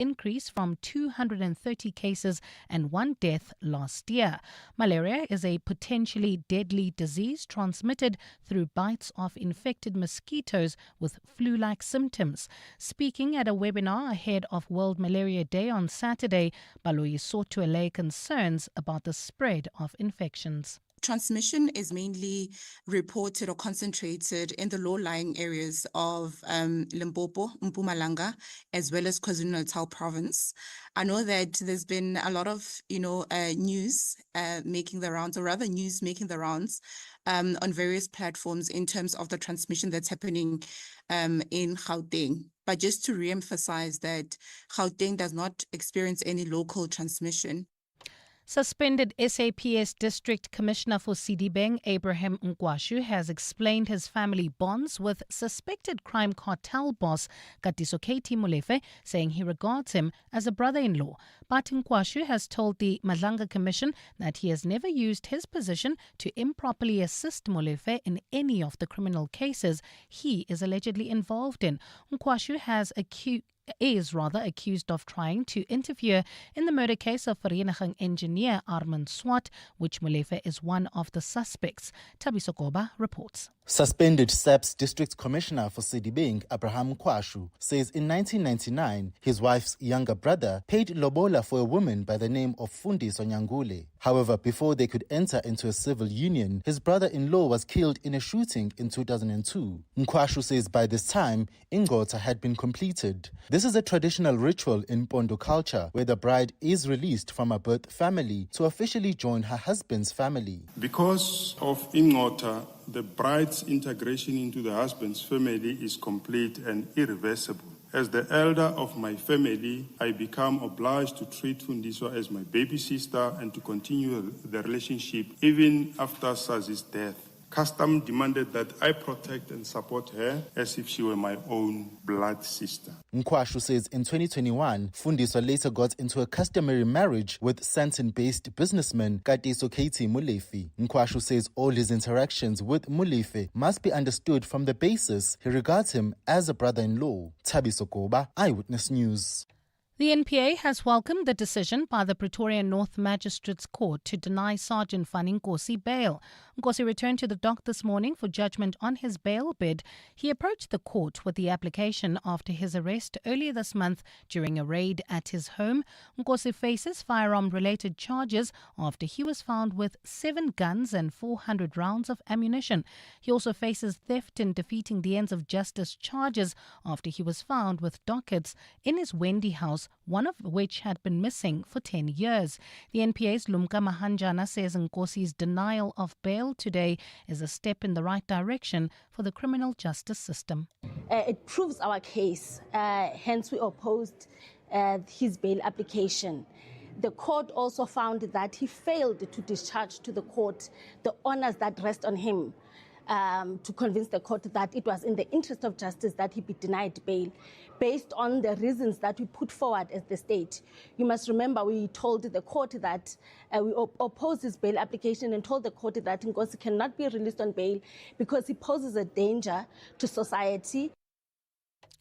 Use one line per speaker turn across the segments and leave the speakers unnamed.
increase from 230 cases and 1 death last year. Malaria is a potentially deadly disease transmitted through bites of infected mosquitoes with flu-like symptoms. Speaking at a webinar ahead of World Malaria Day on Saturday, Baloyi sought to allay concerns about the spread of infections.
Transmission is mainly reported or concentrated in the low-lying areas of Limpopo, Mpumalanga, as well as KwaZulu-Natal province. I know that there's been a lot of, news making the rounds, or rather news making the rounds on various platforms in terms of the transmission that's happening in Gauteng. But just to re-emphasize that Gauteng does not experience any local transmission.
Suspended SAPS District Commissioner for Kidnapping, Abraham Kuashu, has explained his family bonds with suspected crime cartel boss Katisoketi Molefe, saying he regards him as a brother-in-law. But Kuashu has told the Madlanga Commission that he has never used his position to improperly assist Molefe in any of the criminal cases he is allegedly involved in. Kuashu is accused of trying to interfere in the murder case of Vereniging engineer Armand Swart, which Molefe is one of the suspects. Thabiso Koba reports.
Suspended SAPS District Commissioner for Kidnapping, Abraham Kuashu, says in 1999, his wife's younger brother paid lobola for a woman by the name of Fundiso Nyangule. However, before they could enter into a civil union, his brother-in-law was killed in a shooting in 2002. Kuashu says by this time, Ingota had been completed. This is a traditional ritual in Pondo culture where the bride is released from her birth family to officially join her husband's family.
Because of Ingota, the bride's integration into the husband's family is complete and irreversible. As the elder of my family, I become obliged to treat Fundiso as my baby sister and to continue the relationship even after Sazi's death. Custom demanded that I protect and support her as if she were my own blood sister.
Kuashu says in 2021, Fundiso later got into a customary marriage with Sandton-based businessman Katisoketi Molefe. Kuashu says all his interactions with Molefe must be understood from the basis he regards him as a brother-in-law. Thabiso Koba, Eyewitness News.
The NPA has welcomed the decision by the Pretoria North Magistrates Court to deny Sergeant Fanny Gorsi bail. Gorsi returned to the dock this morning for judgment on his bail bid. He approached the court with the application after his arrest earlier this month during a raid at his home. Gorsi faces firearm-related charges after he was found with 7 guns and 400 rounds of ammunition. He also faces theft and defeating the ends of justice charges after he was found with dockets in his Wendy house, one of which had been missing for 10 years. The NPA's Lumka Mahanjana says Nkosi's denial of bail today is a step in the right direction for the criminal justice system.
It proves our case, hence we opposed his bail application. The court also found that he failed to discharge to the court the honors that rest on him. To convince the court that it was in the interest of justice that he be denied bail based on the reasons that we put forward as the state. You must remember we told the court that we opposed his bail application and told the court that Ngozi cannot be released on bail because he poses a danger to society.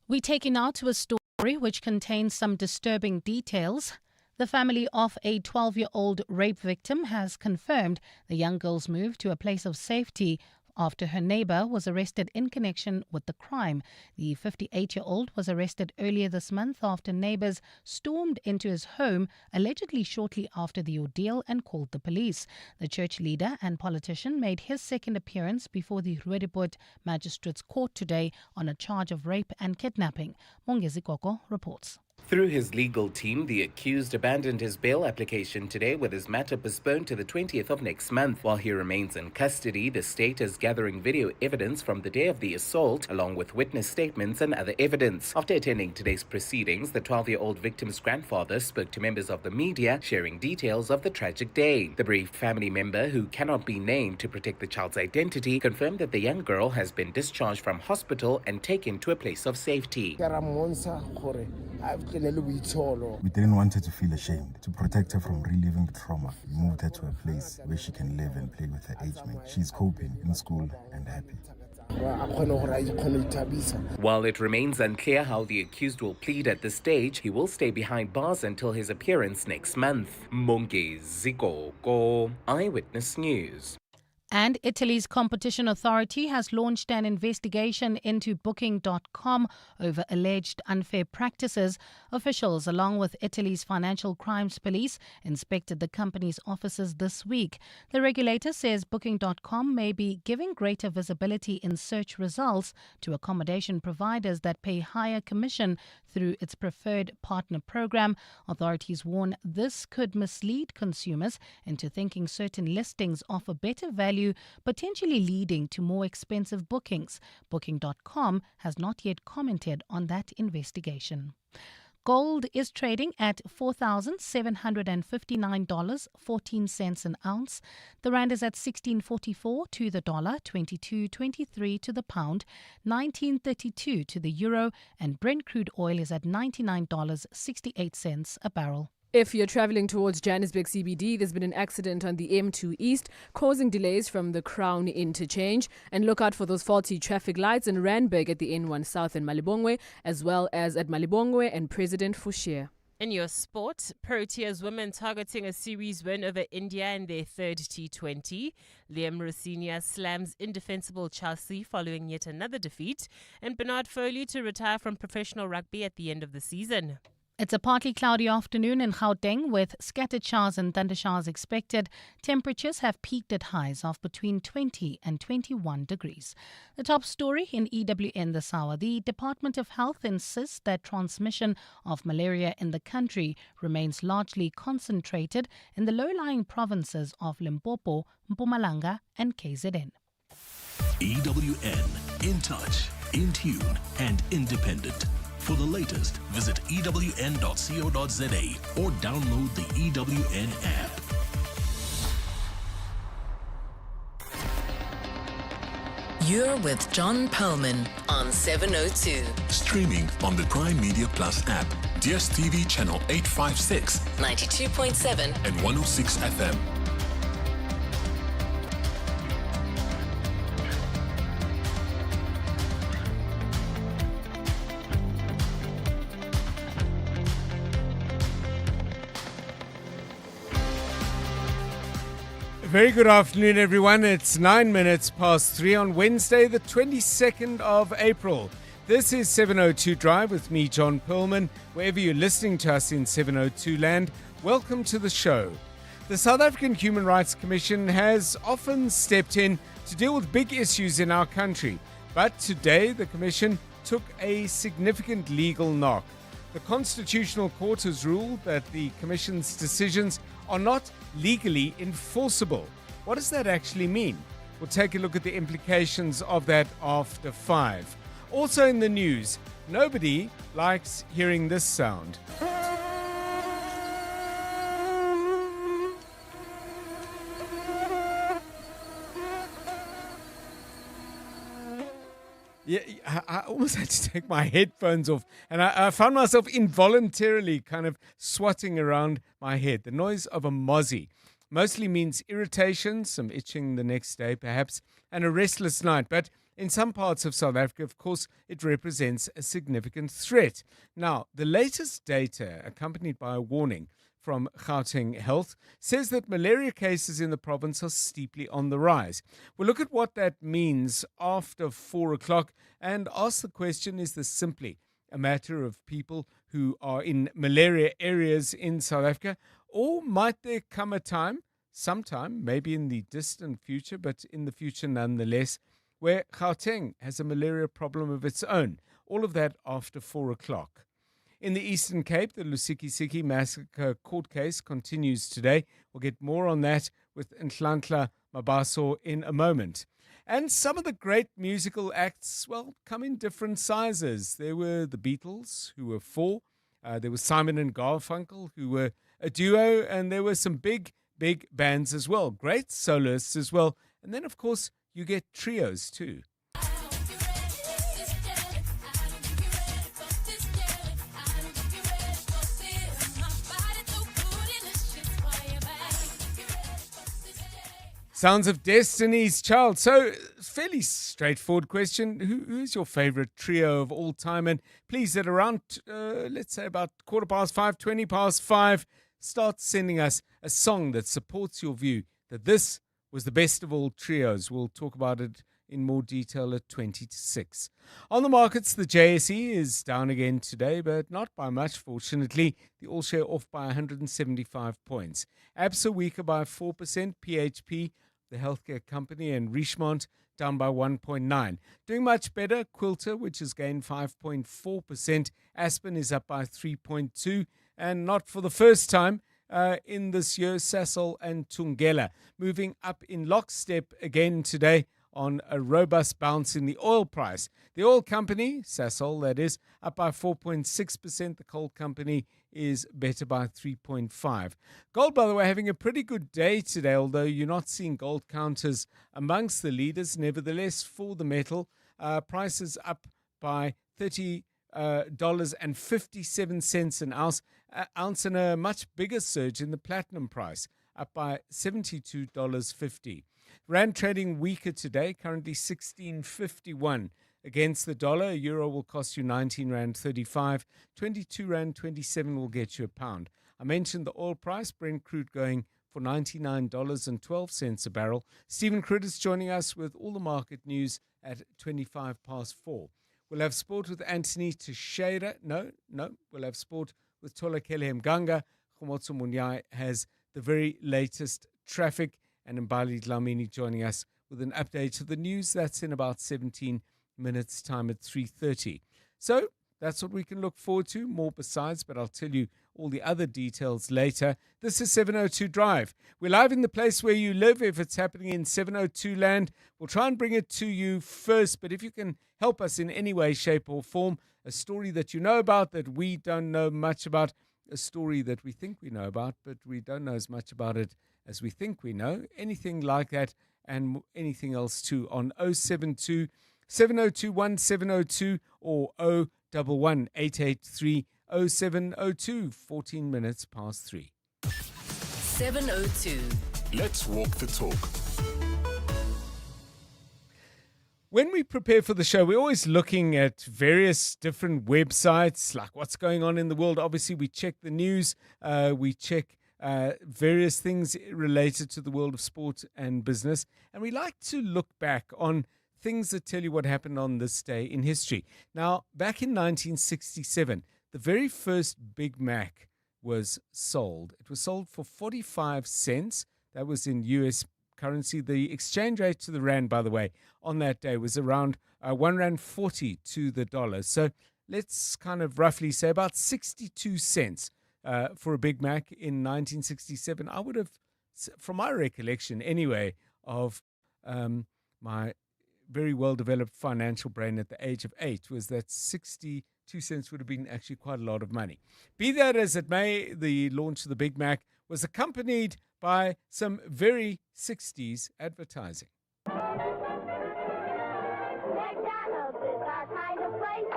We take you now to a story which contains some disturbing details. The family of a 12-year-old rape victim has confirmed the young girl's move to a place of safety after her neighbor was arrested in connection with the crime. The 58-year-old was arrested earlier this month after neighbors stormed into his home, allegedly shortly after the ordeal, and called the police. The church leader and politician made his second appearance before the Roodepoort Magistrates Court today on a charge of rape and kidnapping. Mongezi Koko reports.
Through his legal team, the accused abandoned his bail application today with his matter postponed to the 20th of next month. While he remains in custody, the state is gathering video evidence from the day of the assault, along with witness statements and other evidence. After attending today's proceedings, the 12-year-old victim's grandfather spoke to members of the media, sharing details of the tragic day. The bereaved family member, who cannot be named to protect the child's identity, confirmed that the young girl has been discharged from hospital and taken to a place of safety.
We didn't want her to feel ashamed. To protect her from reliving the trauma, we moved her to a place where she can live and play with her age mate. She's coping in school and happy.
While it remains unclear how the accused will plead at this stage, he will stay behind bars until his appearance next month. Monke Zikoko, Eyewitness News.
And Italy's competition authority has launched an investigation into Booking.com over alleged unfair practices. Officials, along with Italy's Financial Crimes Police, inspected the company's offices this week. The regulator says Booking.com may be giving greater visibility in search results to accommodation providers that pay higher commission through its preferred partner program. Authorities warn this could mislead consumers into thinking certain listings offer better value, potentially leading to more expensive bookings. Booking.com has not yet commented on that investigation. Gold is trading at $4,759.14 an ounce. The rand is at 16.44 to the dollar, 22.23 to the pound, 19.32 to the euro, and Brent crude oil is at $99.68 a barrel.
If you're travelling towards Johannesburg CBD, there's been an accident on the M2 East, causing delays from the Crown interchange. And look out for those faulty traffic lights in Randburg at the N1 South in Malibongwe, as well as at Malibongwe and President Fouchier.
In your sport, Proteas women targeting a series win over India in their third T20. Liam Rosinia slams indefensible Chelsea following yet another defeat. And Bernard Foley to retire from professional rugby at the end of the season.
It's a partly cloudy afternoon in Gauteng with scattered showers and thundershowers expected. Temperatures have peaked at highs of between 20 and 21 degrees. The top story in EWN this hour. The Department of Health insists that transmission of malaria in the country remains largely concentrated in the low-lying provinces of Limpopo, Mpumalanga and KZN.
EWN, in touch, in tune and independent. For the latest, visit ewn.co.za or download the EWN app.
You're with John Perlman on 702.
Streaming on the Prime Media Plus app, DSTV channel 856,
92.7
and 106 FM.
Very good afternoon, everyone. It's 9 minutes past 3 on Wednesday, the 22nd of April. This is 702 Drive with me, John Perlman. Wherever you're listening to us in 702 land, welcome to the show. The South African Human Rights Commission has often stepped in to deal with big issues in our country. But today, the Commission took a significant legal knock. The Constitutional Court has ruled that the Commission's decisions are not legally enforceable. What does that actually mean? We'll take a look at the implications of that after 5. Also in the news, nobody likes hearing this sound. Yeah, I almost had to take my headphones off, and I found myself involuntarily kind of swatting around my head. The noise of a mozzie mostly means irritation, some itching the next day perhaps, and a restless night. But in some parts of South Africa, of course, it represents a significant threat. Now, the latest data, accompanied by a warning from Gauteng Health, says that malaria cases in the province are steeply on the rise. We'll look at what that means after 4 o'clock and ask the question, is this simply a matter of people who are in malaria areas in South Africa, or might there come a time, sometime, maybe in the distant future, but in the future nonetheless, where Gauteng has a malaria problem of its own? All of that after 4 o'clock. In the Eastern Cape, the Lusikisiki massacre court case continues today. We'll get more on that with Nhlanhla Mabaso in a moment. And some of the great musical acts, well, come in different sizes. There were the Beatles, who were 4. There was Simon and Garfunkel, who were a duo. And there were some big bands as well. Great soloists as well. And then, of course, you get trios too. Sounds of Destiny's Child. So fairly straightforward question. Who's your favorite trio of all time? And please, at around, let's say about 5:15, 20 past 5, start sending us a song that supports your view that this was the best of all trios. We'll talk about it in more detail at 20 to 6. On the markets, the JSE is down again today, but not by much, fortunately. The all-share off by 175 points. ABSA weaker by 4%. PHP, the healthcare company, and Richemont down by 1.9. Doing much better, Quilter, which has gained 5.4%. Aspen is up by 3.2%. And not for the first time in this year, Sasol and Tungela moving up in lockstep again today on a robust bounce in the oil price. The oil company, Sasol that is, up by 4.6%. The coal company is better by 3.5%. Gold, by the way, having a pretty good day today, although you're not seeing gold counters amongst the leaders. Nevertheless, for the metal, prices up by $30.57 an ounce, and a much bigger surge in the platinum price, up by $72.50. Rand trading weaker today, currently 16.51 against the dollar. A euro will cost you 19 Rand 35, 22 Rand 27 will get you a pound. I mentioned the oil price, Brent crude going for $99.12 a barrel. Stephen Critt is joining us with all the market news at 25 past 4. We'll have sport with Anthony Teixeira. No, we'll have sport with Tola Kele Mganga. Khomotso Munyai has the very latest traffic, and Mbali Dlamini joining us with an update of the news. That's in about 17 minutes' time at 3:30. So that's what we can look forward to. More besides, but I'll tell you all the other details later. This is 702 Drive. We're live in the place where you live. If it's happening in 702 land, we'll try and bring it to you first. But if you can help us in any way, shape or form, a story that you know about that we don't know much about, a story that we think we know about, but we don't know as much about it as we think we know, anything like that and anything else too, on 072 702 1702 or 011 883 0702, 14 minutes past 3.
702.
Let's walk the talk.
When we prepare for the show, we're always looking at various different websites, like what's going on in the world. Obviously, we check the news, we check various things related to the world of sport and business. And we like to look back on things that tell you what happened on this day in history. Now, back in 1967, the very first Big Mac was sold. It was sold for 45 cents. That was in US currency. The exchange rate to the rand, by the way, on that day was around 1 Rand 40 to the dollar. So let's kind of roughly say about 62 cents for a Big Mac in 1967. I would have, from my recollection anyway, of my very well-developed financial brain at the age of 8, was that 62 cents would have been actually quite a lot of money. Be that as it may, the launch of the Big Mac was accompanied by some very 60s advertising.
McDonald's is our kind of place.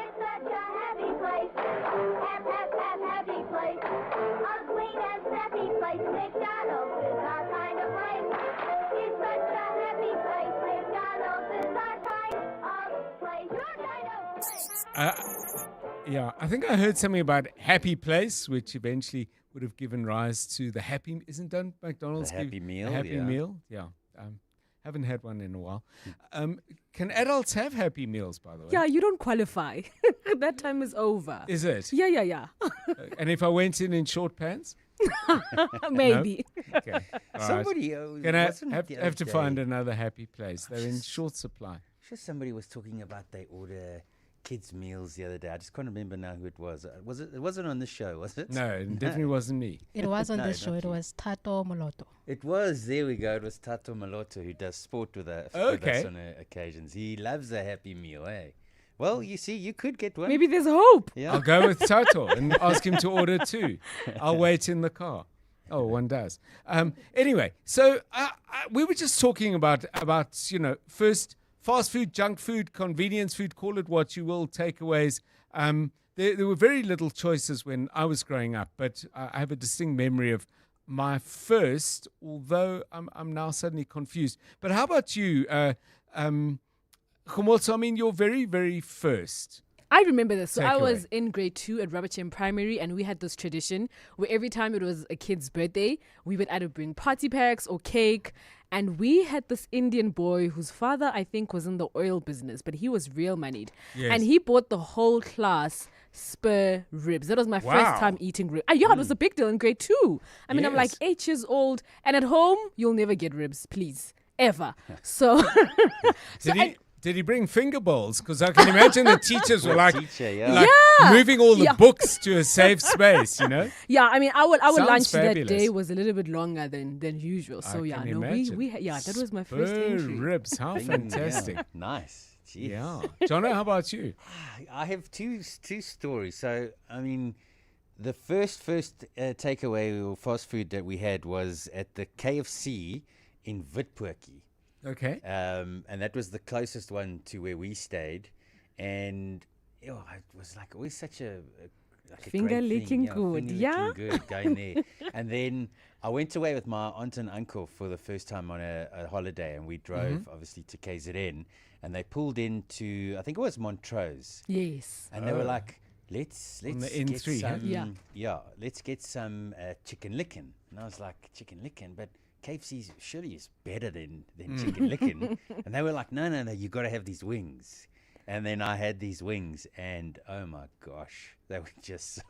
It's such a happy place. Happy place. A clean and snappy place. McDonald's is our kind of place. It's such a happy place. McDonald's is our kind of place. Your kind of place.
Yeah, I think I heard something about Happy Place, which eventually would have given rise to the Happy. Isn't done McDonald's?
The Happy Meal.
Happy Meal. Yeah. Haven't had one in a while. Can adults have Happy Meals, by the way?
Yeah, you don't qualify. That time is over.
Is it?
Yeah.
And if I went in short pants?
Maybe.
No? Okay. All
Somebody
right. Have to find another Happy Place. They're in short supply.
I'm sure somebody was talking about they order kids' meals the other day. I just can't remember now who it was. It wasn't on the show, was it?
No, it definitely wasn't me.
It was on the show. It was Tato Moloto.
It was. There we go. It was Tato Maloto who does sport with us on occasions. He loves a Happy Meal, eh? Well, you see, you could get one.
Maybe there's hope.
Yeah.
I'll go with Tato and ask him to order 2. I'll wait in the car. Oh, one does. Anyway, so we were just talking about first fast food, junk food, convenience food, call it what you will, takeaways. There were very little choices when I was growing up, but I have a distinct memory of my first, although I'm now suddenly confused. But how about you, Khumotso, I mean, your very, very first.
I remember this. So I
Takeaway.
was in grade 2 at Robertson Primary, and we had this tradition where every time it was a kid's birthday, we would either bring party packs or cake. And we had this Indian boy whose father, I think, was in the oil business, but he was real moneyed.
Yes.
And he bought the whole class spur ribs. That was my
Wow.
first time eating ribs. Yeah, it was a big deal in grade 2. I mean, I'm like
Yes.
8 years old, and at home, you'll never get ribs, please. Ever. So,
Did he bring finger bowls? Because I can imagine the teachers were like,
Teacher, yeah.
like
Yeah.
moving all the
Yeah.
books to a safe space, you know?
yeah, I mean, our
Sounds
lunch
fabulous.
that day was a little bit longer than usual. So,
I
yeah,
can
no,
imagine.
that was my first
Spur
entry.
ribs, how fantastic.
Yeah. Nice. Jeez.
Yeah. Jono, how about you?
I have two stories. So, I mean, the first takeaway or fast food that we had was at the KFC in Witpoortjie.
Okay.
And that was the closest one to where we stayed. And it was like always such a
Finger
great
licking
thing.
good,
Finger
yeah?
licking good going there. And then I went away with my aunt and uncle for the first time on a holiday, and we drove obviously to KZN, and they pulled into, I think it was Montrose.
Yes.
And they were like, let's
On the
get
N3, huh?
some,
Yeah.
let's get some chicken lickin'. And I was like, chicken lickin', but KFC surely is better than chicken lickin'. And they were like, no, you got to have these wings. And then I had these wings, and oh my gosh, they were just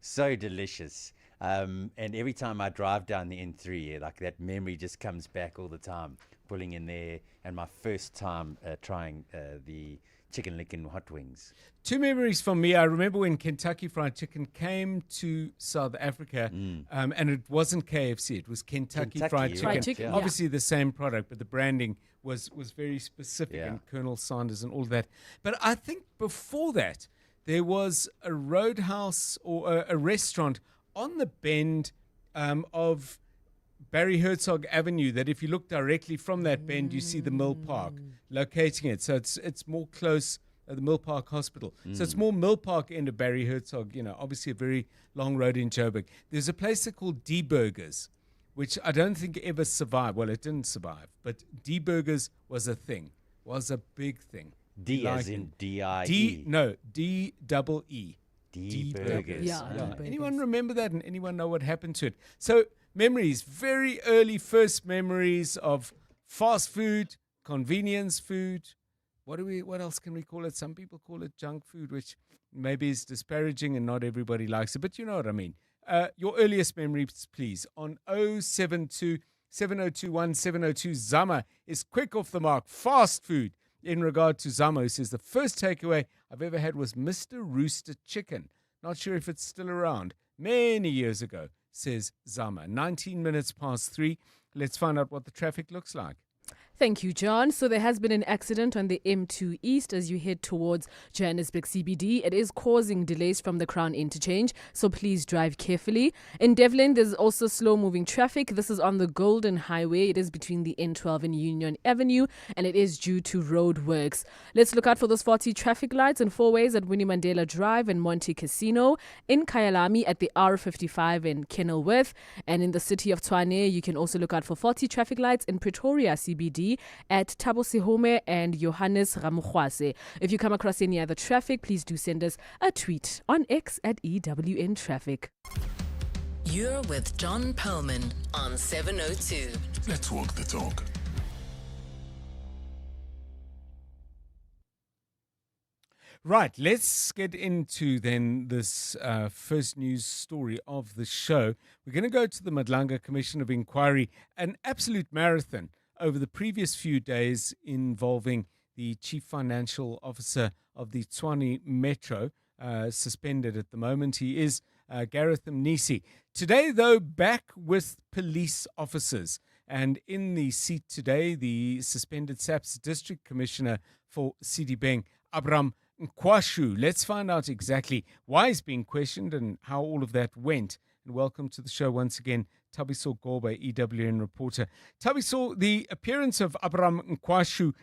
so delicious. And every time I drive down the N3, like that memory just comes back all the time, pulling in there. And my first time trying the chicken lickin' hot wings.
Two memories from me. I remember when Kentucky Fried Chicken came to South Africa, and it wasn't KFC, it was Kentucky Fried Chicken.
Fried Chicken, yeah.
Obviously the same product, but the branding was very specific,
Yeah.
and Colonel Sanders and all that. But I think before that, there was a roadhouse or a restaurant on the bend of Barry Herzog Avenue that if you look directly from that bend, you see the Mill Park locating it. So it's more close the Mill Park Hospital. So it's more Mill Park end of Barry Herzog, obviously a very long road in Joburg. There's a place there called D Burgers, which I don't think ever survived. Well, it didn't survive, but D Burgers was a thing, was a big thing.
D
Like
as in D-I-E.
D-double-E.
D Burgers.
Yeah.
Anyone remember that, and anyone know what happened to it? So memories, very early first memories of fast food, convenience food. What else can we call it? Some people call it junk food, which maybe is disparaging and not everybody likes it, but you know what I mean. Your earliest memories, please, on 072 7021 702. Zama is quick off the mark. Fast food. In regard to Zama, who says the first takeaway I've ever had was Mr. Rooster Chicken. Not sure if it's still around. Many years ago, says Zama. 19 minutes past 3. Let's find out what the traffic looks like.
Thank you, John. So there has been an accident on the M2 East as you head towards Johannesburg CBD. It is causing delays from the Crown interchange, so please drive carefully. In Devlin, there's also slow-moving traffic. This is on the Golden Highway. It is between the N12 and Union Avenue, and it is due to road works. Let's look out for those 40 traffic lights and four ways at Winnie Mandela Drive and Monte Casino, in Kyalami at the R55 in Kenilworth, and in the city of Tshwane, you can also look out for 40 traffic lights in Pretoria CBD at Thabo Sehome and Johannes Ramokgwase. If you come across any other traffic, please do send us a tweet on X at EWN Traffic.
You're with John Perlman on 702.
Let's walk the talk.
Right, let's get into then this first news story of the show. We're going to go to the Madlanga Commission of Inquiry, an absolute marathon over the previous few days involving the Chief Financial Officer of the Tshwane Metro, suspended at the moment. He is Gareth Mnisi. Today, though, back with police officers. And in the seat today, the suspended SAPS District Commissioner for Sidibeng, Abraham Kuashu. Let's find out exactly why he's being questioned and how all of that went. And welcome to the show once again, Thabiso Goba, EWN reporter. Thabiso, the appearance of Abraham Kuashu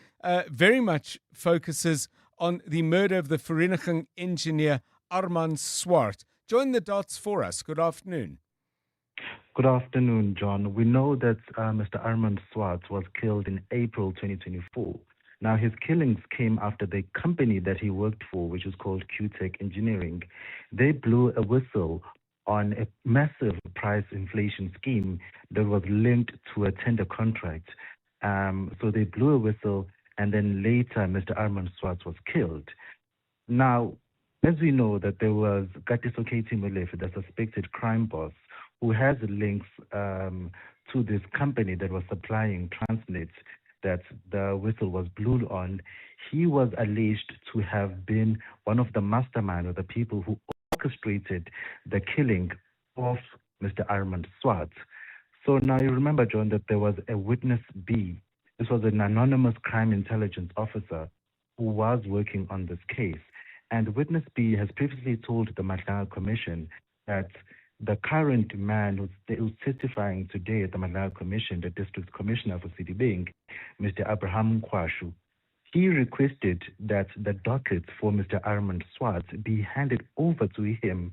very much focuses on the murder of the Vereniging engineer Armand Swart. Join the dots for us. Good afternoon.
Good afternoon, John. We know that Mr. Armand Swart was killed in April 2024 Now, his killings came after the company that he worked for, which is called Q-Tech Engineering, they blew a whistle on a massive price inflation scheme that was linked to a tender contract. So they blew a whistle, and then later Mr. Armand Swartz was killed. Now, as we know that there was Katiso Katie Molefe, the suspected crime boss, who has links to this company that was supplying Transnet that the whistle was blew on. He was alleged to have been one of the mastermind or the people who orchestrated the killing of Mr. Armand Swartz. So now you remember, John, that there was a witness B. This was an anonymous crime intelligence officer who was working on this case. And witness B has previously told the Malaria Commission that the current man who's testifying today at the Malaria Commission, the District Commissioner for City Mr. Abraham Kuashu, he requested that the dockets for Mr. Armand Swartz be handed over to him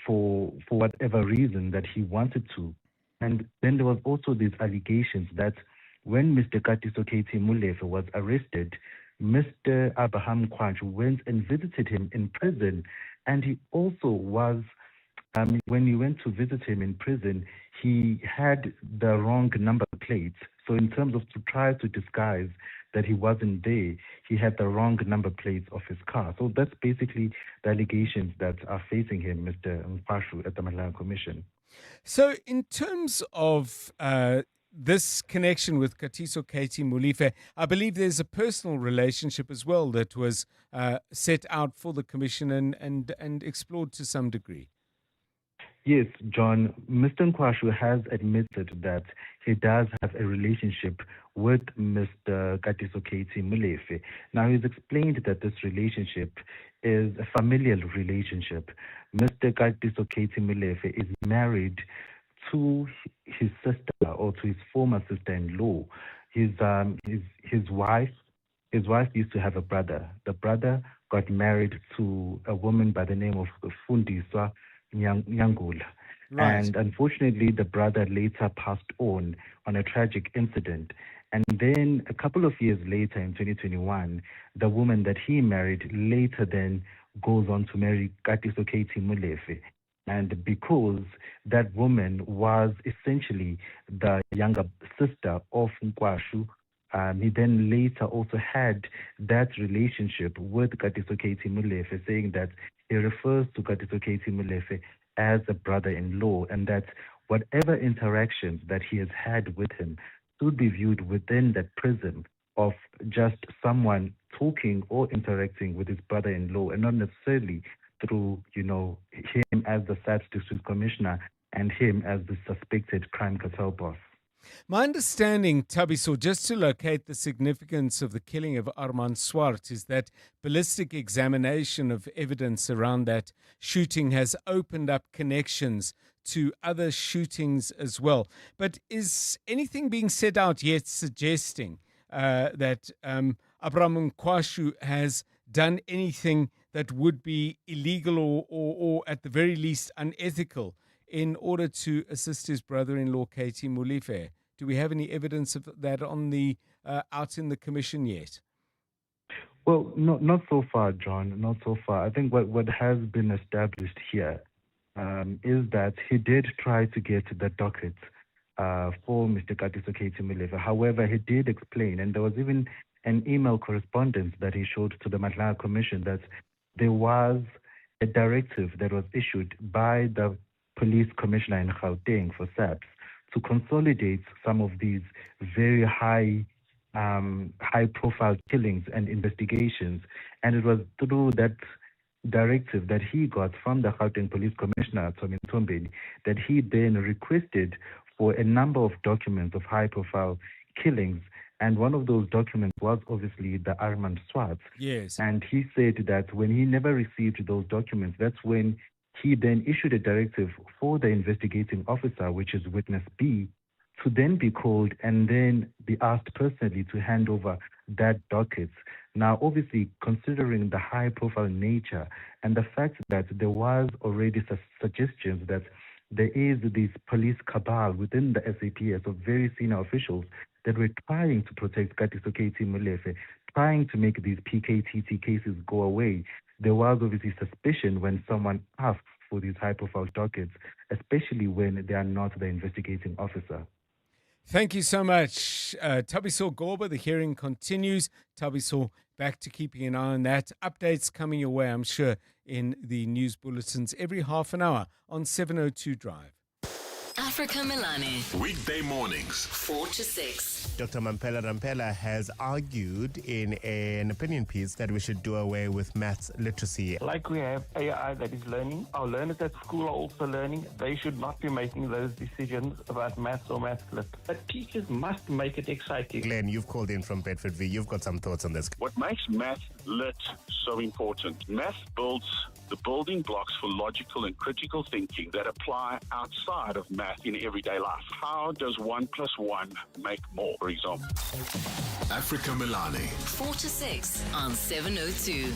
for whatever reason that he wanted to. And then there was also these allegations that when Mr. Katiso Katie Molefe was arrested, Mr. Abraham Kuashu went and visited him in prison, and he also was when he went to visit him in prison, he had the wrong number plates. So in terms of to try to disguise that he wasn't there, he had the wrong number plates of his car. So that's basically the allegations that are facing him, Mr. Kuashu, at the Malaria Commission.
So in terms of this connection with Katiso Katie Molefe, I believe there's a personal relationship as well that was set out for the commission and explored to some degree.
Yes, John, Mr. Kuashu has admitted that he does have a relationship with Mr. Katiso Katie Molefe. Now, he's explained that this relationship is a familial relationship. Mr. Katiso Katie Molefe is married to his sister or to his former sister-in-law. His wife used to have a brother. The brother got married to a woman by the name of Fundiswa Nyangula. Right. And unfortunately, the brother later passed on a tragic incident. And then a couple of years later, in 2021, the woman that he married later then goes on to marry Katiso Katie Molefe. And because that woman was essentially the younger sister of Kuashu, he then later also had that relationship with Katiso Katie Molefe, saying that he refers to Katiso Katie Molefe as a brother-in-law, and that whatever interactions that he has had with him should be viewed within that prism of just someone talking or interacting with his brother-in-law, and not necessarily through, him as the SAPS District Commissioner and him as the suspected crime cartel boss.
My understanding, Tabiso, just to locate the significance of the killing of Armand Swartz, is that ballistic examination of evidence around that shooting has opened up connections to other shootings as well. But is anything being said out yet suggesting that Abraham Kuashu has done anything that would be illegal or at the very least unethical in order to assist his brother-in-law, Katie Molefe? Do we have any evidence of that on the out in the commission yet?
Well, not so far, John, not so far. I think what has been established here is that he did try to get the docket for Mr. Katiso Katie Molefe. However, he did explain, and there was even an email correspondence that he showed to the Malaria Commission, that there was a directive that was issued by the police commissioner in Gauteng for SAPS to consolidate some of these very high-profile killings and investigations. And it was through that directive that he got from the Gauteng Police Commissioner, Tommy Ntombeni, that he then requested for a number of documents of high-profile killings. And one of those documents was obviously the Armand Swartz.
Yes.
And he said that when he never received those documents, that's when he then issued a directive for the investigating officer, which is witness B, to then be called and then be asked personally to hand over that docket. Now, obviously, considering the high-profile nature and the fact that there was already suggestions that there is this police cabal within the SAPS of very senior officials that were trying to protect Katiso Katie Molefe, trying to make these PKTT cases go away. There was obviously suspicion when someone asks for these high-profile dockets, especially when they are not the investigating officer.
Thank you so much, Tabiso Gorba. The hearing continues. Tabiso, back to keeping an eye on that. Updates coming your way, I'm sure, in the news bulletins every half an hour on 702 Drive.
Africa Milani.
Weekday mornings,
4 to 6.
Dr. Mampela Rampela has argued in an opinion piece that we should do away with maths literacy.
Like we have AI that is learning, our learners at school are also learning. They should not be making those decisions about maths or maths lit. But teachers must make it exciting.
Glenn, you've called in from Bedford V. You've got some thoughts on this.
What makes math lit so important? Math builds the building blocks for logical and critical thinking that apply outside of math in everyday life. How does 1 + 1 make more, for example?
Africa Milani.
4 to 6 on 702.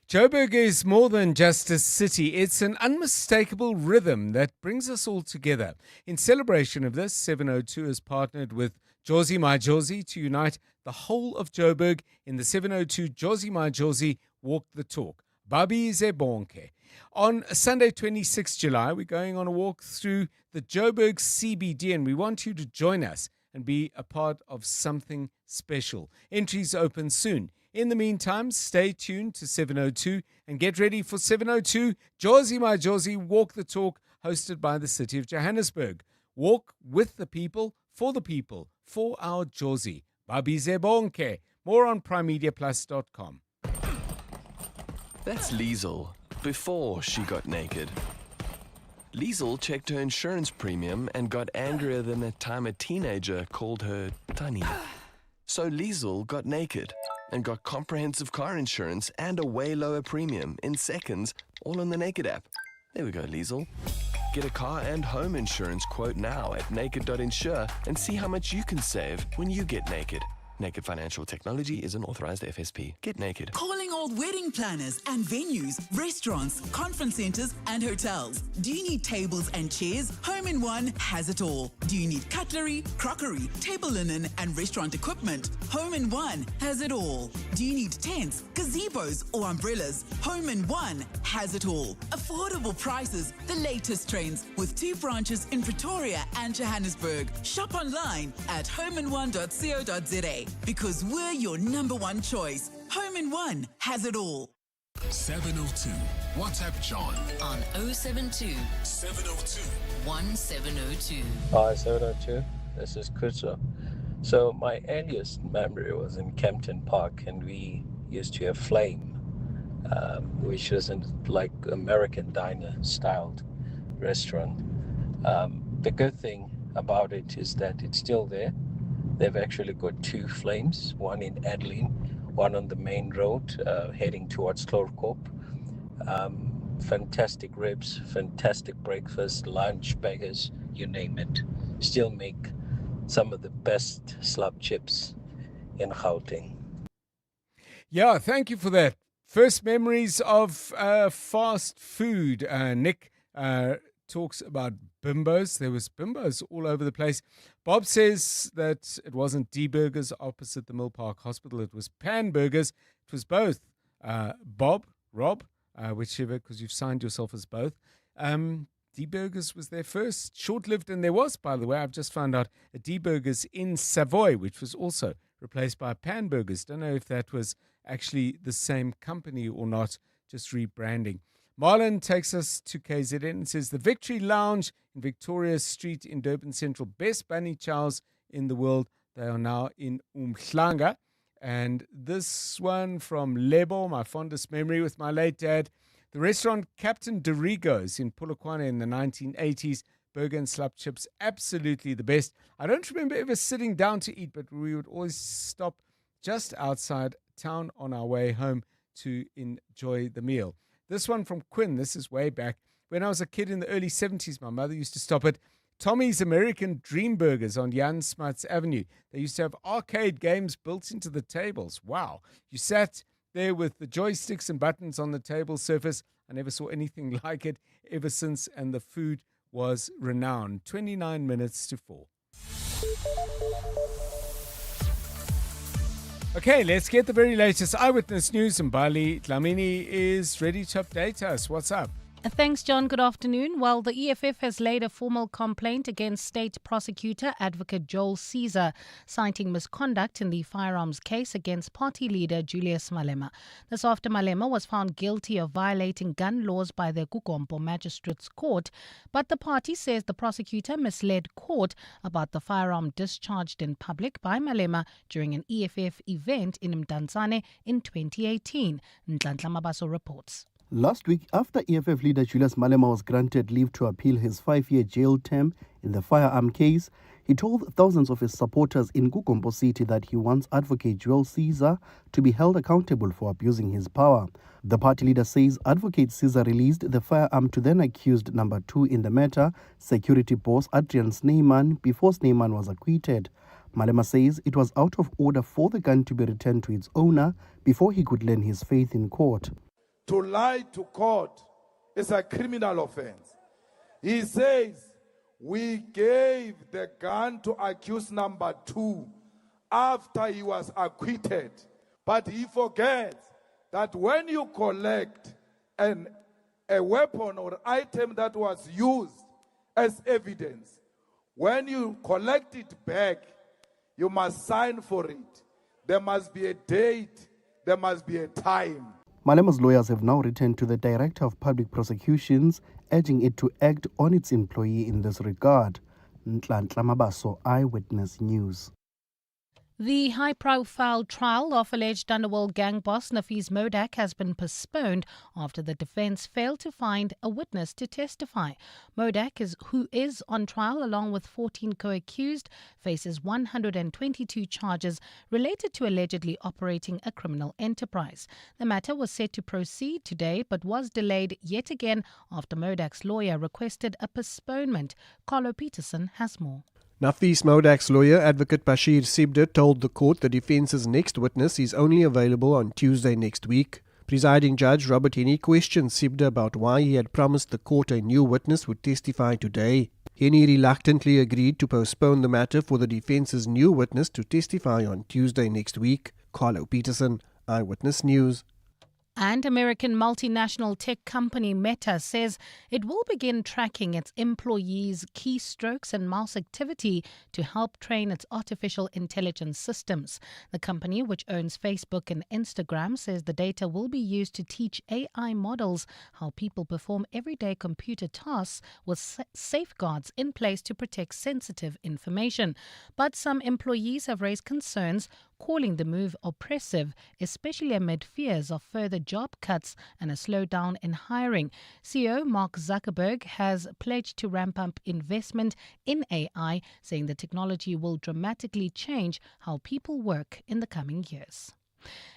Joburg is more than just a city. It's an unmistakable rhythm that brings us all together. In celebration of this, 702 has partnered with Jozi My Jozi to unite the whole of Joburg in the 702 Jozi My Jozi Walk the Talk. Babi Zebonke. On Sunday, 26 July, we're going on a walk through the Joburg CBD, and we want you to join us and be a part of something special. Entries open soon. In the meantime, stay tuned to 702 and get ready for 702 Jozi My Jozi Walk the Talk, hosted by the City of Johannesburg. Walk with the people, for our Jozi. Babi Zebonke. More on primemediaplus.com.
That's Liesel, before she got naked. Liesel checked her insurance premium and got angrier than the time a teenager called her Tunny. So Liesel got naked and got comprehensive car insurance and a way lower premium in seconds, all on the Naked app. There we go, Liesel. Get a car and home insurance quote now at naked.insure and see how much you can save when you get naked. Naked Financial Technology is an authorized FSP. Get naked.
Calling all wedding planners and venues, restaurants, conference centers, and hotels. Do you need tables and chairs? Home in One has it all. Do you need cutlery, crockery, table linen, and restaurant equipment? Home in One has it all. Do you need tents, gazebos, or umbrellas? Home in One has it all. Affordable prices, the latest trends, with 2 branches in Pretoria and Johannesburg. Shop online at homein1.co.za. Because we're your number one choice. Home in One has it all.
702. WhatsApp John
on 072
702
1702.
Hi, 702. This is Kuso. So my earliest memory was in Kempton Park, and we used to have Flame, which was like American diner styled restaurant. The good thing about it is that it's still there. They've actually got 2 Flames, one in Adeline, one on the main road heading towards Clovercorp. Fantastic ribs, fantastic breakfast, lunch, burgers, you name it. Still make some of the best slab chips in Gauteng.
Yeah, thank you for that. First memories of fast food. Nick talks about bimbos. There was bimbos all over the place. Bob says that it wasn't D Burgers opposite the Mill Park Hospital. It was Pan Burgers. It was both. Rob, whichever, because you've signed yourself as both. D Burgers was there first, short-lived, and there was, by the way, I've just found out, a D Burgers in Savoy, which was also replaced by Pan Burgers. Don't know if that was actually the same company or not, just rebranding. Marlon takes us to KZN and says the Victory Lounge in Victoria Street in Durban Central, best bunny chows in the world. They are now in Umhlanga. And this one from Lebo, my fondest memory with my late dad. The restaurant Captain Dorigo's in Polokwane in the 1980s. Burger and slab chips, absolutely the best. I don't remember ever sitting down to eat, but we would always stop just outside town on our way home to enjoy the meal. This one from Quinn, this is way back. When I was a kid in the early 70s, my mother used to stop at Tommy's American Dream Burgers on Jan Smuts Avenue. They used to have arcade games built into the tables. Wow. You sat there with the joysticks and buttons on the table surface. I never saw anything like it ever since, and the food was renowned. 29 minutes to 4. Okay, let's get the very latest eyewitness news. And Bali Dlamini is ready to update us. What's up?
Thanks, John. Good afternoon. Well, the EFF has laid a formal complaint against State Prosecutor Advocate Joel Caesar, citing misconduct in the firearms case against party leader Julius Malema. This after Malema was found guilty of violating gun laws by the Kukompo Magistrates Court, but the party says the prosecutor misled court about the firearm discharged in public by Malema during an EFF event in Mdantsane in 2018. Nhlanhla Mabaso reports.
Last week, after EFF leader Julius Malema was granted leave to appeal his 5-year jail term in the firearm case, he told thousands of his supporters in Kukompo City that he wants Advocate Joel Caesar to be held accountable for abusing his power. The party leader says Advocate Caesar released the firearm to then accused number 2 in the matter, security boss Adrian Snyman, before Snyman was acquitted. Malema says it was out of order for the gun to be returned to its owner before he could learn his faith in court.
To lie to court is a criminal offense. He says, we gave the gun to accused number 2 after he was acquitted. But he forgets that when you collect a weapon or item that was used as evidence, when you collect it back, you must sign for it. There must be a date, there must be a time.
Malema's lawyers have now written to the Director of Public Prosecutions, urging it to act on its employee in this regard. Nhlanhla Mabaso, Eyewitness News.
The high-profile trial of alleged underworld gang boss Nafis Modak has been postponed after the defense failed to find a witness to testify. Modak, who is on trial along with 14 co-accused, faces 122 charges related to allegedly operating a criminal enterprise. The matter was set to proceed today but was delayed yet again after Modak's lawyer requested a postponement. Carlo Peterson has more.
Nafis Modak's lawyer, Advocate Bashir Sibder, told the court the defence's next witness is only available on Tuesday next week. Presiding Judge Robert Henney questioned Sibder about why he had promised the court a new witness would testify today. Henney reluctantly agreed to postpone the matter for the defence's new witness to testify on Tuesday next week. Carlo Peterson, Eyewitness News.
And American multinational tech company Meta says it will begin tracking its employees' keystrokes and mouse activity to help train its artificial intelligence systems. The company, which owns Facebook and Instagram, says the data will be used to teach AI models how people perform everyday computer tasks with safeguards in place to protect sensitive information. But some employees have raised concerns, calling the move oppressive, especially amid fears of further job cuts and a slowdown in hiring. CEO Mark Zuckerberg has pledged to ramp up investment in AI, saying the technology will dramatically change how people work in the coming years.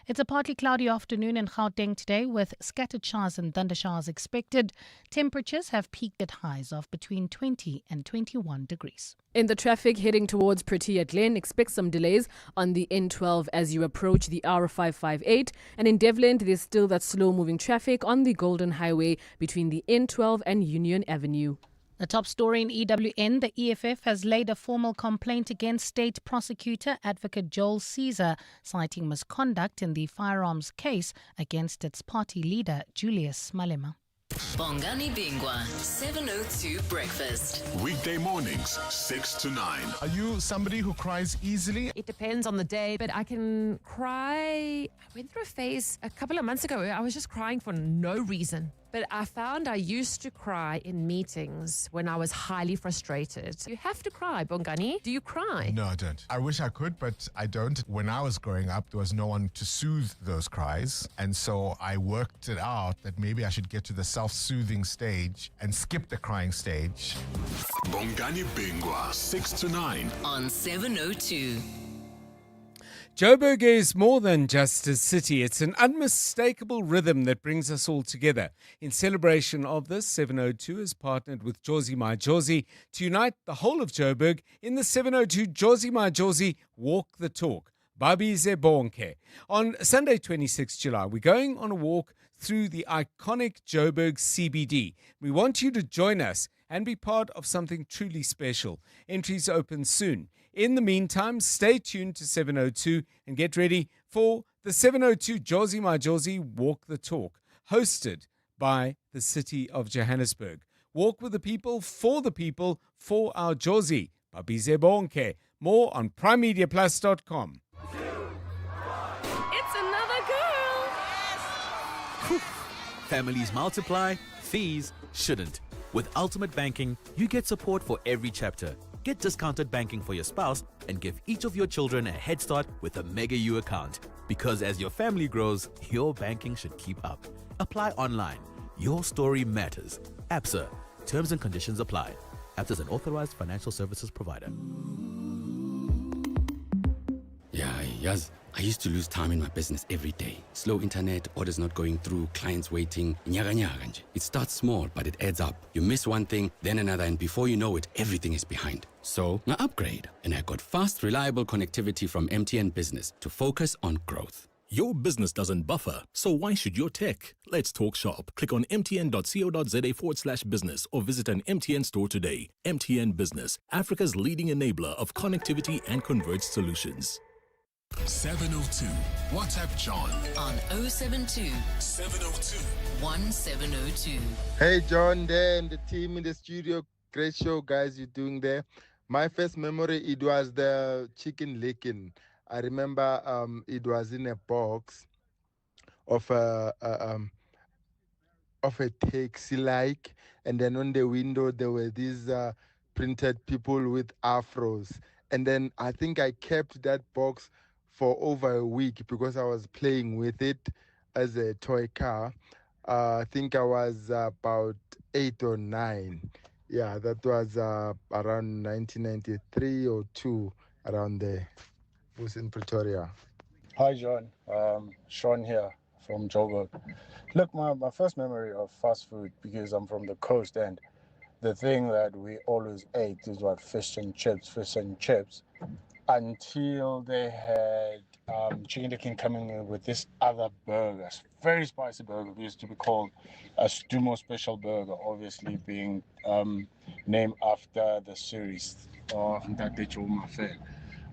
It's a partly cloudy afternoon in Gauteng today with scattered showers and thundershowers expected. Temperatures have peaked at highs of between 20 and 21 degrees.
In the traffic heading towards Protea Glen, expect some delays on the N12 as you approach the R558. And in Devland, there's still that slow-moving traffic on the Golden Highway between the N12 and Union Avenue.
The top story in EWN, the EFF has laid a formal complaint against State Prosecutor Advocate Joel Caesar, citing misconduct in the firearms case against its party leader, Julius Malema.
Bongani Bingwa, 702 Breakfast.
Weekday mornings, 6 to 9.
Are you somebody who cries easily?
It depends on the day, but I can cry. I went through a phase a couple of months ago where I was just crying for no reason. But I found I used to cry in meetings when I was highly frustrated. You have to cry, Bongani. Do you cry?
No, I don't. I wish I could, but I don't. When I was growing up, there was no one to soothe those cries. And so I worked it out that maybe I should get to the self-soothing stage and skip the crying stage.
Bongani Bingwa, 6 to 9.
On 702.
Joburg is more than just a city. It's an unmistakable rhythm that brings us all together. In celebration of this, 702 has partnered with Jozi My Jozi to unite the whole of Joburg in the 702 Jozi My Jozi Walk the Talk. Babi Zebonke. On Sunday, 26 July, we're going on a walk through the iconic Joburg CBD. We want you to join us and be part of something truly special. Entries open soon. In the meantime, stay tuned to 702 and get ready for the 702 Jozi My Jozi Walk the Talk, hosted by the City of Johannesburg. Walk with the people, for our Jozi. Babize bonke. More on primemediaplus.com.
It's another girl.
Families multiply, fees shouldn't. With Ultimate Banking, you get support for every chapter. Get discounted banking for your spouse and give each of your children a head start with a Mega U account. Because as your family grows, your banking should keep up. Apply online. Your story matters. ABSA. Terms and conditions apply. ABSA is an authorized financial services provider.
Yeah, yes. I used to lose time in my business every day. Slow internet, orders not going through, clients waiting. It starts small, but it adds up. You miss one thing, then another, and before you know it, everything is behind. So, I upgrade, and I got fast, reliable connectivity from MTN Business to focus on growth.
Your business doesn't buffer, so why should your tech? Let's talk shop. Click on mtn.co.za/business or visit an MTN store today. MTN Business, Africa's leading enabler of connectivity and converged solutions. 702. WhatsApp John
on 072
702
1702.
Hey, John there and the team in the studio. Great show, guys, you're doing there. My first memory, it was the chicken licking. I remember it was in a box of a taxi-like, and then on the window there were these printed people with afros. And then I think I kept that box for over a week because I was playing with it as a toy car. I think I was about 8 or 9. Yeah, that was around 1993 or 2, around there. It was in Pretoria.
Hi, John. Sean here from Joburg. Look, my first memory of fast food, because I'm from the coast, and the thing that we always ate is what fish and chips, until they had Chicken Licking coming in with this other burger, very spicy burger. It used to be called a Stumo Special Burger, obviously being named after the series of That Choma Fair.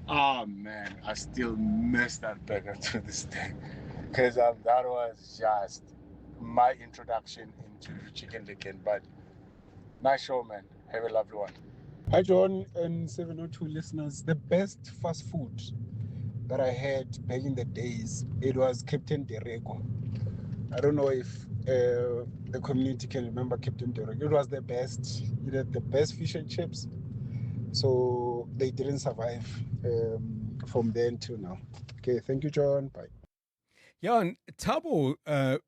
Oh man, I still miss that burger to this day, because that was just my introduction into Chicken Licking. But nice show, man. Have a lovely one.
Hi, John and 702 listeners. The best fast food that I had back in the days, it was Captain Derego. I don't know if the community can remember Captain Derego. It was the best. It had the best fish and chips. So they didn't survive from then till now. Okay, thank you, John. Bye.
Yeah, and Thabo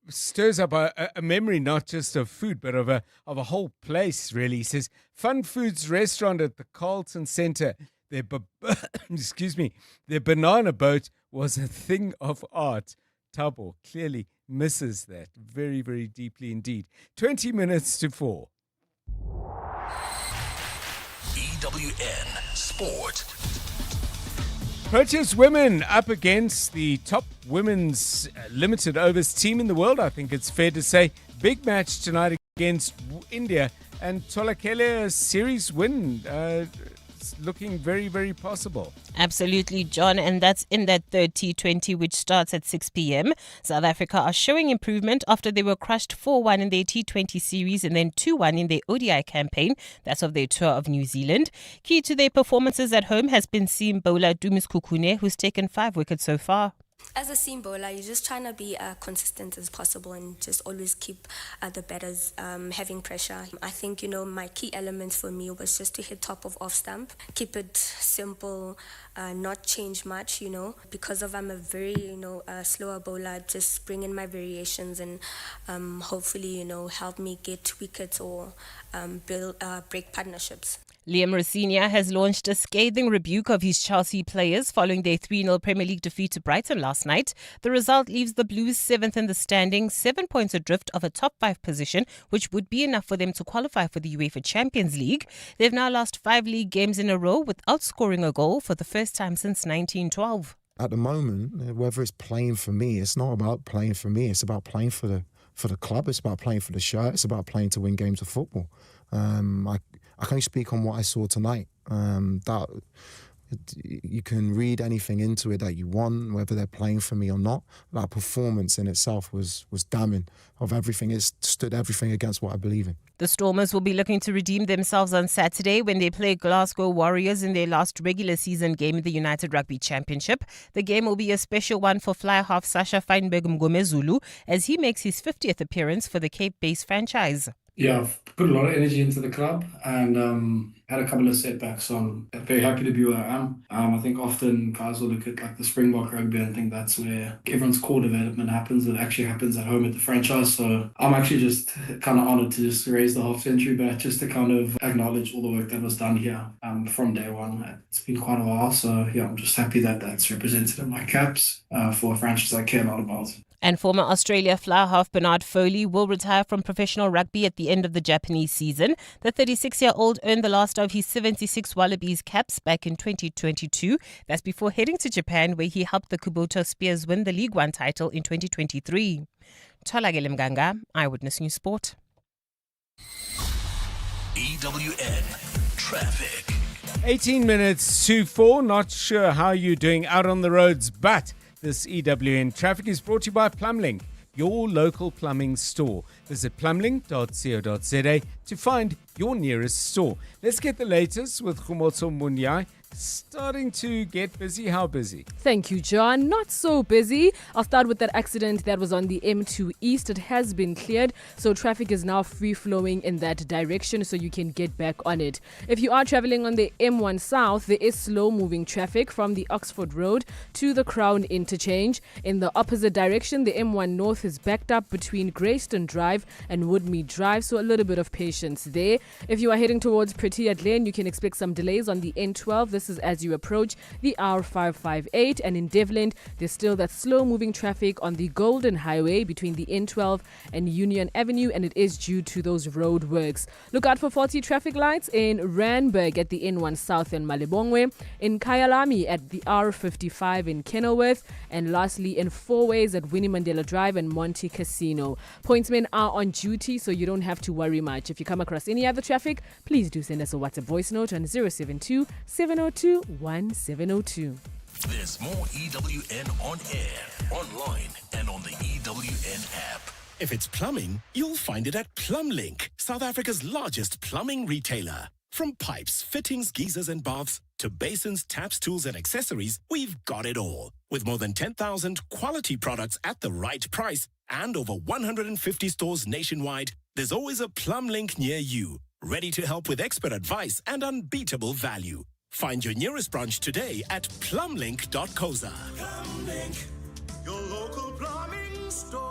stirs up a memory not just of food, but of a whole place, really. He says, Fun Foods restaurant at the Carlton Centre, their banana boat was a thing of art. Thabo clearly misses that very, very deeply indeed. 20 minutes to 4.
EWN Sport.
Proteas women up against the top women's limited overs team in the world. I think it's fair to say big match tonight against India, and Tolakele series win looking very, very possible.
Absolutely, John, and that's in that third T20, which starts at 6 p.m. South Africa are showing improvement after they were crushed 4-1 in their T20 series and then 2-1 in their ODI campaign. That's of their tour of New Zealand. Key to their performances at home has been seam bowler Dumis Kukune, who's taken 5 wickets so far.
As a seam bowler, you're just trying to be consistent as possible and just always keep the batters having pressure. I think, my key elements for me was just to hit top of off stump, keep it simple, not change much, because I'm a very, slower bowler, just bring in my variations and hopefully, help me get wickets or break partnerships.
Liam Rosinia has launched a scathing rebuke of his Chelsea players following their 3-0 Premier League defeat to Brighton last night. The result leaves the Blues 7th in the standings, 7 points adrift of a top 5 position, which would be enough for them to qualify for the UEFA Champions League. They've now lost 5 league games in a row without scoring a goal for the first time since 1912.
At the moment, whether it's playing for me, it's not about playing for me. It's about playing for the club. It's about playing for the shirt. It's about playing to win games of football. I can only speak on what I saw tonight. You can read anything into it that you want, whether they're playing for me or not. That performance in itself was damning of everything. It stood everything against what I believe in.
The Stormers will be looking to redeem themselves on Saturday when they play Glasgow Warriors in their last regular season game in the United Rugby Championship. The game will be a special one for fly half Sasha Feinberg Mgomezulu as he makes his 50th appearance for the Cape-based franchise.
Yeah, I've put a lot of energy into the club and had a couple of setbacks, so I'm very happy to be where I am. I think often guys will look at like the Springbok rugby and think that's where everyone's core development happens. It actually happens at home at the franchise, so I'm actually just kind of honoured to just raise the half century bat, just to kind of acknowledge all the work that was done here from day one. It's been quite a while, so yeah, I'm just happy that that's represented in my caps for a franchise I care a lot about.
And former Australia fly half Bernard Foley will retire from professional rugby at the end of the Japanese season. The 36-year-old earned the last of his 76 Wallabies caps back in 2022. That's before heading to Japan, where he helped the Kubota Spears win the League One title in 2023. Tholakele Mganga, Eyewitness News Sport.
EWN Traffic.
18 minutes to 4. Not sure how you're doing out on the roads, but this EWN Traffic is brought to you by Plumlink, your local plumbing store. Visit plumlink.co.za to find your nearest store. Let's get the latest with Khumotso Munyai. Starting to get busy. How busy?
Thank you, John. Not so busy. I'll start with that accident that was on the M2 East. It has been cleared, so traffic is now free-flowing in that direction, so you can get back on it. If you are traveling on the M1 South, there is slow-moving traffic from the Oxford Road to the Crown Interchange. In the opposite direction, the M1 North is backed up between Greyston Drive and Woodmead Drive, so a little bit of patience there. If you are heading towards Protea Lane, you can expect some delays on the N12. This is as you approach the R558, and in Devland there's still that slow moving traffic on the Golden Highway between the N12 and Union Avenue, and it is due to those road works. Look out for faulty traffic lights in Randburg at the N1 South in Malibongwe, in Kyalami at the R55 in Kenilworth, and lastly in Four Ways at Winnie Mandela Drive and Monte Casino. Pointsmen are on duty, so you don't have to worry much. If you come across any other traffic, please do send us a WhatsApp voice note on 072 702 1702.
There's more EWN on air, online, and on the EWN app.
If it's plumbing, you'll find it at Plumlink, South Africa's largest plumbing retailer. From pipes, fittings, geysers, and baths to basins, taps, tools, and accessories, we've got it all. With more than 10,000 quality products at the right price and over 150 stores nationwide, there's always a Plumlink near you, ready to help with expert advice and unbeatable value. Find your nearest branch today at plumlink.coza.
Plumlink, your local plumbing store.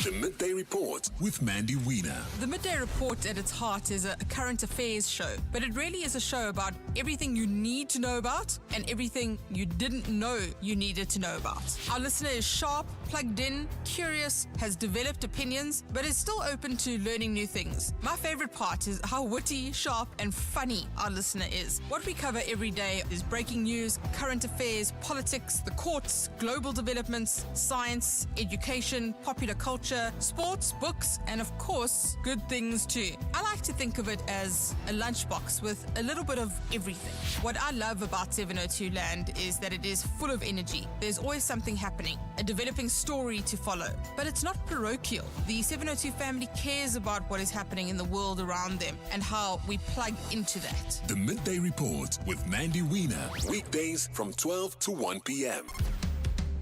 The Midday Report with Mandy Wiener.
The Midday Report at its heart is a current affairs show, but it really is a show about everything you need to know about and everything you didn't know you needed to know about. Our listener is sharp, plugged in, curious, has developed opinions, but is still open to learning new things. My favorite part is how witty, sharp, and funny our listener is. What we cover every day is breaking news, current affairs, politics, the courts, global developments, science, education, popular culture, sports, books, and of course, good things too. I like to think of it as a lunchbox with a little bit of everything. What I love about 702 Land is that it is full of energy. There's always something happening, a developing story to follow. But it's not parochial. The 702 family cares about what is happening in the world around them and how we plug into that.
The Midday Report with Mandy Wiener. Weekdays from 12 to 1 p.m.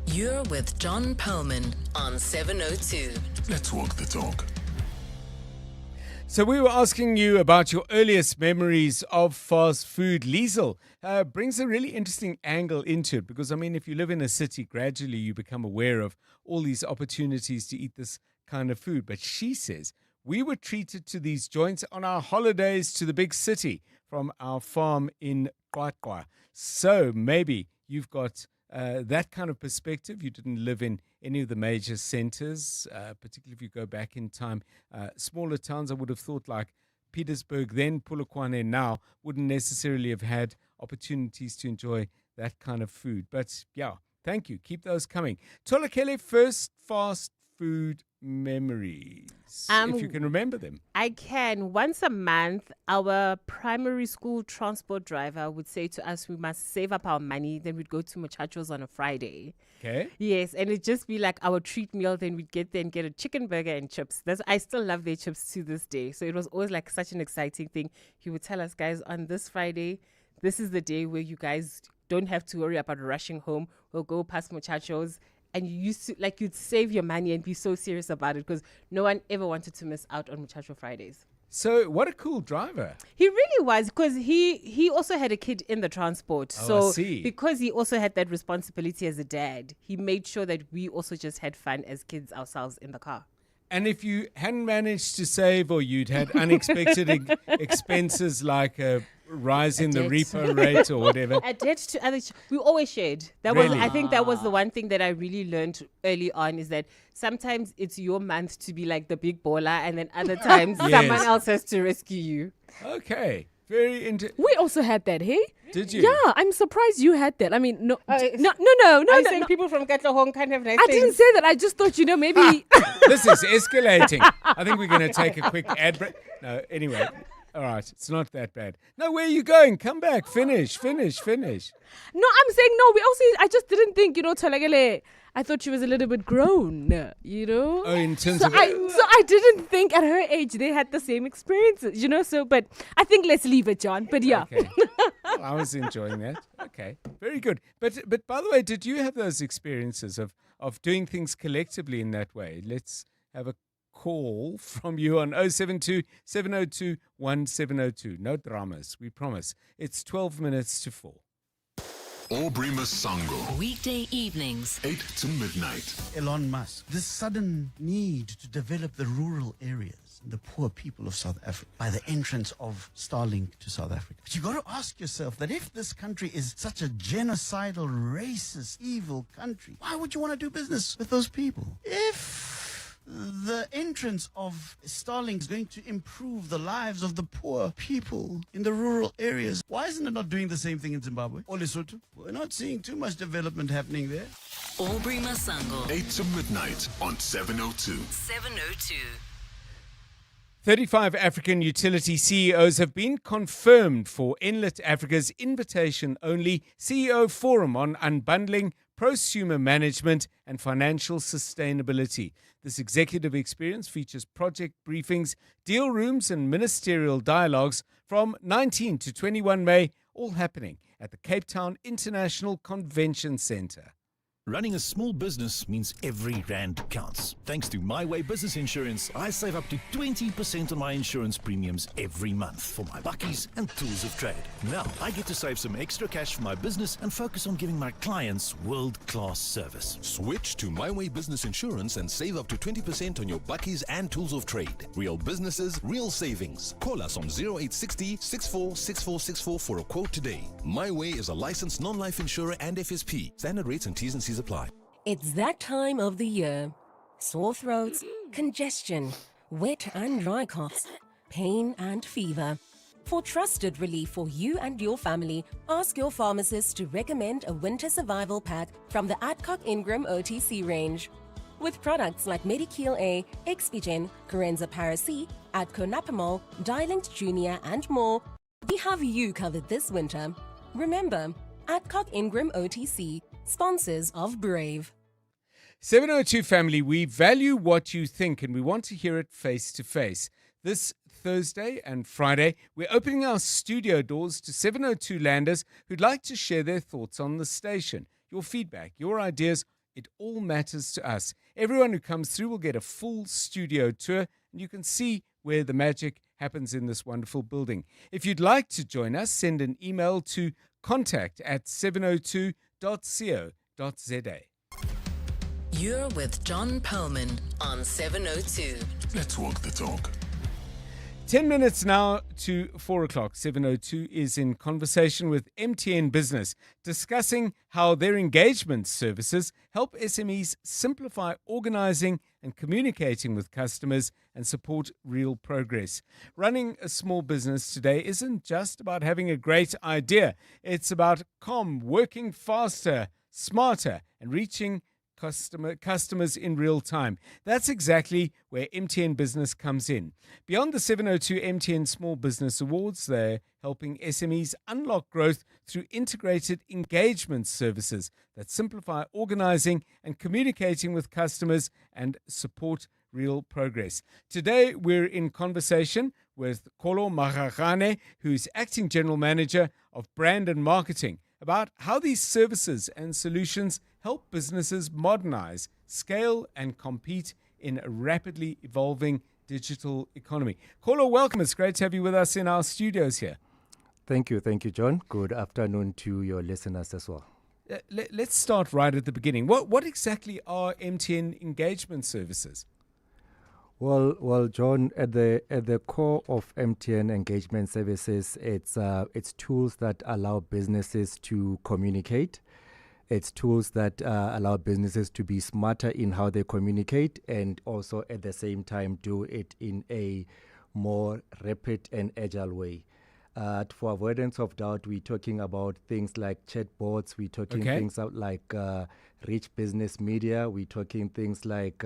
You're with John Perlman on 702.
Let's walk the talk.
So we were asking you about your earliest memories of fast food. Liesel brings a really interesting angle into it because, I mean, if you live in a city, gradually you become aware of all these opportunities to eat this kind of food. But she says, we were treated to these joints on our holidays to the big city from our farm in Qwaqwa. So maybe you've got that kind of perspective. You didn't live in any of the major centers, particularly if you go back in time. Smaller towns, I would have thought like Petersburg, then Polokwane now, wouldn't necessarily have had opportunities to enjoy that kind of food. But yeah, thank you. Keep those coming. Tholakele, first fast food memories, if you can remember them.
I can. Once a month, our primary school transport driver would say to us, we must save up our money. Then we'd go to Muchachos on a Friday.
Okay.
Yes, and it'd just be like our treat meal. Then we'd get there and get a chicken burger and chips. I still love their chips to this day. So it was always like such an exciting thing. He would tell us, guys, on this Friday, this is the day where you guys don't have to worry about rushing home. We'll go past Muchachos. And you used to, like, you'd save your money and be so serious about it because no one ever wanted to miss out on Muchacho Fridays.
So what a cool driver.
He really was, because he also had a kid in the transport.
Oh,
so
I see.
Because he also had that responsibility as a dad, he made sure that we also just had fun as kids ourselves in the car.
And if you hadn't managed to save, or you'd had unexpected expenses like a rise in the repo rate or whatever.
A debt to others, we always shared. I think that was the one thing that I really learned early on, is that sometimes it's your month to be like the big baller, and then other times someone else has to rescue you.
Okay. Very
We also had that, hey?
Did you?
Yeah, I'm surprised you had that. I mean, no.
I'm saying people from Katlehong can't have nice
I
things.
didn't say that. I just thought, maybe.
This is escalating. I think we're going to take a quick ad break. No, anyway. All right, it's not that bad. No, where are you going? Come back. Finish.
No, I'm saying no. I just didn't think, Tolagele. I thought she was a little bit grown,
Oh, in terms
so
of...
I didn't think at her age they had the same experiences, So, but I think let's leave it, John. But yeah.
Okay. Well, I was enjoying that. Okay, very good. But by the way, did you have those experiences of doing things collectively in that way? Let's have a call from you on 072 702 1702. No dramas, we promise. It's 12 minutes to 4.
Aubrey Masango.
Weekday evenings,
8 to midnight.
Elon Musk, this sudden need to develop the rural areas, the poor people of South Africa, by the entrance of Starlink to South Africa. But you got to ask yourself that if this country is such a genocidal, racist, evil country, why would you want to do business with those people? If the entrance of Starlink is going to improve the lives of the poor people in the rural areas, why isn't it not doing the same thing in Zimbabwe or Lesotho? We're not seeing too much development happening there.
Aubrey Masango.
8 to midnight on 702.
702.
35 African utility CEOs have been confirmed for Enlit Africa's invitation-only CEO Forum on Unbundling, Prosumer Management and Financial Sustainability. This executive experience features project briefings, deal rooms and ministerial dialogues from 19 to 21 May, all happening at the Cape Town International Convention Centre.
Running a small business means every rand counts. Thanks to My Way Business Insurance, I save up to 20% on my insurance premiums every month for my buckies and tools of trade. Now, I get to save some extra cash for my business and focus on giving my clients world-class service.
Switch to My Way Business Insurance and save up to 20% on your buckies and tools of trade. Real businesses, real savings. Call us on 0860 646464 for a quote today. My Way is a licensed non-life insurer and FSP. Standard rates and T's and C's apply.
It's that time of the year. Sore throats, congestion, wet and dry coughs, pain and fever. For trusted relief for you and your family, ask your pharmacist to recommend a winter survival pack from the Adcock Ingram OTC range. With products like Medikil A, Expigen, Corenza Parac, Adconapamol, Dilinct Junior and more, we have you covered this winter. Remember, Adcock Ingram OTC, sponsors of Brave.
702 family, we value what you think and we want to hear it face to face. This Thursday and Friday, we're opening our studio doors to 702 landers who'd like to share their thoughts on the station. Your feedback, your ideas, it all matters to us. Everyone who comes through will get a full studio tour and you can see where the magic happens in this wonderful building. If you'd like to join us, send an email to contact@702.co.za.
You're with John Perlman on 702.
Let's walk the talk.
10 minutes now to 4 o'clock. 702 is in conversation with MTN Business, discussing how their engagement services help SMEs simplify organizing and communicating with customers and support real progress. Running a small business today isn't just about having a great idea. It's about working faster, smarter, and reaching customers in real time. That's exactly where MTN Business comes in. Beyond the 702 MTN Small Business Awards, they're helping SMEs unlock growth through integrated engagement services that simplify organizing and communicating with customers and support real progress. Today, we're in conversation with Kolo Magagane, who's Acting General Manager of Brand and Marketing, about how these services and solutions help businesses modernize, scale, and compete in a rapidly evolving digital economy. Kolo, welcome. It's great to have you with us in our studios here.
Thank you, John. Good afternoon to your listeners as well.
Let's start right at the beginning. What exactly are MTN engagement services?
Well, John, at the core of MTN engagement services, it's tools that allow businesses to communicate. It's tools that allow businesses to be smarter in how they communicate, and also at the same time do it in a more rapid and agile way. For avoidance of doubt, we're talking about things like chatbots. We're talking things out like rich business media. We're talking things like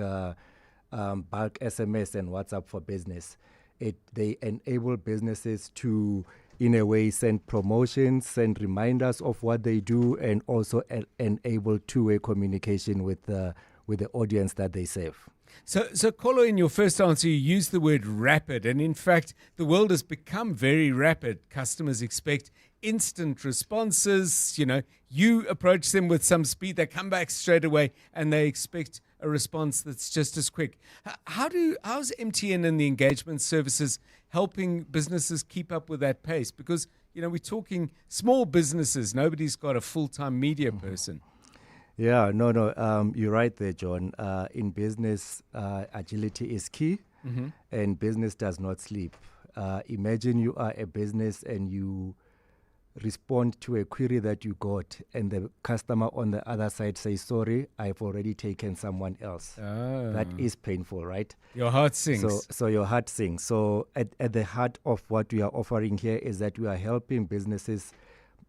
bulk SMS and WhatsApp for business. They enable businesses to, in a way, send promotions, send reminders of what they do, and also enable two-way communication with the audience that they serve.
So Kolo, in your first answer, you used the word rapid, and in fact, the world has become very rapid. Customers expect instant responses. You approach them with some speed, they come back straight away, and they expect a response that's just as quick. How's MTN and the engagement services helping businesses keep up with that pace? Because, we're talking small businesses. Nobody's got a full-time media person.
Yeah, no, you're right there, John. In business, agility is key, and business does not sleep. Imagine you are a business and you respond to a query that you got, and the customer on the other side says, sorry, I've already taken someone else. That is painful, right?
Your heart sings.
So your heart sings. So at the heart of what we are offering here is that we are helping businesses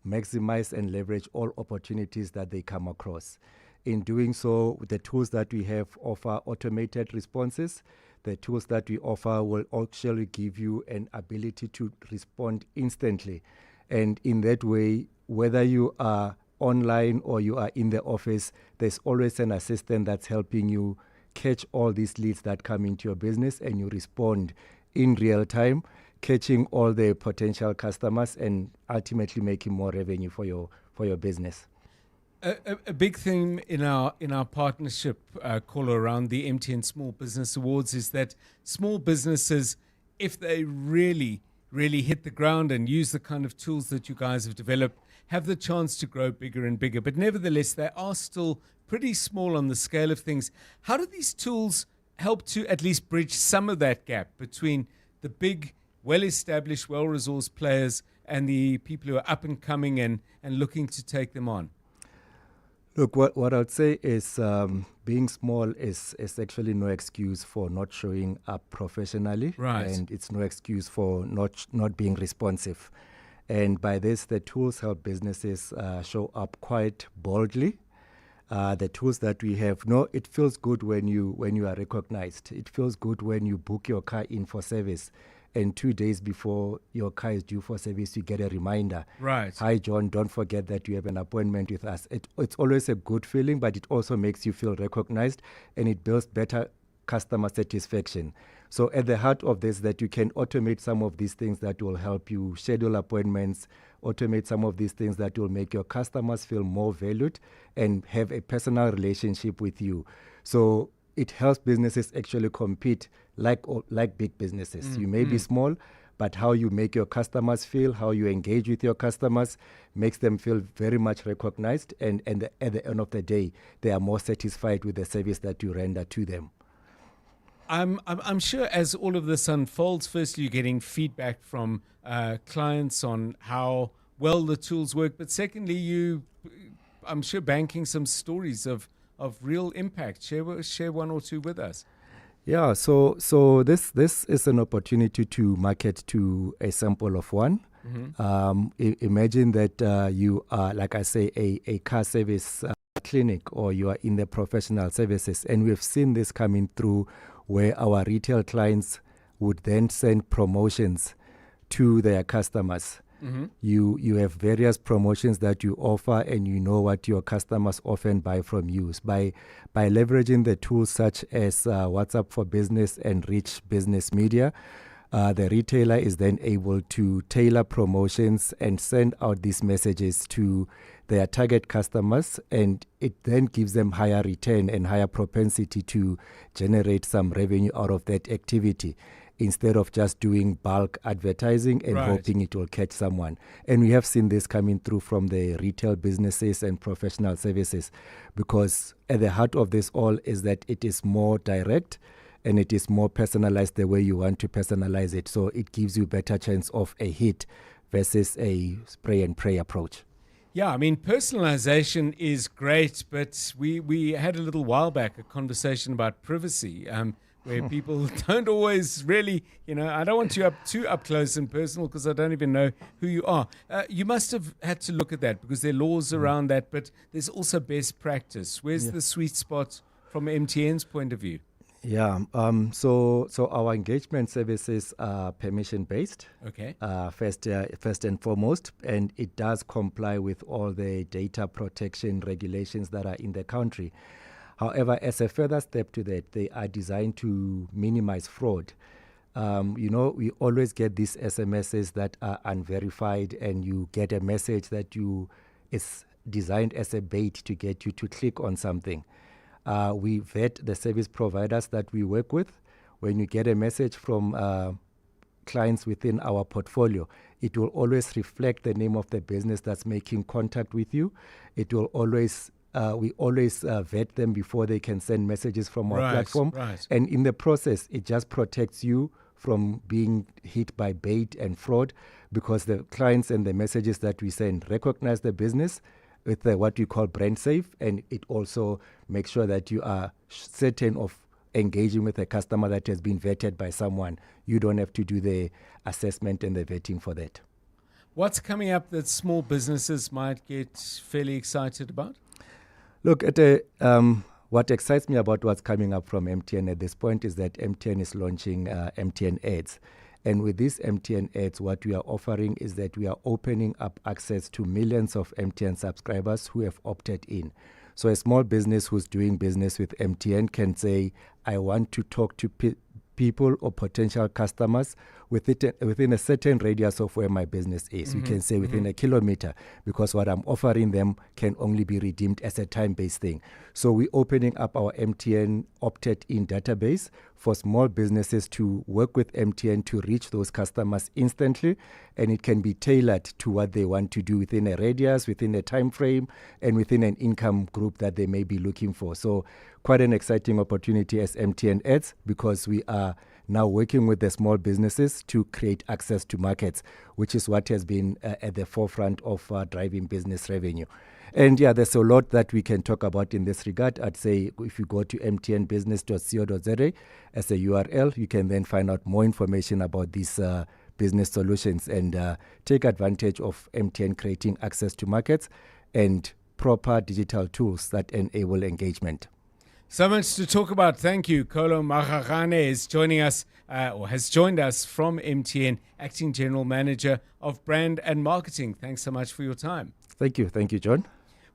maximize and leverage all opportunities that they come across. In doing so, the tools that we have offer automated responses. The tools that we offer will actually give you an ability to respond instantly. And in that way, whether you are online or you are in the office, there's always an assistant that's helping you catch all these leads that come into your business, and you respond in real time, catching all the potential customers and ultimately making more revenue for your business.
A big theme in our partnership call around the MTN Small Business Awards is that small businesses, if they really hit the ground and use the kind of tools that you guys have developed, have the chance to grow bigger and bigger. But nevertheless, they are still pretty small on the scale of things. How do these tools help to at least bridge some of that gap between the big, well-established, well-resourced players and the people who are up and coming and looking to take them on?
Look, what I'd say is being small is actually no excuse for not showing up professionally.
Right.
And it's no excuse for not being responsive. And by this, the tools help businesses show up quite boldly. The tools that we have, it feels good when you are recognized. It feels good when you book your car in for service, and 2 days before your car is due for service, you get a reminder.
Right.
Hi, John, don't forget that you have an appointment with us. It's always a good feeling, but it also makes you feel recognized, and it builds better customer satisfaction. So at the heart of this, that you can automate some of these things that will help you schedule appointments, automate some of these things that will make your customers feel more valued and have a personal relationship with you. So it helps businesses actually compete like big businesses. You may be small, but how you make your customers feel, how you engage with your customers makes them feel very much recognized, and at the end of the day, they are more satisfied with the service that you render to them.
I'm sure as all of this unfolds, firstly, you're getting feedback from clients on how well the tools work, but secondly, I'm sure, banking some stories of real impact. Share one or two with us.
Yeah, so this is an opportunity to market to a sample of one. Imagine that you are, like I say, a car service clinic or you are in the professional services. And we've seen this coming through where our retail clients would then send promotions to their customers.
Mm-hmm.
You have various promotions that you offer, and you know what your customers often buy from you. By leveraging the tools such as WhatsApp for Business and Rich Business Media, the retailer is then able to tailor promotions and send out these messages to their target customers, and it then gives them higher return and higher propensity to generate some revenue out of that activity, instead of just doing bulk advertising and hoping it will catch someone. And we have seen this coming through from the retail businesses and professional services, because at the heart of this all is that it is more direct and it is more personalized the way you want to personalize it. So it gives you better chance of a hit versus a spray and pray approach.
Yeah, I mean, personalization is great, but we had a little while back a conversation about privacy, where people don't always really, I don't want you too up close and personal because I don't even know who you are. You must have had to look at that because there are laws around that, but there's also best practice. Where's the sweet spot from MTN's point of view?
Yeah, so our engagement services are permission-based,
Okay.
First and foremost, and it does comply with all the data protection regulations that are in the country. However, as a further step to that, they are designed to minimize fraud. We always get these SMSs that are unverified, and you get a message that is designed as a bait to get you to click on something. We vet the service providers that we work with. When you get a message from clients within our portfolio, it will always reflect the name of the business that's making contact with you. It will always we always vet them before they can send messages from our platform.
Right.
And in the process, it just protects you from being hit by bait and fraud, because the clients and the messages that we send recognize the business with what we call brand safe, and it also makes sure that you are certain of engaging with a customer that has been vetted by someone. You don't have to do the assessment and the vetting for that.
What's coming up that small businesses might get fairly excited about?
Look, what excites me about what's coming up from MTN at this point is that MTN is launching MTN Ads. And with these MTN Ads, what we are offering is that we are opening up access to millions of MTN subscribers who have opted in. So a small business who's doing business with MTN can say, I want to talk to people or potential customers within a certain radius of where my business is. We can say within a kilometer, because what I'm offering them can only be redeemed as a time-based thing. So we're opening up our MTN opted-in database for small businesses to work with MTN to reach those customers instantly, and it can be tailored to what they want to do within a radius, within a time frame, and within an income group that they may be looking for. So quite an exciting opportunity as MTN Ads, because we are now working with the small businesses to create access to markets, which is what has been at the forefront of driving business revenue. And yeah, there's a lot that we can talk about in this regard. I'd say if you go to mtnbusiness.co.za as a URL, you can then find out more information about these business solutions and take advantage of MTN creating access to markets and proper digital tools that enable engagement.
So much to talk about. Thank you. Kolo Magagane is joining us, or has joined us from MTN, Acting General Manager of Brand and Marketing. Thanks so much for your time.
Thank you. Thank you, John.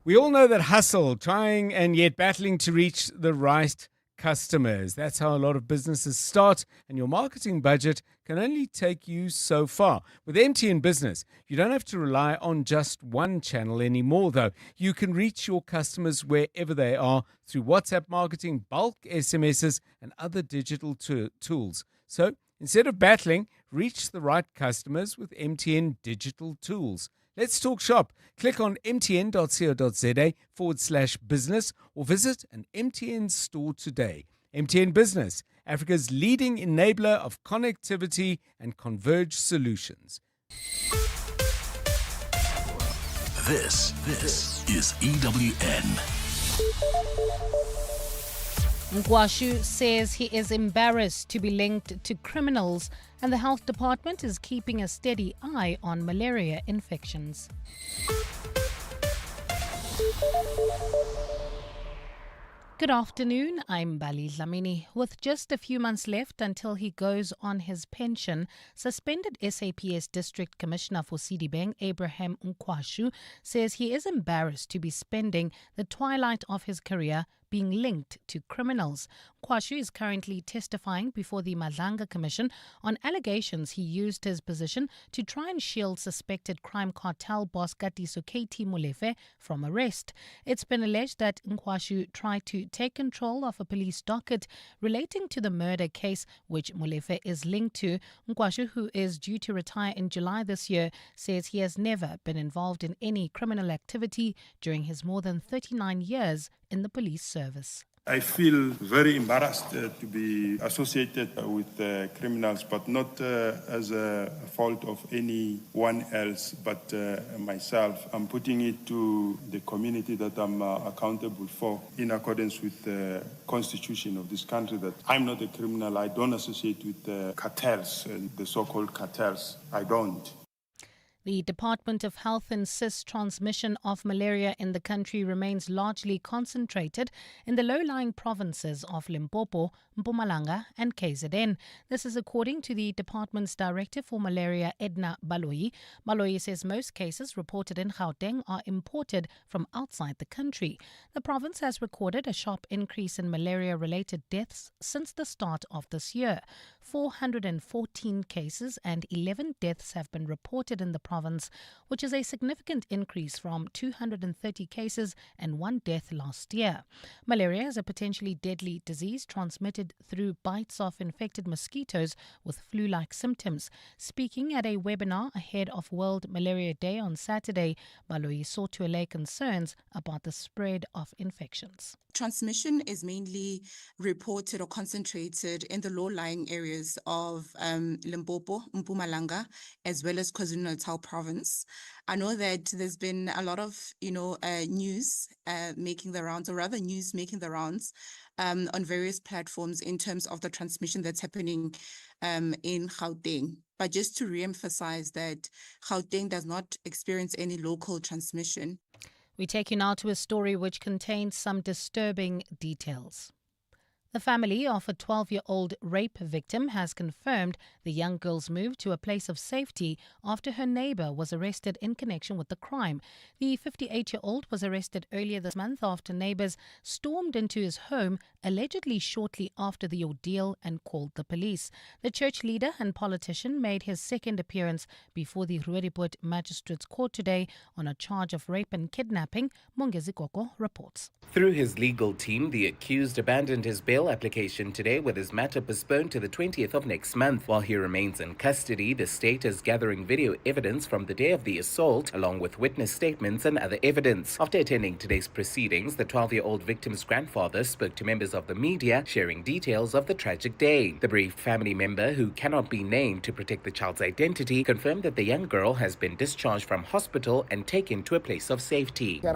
We all know that hustle, trying and yet battling to reach the right customers. That's how a lot of businesses start, and your marketing budget can only take you so far. With MTN Business, you don't have to rely on just one channel anymore, though. You can reach your customers wherever they are through WhatsApp marketing, bulk SMSs, and other digital tools. So instead of battling, reach the right customers with MTN digital tools. Let's talk shop. Click on mtn.co.za/business or visit an MTN store today. MTN Business, Africa's leading enabler of connectivity and converged solutions.
This is EWN.
Kuashu says he is embarrassed to be linked to criminals, and the health department is keeping a steady eye on malaria infections. Good afternoon, I'm Bali Dlamini. With just a few months left until he goes on his pension, suspended SAPS District Commissioner for Sidibeng, Abraham Kuashu, says he is embarrassed to be spending the twilight of his career being linked to criminals. Kuashu is currently testifying before the Madlanga Commission on allegations he used his position to try and shield suspected crime cartel boss Katiso Katie Molefe from arrest. It's been alleged that Kuashu tried to take control of a police docket relating to the murder case which Molefe is linked to. Kuashu, who is due to retire in July this year, says he has never been involved in any criminal activity during his more than 39 years in the police service.
I feel very embarrassed to be associated with criminals, but not as a fault of anyone else but myself. I'm putting it to the community that I'm accountable for in accordance with the constitution of this country that I'm not a criminal. I don't associate with cartels, the so-called cartels. I don't.
The Department of Health insists transmission of malaria in the country remains largely concentrated in the low-lying provinces of Limpopo, Mpumalanga and KZN. This is according to the department's director for malaria, Edna Baloyi. Baloyi says most cases reported in Gauteng are imported from outside the country. The province has recorded a sharp increase in malaria-related deaths since the start of this year. 414 cases and 11 deaths have been reported in the province, which is a significant increase from 230 cases and 1 death last year. Malaria is a potentially deadly disease transmitted through bites of infected mosquitoes with flu-like symptoms. Speaking at a webinar ahead of World Malaria Day on Saturday, Baloyi sought to allay concerns about the spread of infections.
Transmission is mainly reported or concentrated in the low-lying areas of Limpopo, Mpumalanga, as well as KwaZulu-Natal province. I know that there's been a lot of, news making the rounds, or rather news making the rounds on various platforms in terms of the transmission that's happening in Gauteng. But just to re-emphasize that Gauteng does not experience any local transmission.
We take you now to a story which contains some disturbing details. The family of a 12-year-old rape victim has confirmed the young girl's move to a place of safety after her neighbor was arrested in connection with the crime. The 58-year-old was arrested earlier this month after neighbors stormed into his home, allegedly shortly after the ordeal, and called the police. The church leader and politician made his second appearance before the Roodepoort Magistrates Court today on a charge of rape and kidnapping. Mongezi Koko reports.
Through his legal team, the accused abandoned his bail application today with his matter postponed to the 20th of next month. While he remains in custody, the state is gathering video evidence from the day of the assault, along with witness statements and other evidence. After attending today's proceedings, the 12-year-old victim's grandfather spoke to members of the media, sharing details of the tragic day. The bereaved family member, who cannot be named to protect the child's identity, confirmed that the young girl has been discharged from hospital and taken to a place of safety.
We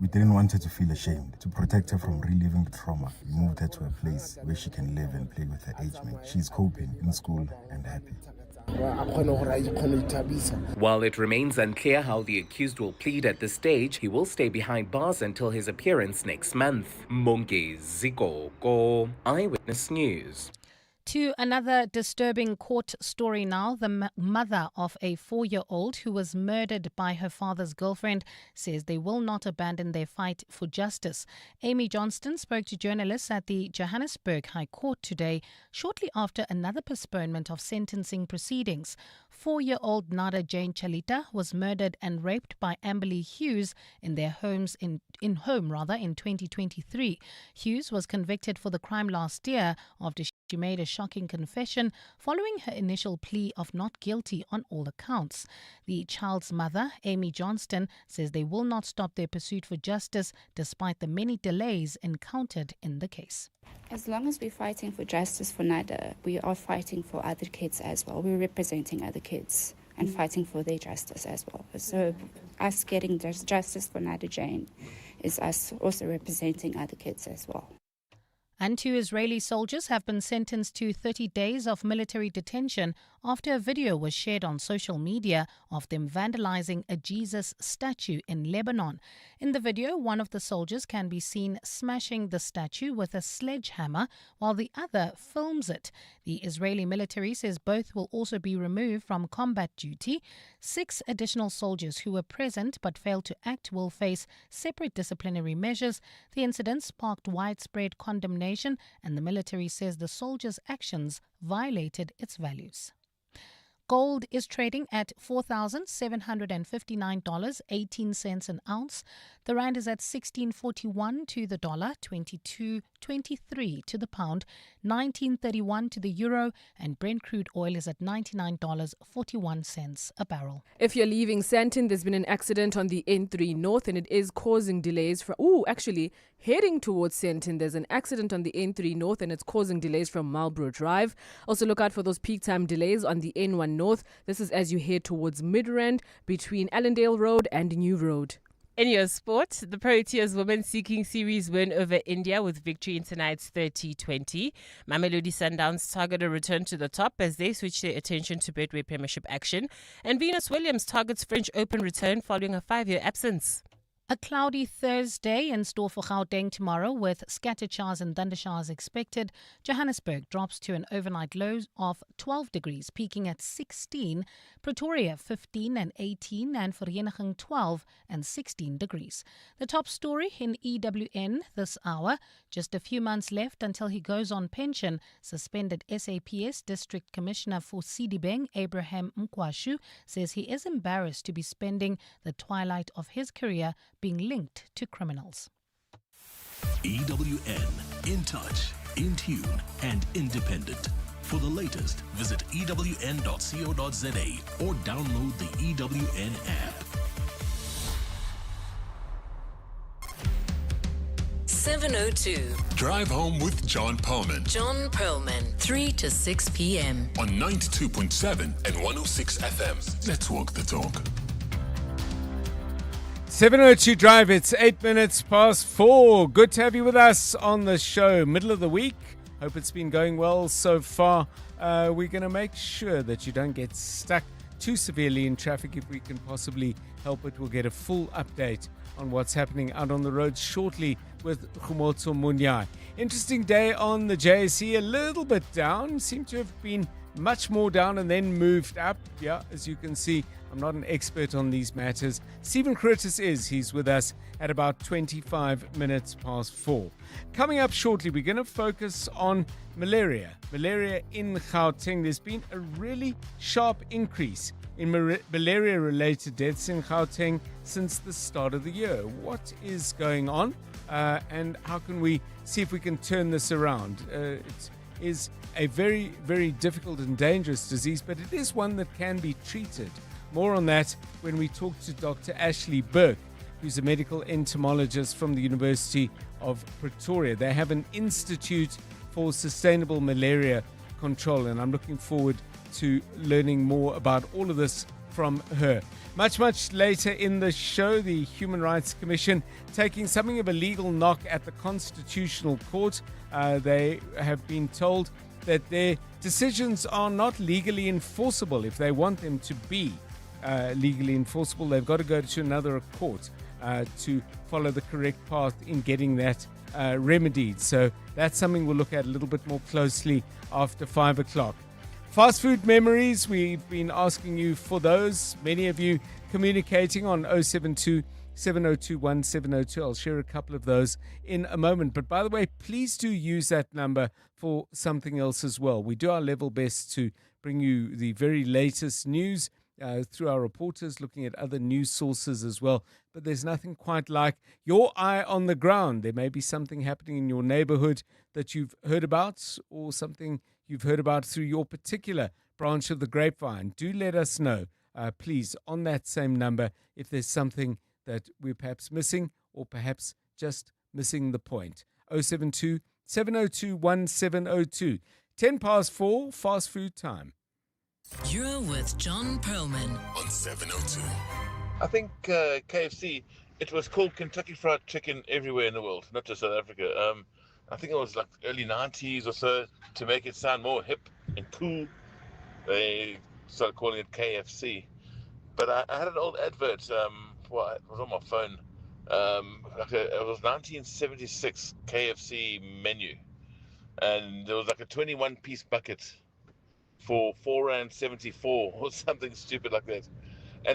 didn't want her to feel ashamed. To protect her from reliving the trauma, we moved her to a place where she can live and play with her age mate. She's coping in school and happy.
While it remains unclear how the accused will plead at this stage, he will stay behind bars until his appearance next month. Mongezi Koko, Eyewitness News.
To another disturbing court story now. The mother of a 4-year-old who was murdered by her father's girlfriend says they will not abandon their fight for justice. Amy Johnston spoke to journalists at the Johannesburg High Court today, shortly after another postponement of sentencing proceedings. 4-year-old Nada Jane Chalita was murdered and raped by Amberly Hughes in their home in 2023. Hughes was convicted for the crime last year after she made a shocking confession following her initial plea of not guilty on all accounts. The child's mother, Amy Johnston, says they will not stop their pursuit for justice despite the many delays encountered in the case.
As long as we're fighting for justice for Nada, we are fighting for other kids as well. We're representing other kids and fighting for their justice as well. So us getting justice for Nada Jane is us also representing other kids as well.
And 2 Israeli soldiers have been sentenced to 30 days of military detention after a video was shared on social media of them vandalizing a Jesus statue in Lebanon. In the video, one of the soldiers can be seen smashing the statue with a sledgehammer while the other films it. The Israeli military says both will also be removed from combat duty. 6 additional soldiers who were present but failed to act will face separate disciplinary measures. The incident sparked widespread condemnation, and the military says the soldiers' actions violated its values. Gold is trading at $4,759.18 an ounce. The rand is at 16.41 to the dollar, 22.23 to the pound, 19.31 to the euro, and Brent crude oil is at $99.41 a barrel.
If you're leaving Sandton, there's been an accident on the N3 North and it is causing delays from... heading towards Sandton, there's an accident on the N3 North and it's causing delays from Marlborough Drive. Also look out for those peak time delays on the N1 North. This is as you head towards Midrand between Allendale Road and New Road.
In your sport, the Proteas women seeking series win over India with victory in tonight's 30-20. Mamelodi Sundowns target a return to the top as they switch their attention to Betway Premiership action. And Venus Williams targets French Open return following a 5-year absence.
A cloudy Thursday in store for Gauteng tomorrow with scattered showers and thundershowers expected. Johannesburg drops to an overnight low of 12 degrees, peaking at 16. Pretoria 15 and 18 and Vereeniging 12 and 16 degrees. The top story in EWN this hour, just a few months left until he goes on pension. Suspended SAPS District Commissioner for Sidibeng, Abraham Kuashu, says he is embarrassed to be spending the twilight of his career being linked to criminals.
EWN, in touch, in tune, and independent. For the latest, visit ewn.co.za or download the EWN app.
702.
Drive home with John Perlman.
John Perlman, 3 to 6 p.m.
On 92.7 and 106 FM. Let's walk the talk.
702 Drive, it's 8 minutes past 4. Good to have you with us on the show. Middle of the week. Hope it's been going well so far. We're going to make sure that you don't get stuck too severely in traffic if we can possibly help it. We'll get a full update on what's happening out on the road shortly with Khumotso Munyai. Interesting day on the JSE, a little bit down. Seemed to have been much more down and then moved up. Yeah, as you can see, I'm not an expert on these matters. Stephen Curtis is. He's with us at about 25 minutes past 4. Coming up shortly, we're going to focus on malaria. Malaria in Gauteng. There's been a really sharp increase in malaria-related deaths in Gauteng since the start of the year. What is going on? And how can we see if we can turn this around? It is a very, very difficult and dangerous disease, but it is one that can be treated. More on that when we talk to Dr. Ashley Burke, who's a medical entomologist from the University of Pretoria. They have an Institute for Sustainable Malaria Control, and I'm looking forward to learning more about all of this from her. Much later in the show, the Human Rights Commission taking something of a legal knock at the Constitutional Court. They have been told that their decisions are not legally enforceable. If they want them to be legally enforceable, they've got to go to another court to follow the correct path in getting that remedied. So that's something we'll look at a little bit more closely after 5 o'clock. Fast food memories, we've been asking you for those. Many of you communicating on 072 702 1702. I'll share a couple of those in a moment. But by the way, please do use that number for something else as well. We do our level best to bring you the very latest news through our reporters, looking at other news sources as well. But there's nothing quite like your eye on the ground. There may be something happening in your neighborhood that you've heard about, or something you've heard about through your particular branch of the grapevine. Do let us know, please, on that same number, if there's something that we're perhaps missing, or perhaps just missing the point. 072 702 1702. 10 past 4, fast food time.
You're with John Perlman
on 702.
I think KFC, it was called Kentucky Fried Chicken everywhere in the world, not just South Africa. I think it was like early 90s or so, to make it sound more hip and cool, they started calling it KFC. But I had an old advert, it was on my phone, it was 1976 KFC menu, and there was like a 21-piece bucket for R4.74 or something stupid like that.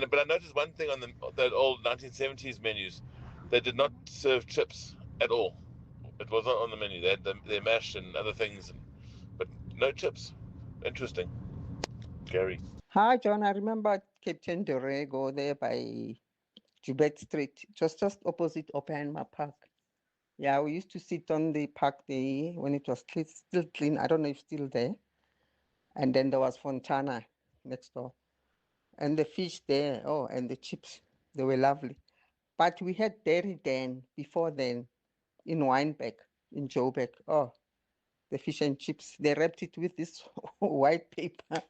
But I noticed one thing on that old 1970s menus: they did not serve chips at all. It was not on the menu. They had their mash and other things, but no chips. Interesting. Gary.
Hi, John. I remember Captain Dorego there by Jubet Street, just opposite Oppenheimer Park. Yeah, we used to sit on the park there when it was still clean. I don't know if it's still there. And then there was Fontana next door. And the fish there, and the chips, they were lovely. But we had Dairy Dan before then in Weinberg, in Joburg. Oh, the fish and chips, they wrapped it with this white paper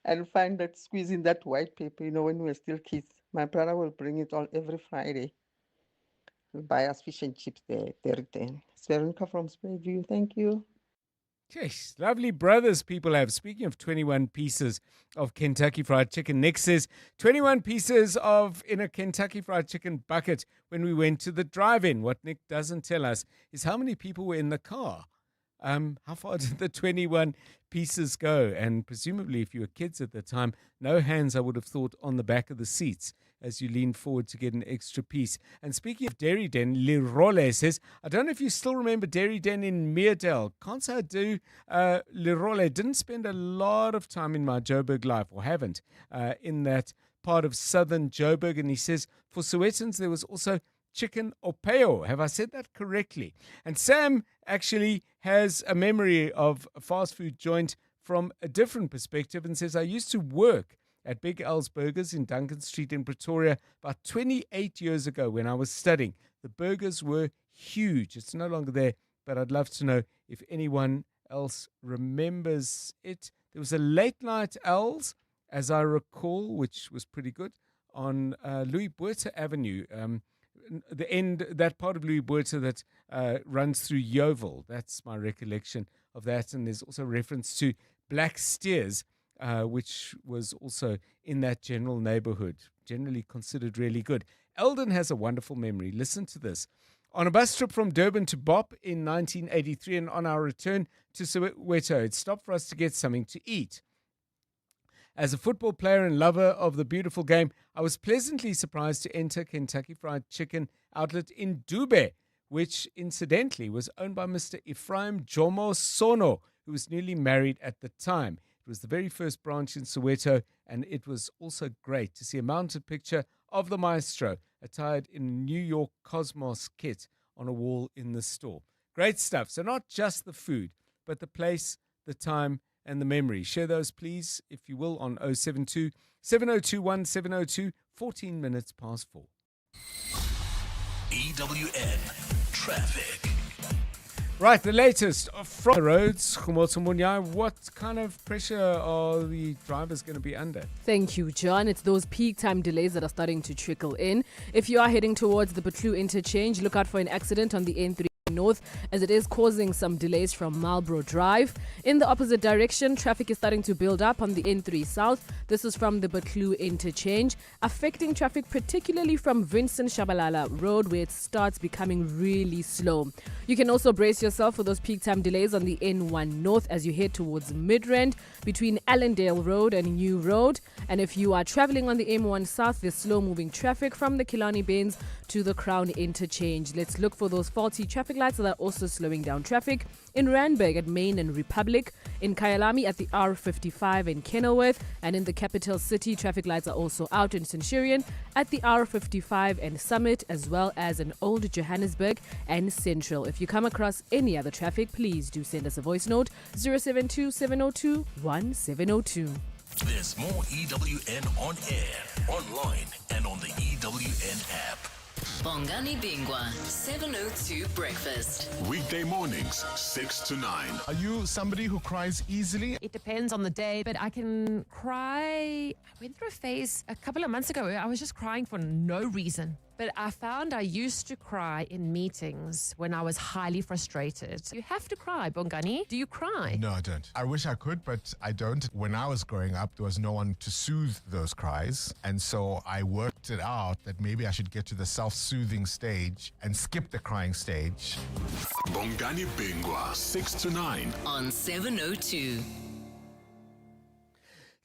and find that squeezing that white paper, when we were still kids. My brother will bring it all every Friday. We'll buy us fish and chips there, Dairy Dan. Sveronica from Sprayview, thank you.
Yes, lovely brothers people have. Speaking of 21 pieces of Kentucky Fried Chicken, Nick says 21 pieces in a Kentucky Fried Chicken bucket when we went to the drive-in. What Nick doesn't tell us is how many people were in the car. How far did the 21 pieces go? And presumably, if you were kids at the time, no hands, I would have thought, on the back of the seats as you lean forward to get an extra piece. And speaking of Dairy Den, Lirole says, I don't know if you still remember Dairy Den in Meerdale. Can't say I do. Lirole didn't spend a lot of time in my Joburg life, or haven't, in that part of southern Joburg. And he says, for Sowetans, there was also chicken opeo. Have I said that correctly? And Sam actually has a memory of a fast food joint from a different perspective and says, I used to work at Big Al's Burgers in Duncan Street in Pretoria about 28 years ago when I was studying. The burgers were huge. It's no longer there, but I'd love to know if anyone else remembers it. There was a late night Al's, as I recall, which was pretty good, on Louis Botha Avenue. That part of Louis Botha that runs through Yeovil. That's my recollection of that. And there's also reference to Black Steers, which was also in that general neighborhood, generally considered really good. Eldon has a wonderful memory. Listen to this. On a bus trip from Durban to Bop in 1983 and on our return to Soweto, it stopped for us to get something to eat. As a football player and lover of the beautiful game, I was pleasantly surprised to enter Kentucky Fried Chicken outlet in Dube, which incidentally was owned by Mr. Ephraim Jomo Sono, who was newly married at the time. It was the very first branch in Soweto, and it was also great to see a mounted picture of the maestro attired in a New York Cosmos kit on a wall in the store. Great stuff. So not just the food, but the place, the time, and the memory. Share those, please, if you will, on 072 702 1702, 14 minutes past 4.
EWN Traffic.
Right, the latest from the roads. What kind of pressure are the drivers going to be under?
Thank you, John. It's those peak time delays that are starting to trickle in. If you are heading towards the Butlu interchange, look out for an accident on the N3 North, as it is causing some delays from Marlborough Drive. In the opposite direction, traffic is starting to build up on the N3 South. This is from the Butlu interchange, affecting traffic particularly from Vincent Shabalala Road, where it starts becoming really slow. You can also brace yourself for those peak time delays on the N1 North as you head towards Midrand between Allendale Road and New Road. And if you are traveling on the M1 South, there's slow moving traffic from the Killarney Bains to the Crown interchange. Let's look for those faulty traffic lights that are also slowing down traffic in Randburg at Main and Republic, in Kyalami at the R55 in Kenilworth, and in the capital city, traffic lights are also out in Centurion at the R55 and Summit, as well as in Old Johannesburg and Central. If you come across any other traffic, please do send us a voice note, 072 702 1702.
There's more EWN on air, online, and on the EWN app.
Bongani Bingwa, 702 Breakfast.
Weekday mornings, 6 to 9.
Are you somebody who cries easily?
It depends on the day, but I can cry. I went through a phase a couple of months ago where I was just crying for no reason. But I found I used to cry in meetings when I was highly frustrated. You have to cry, Bongani. Do you cry?
No, I don't. I wish I could, but I don't. When I was growing up, there was no one to soothe those cries. And so I worked it out that maybe I should get to the self-soothing stage and skip the crying stage.
Bongani Bingwa, 6 to 9.
On 702.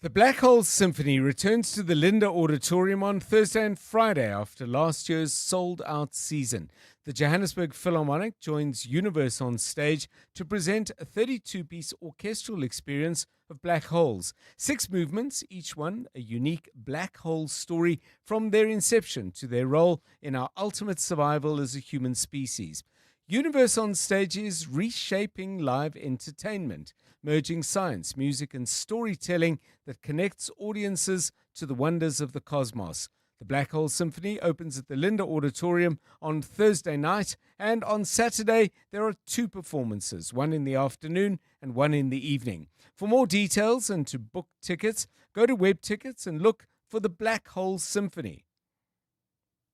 The Black Hole Symphony returns to the Linda Auditorium on Thursday and Friday after last year's sold-out season. The Johannesburg Philharmonic joins Universe on stage to present a 32-piece orchestral experience of black holes. 6 movements, each one a unique black hole story from their inception to their role in our ultimate survival as a human species. Universe on Stage is reshaping live entertainment, merging science, music and storytelling that connects audiences to the wonders of the cosmos. The Black Hole Symphony opens at the Linda Auditorium on Thursday night, and on Saturday there are 2 performances, one in the afternoon and one in the evening. For more details and to book tickets, go to Web Tickets and look for the Black Hole Symphony.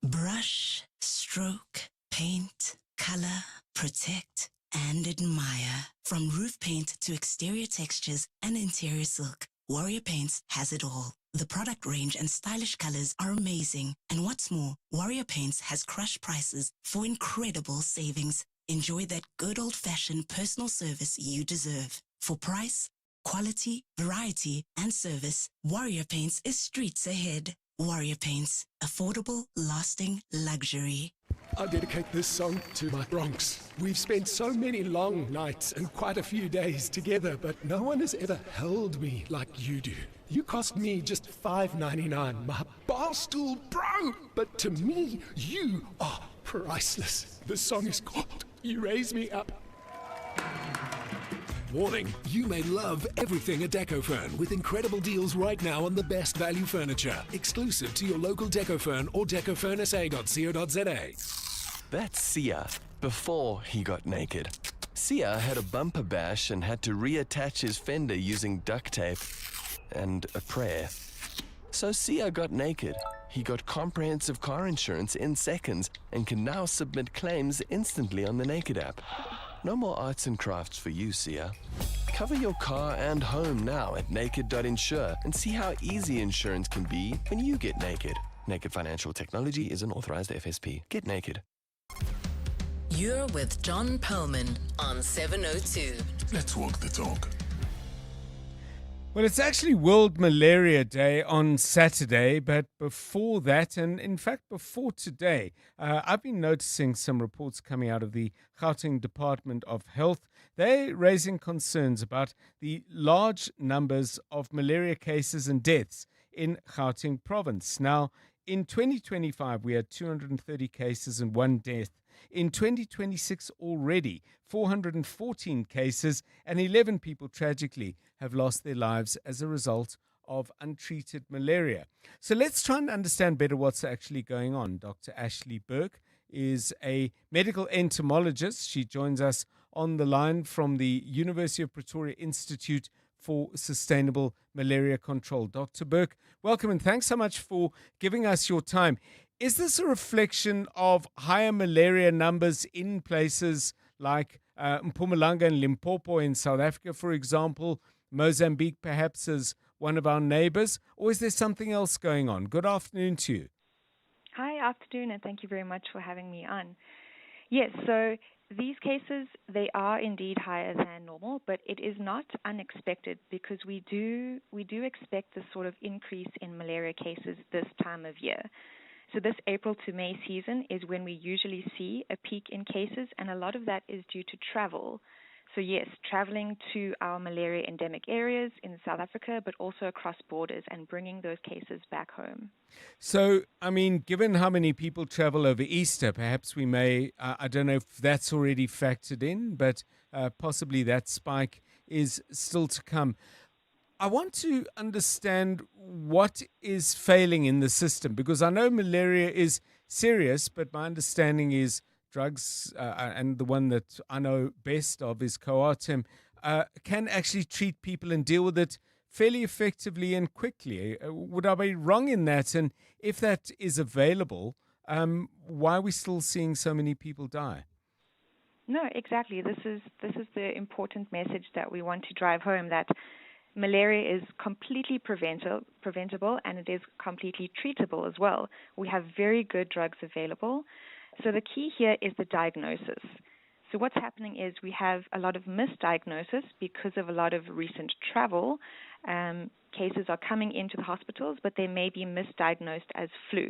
Brush, stroke, paint, color, protect, and admire. From roof paint to exterior textures and interior silk, Warrior Paints has it all. The product range and stylish colors are amazing. And what's more, Warrior Paints has crush prices for incredible savings. Enjoy that good old-fashioned personal service you deserve. For price, quality, variety, and service, Warrior Paints is streets ahead. Warrior Paints, affordable, lasting luxury.
I dedicate this song to my Bronx. We've spent so many long nights and quite a few days together, but no one has ever held me like you do. You cost me just $5.99, my barstool bro! But to me, you are priceless. This song is called You Raise Me Up.
Warning, you may love everything at Decofurn with incredible deals right now on the best value furniture. Exclusive to your local Decofurn or decofurnsa.co.za.
That's Sia, before he got naked. Sia had a bumper bash and had to reattach his fender using duct tape and a prayer. So Sia got naked. He got comprehensive car insurance in seconds and can now submit claims instantly on the Naked app. No more arts and crafts for you, Sia. Cover your car and home now at naked.insure and see how easy insurance can be when you get naked. Naked Financial Technology is an authorized FSP. Get naked.
You're with John Perlman on 702.
Let's walk the talk.
Well, it's actually World Malaria Day on Saturday, but before that, and in fact before today, I've been noticing some reports coming out of the Gauteng Department of Health. They're raising concerns about the large numbers of malaria cases and deaths in Gauteng province. Now, in 2025, we had 230 cases and 1 death. In 2026 already, 414 cases and 11 people tragically have lost their lives as a result of untreated malaria. So let's try and understand better what's actually going on. Dr. Ashley Burke is a medical entomologist. She joins us on the line from the University of Pretoria Institute for Sustainable Malaria Control. Dr. Burke, welcome and thanks so much for giving us your time. Is this a reflection of higher malaria numbers in places like Mpumalanga and Limpopo in South Africa, for example, Mozambique perhaps as one of our neighbors, or is there something else going on? Good afternoon to you.
Hi, afternoon, and thank you very much for having me on. Yes, so these cases, they are indeed higher than normal, but it is not unexpected because we do expect this sort of increase in malaria cases this time of year. So this April to May season is when we usually see a peak in cases, and a lot of that is due to travel. So yes, traveling to our malaria endemic areas in South Africa, but also across borders and bringing those cases back home.
So, I mean, given how many people travel over Easter, perhaps we may, I don't know if that's already factored in, but possibly that spike is still to come. I want to understand what is failing in the system, because I know malaria is serious, but my understanding is drugs, and the one that I know best of is Courtroom, can actually treat people and deal with it fairly effectively and quickly. Would I be wrong in that? And if that is available, why are we still seeing so many people die?
No, exactly. This is the important message that we want to drive home, that malaria is completely preventable and it is completely treatable as well. We have very good drugs available. So the key here is the diagnosis. So what's happening is we have a lot of misdiagnosis because of a lot of recent travel. Cases are coming into the hospitals, but they may be misdiagnosed as flu.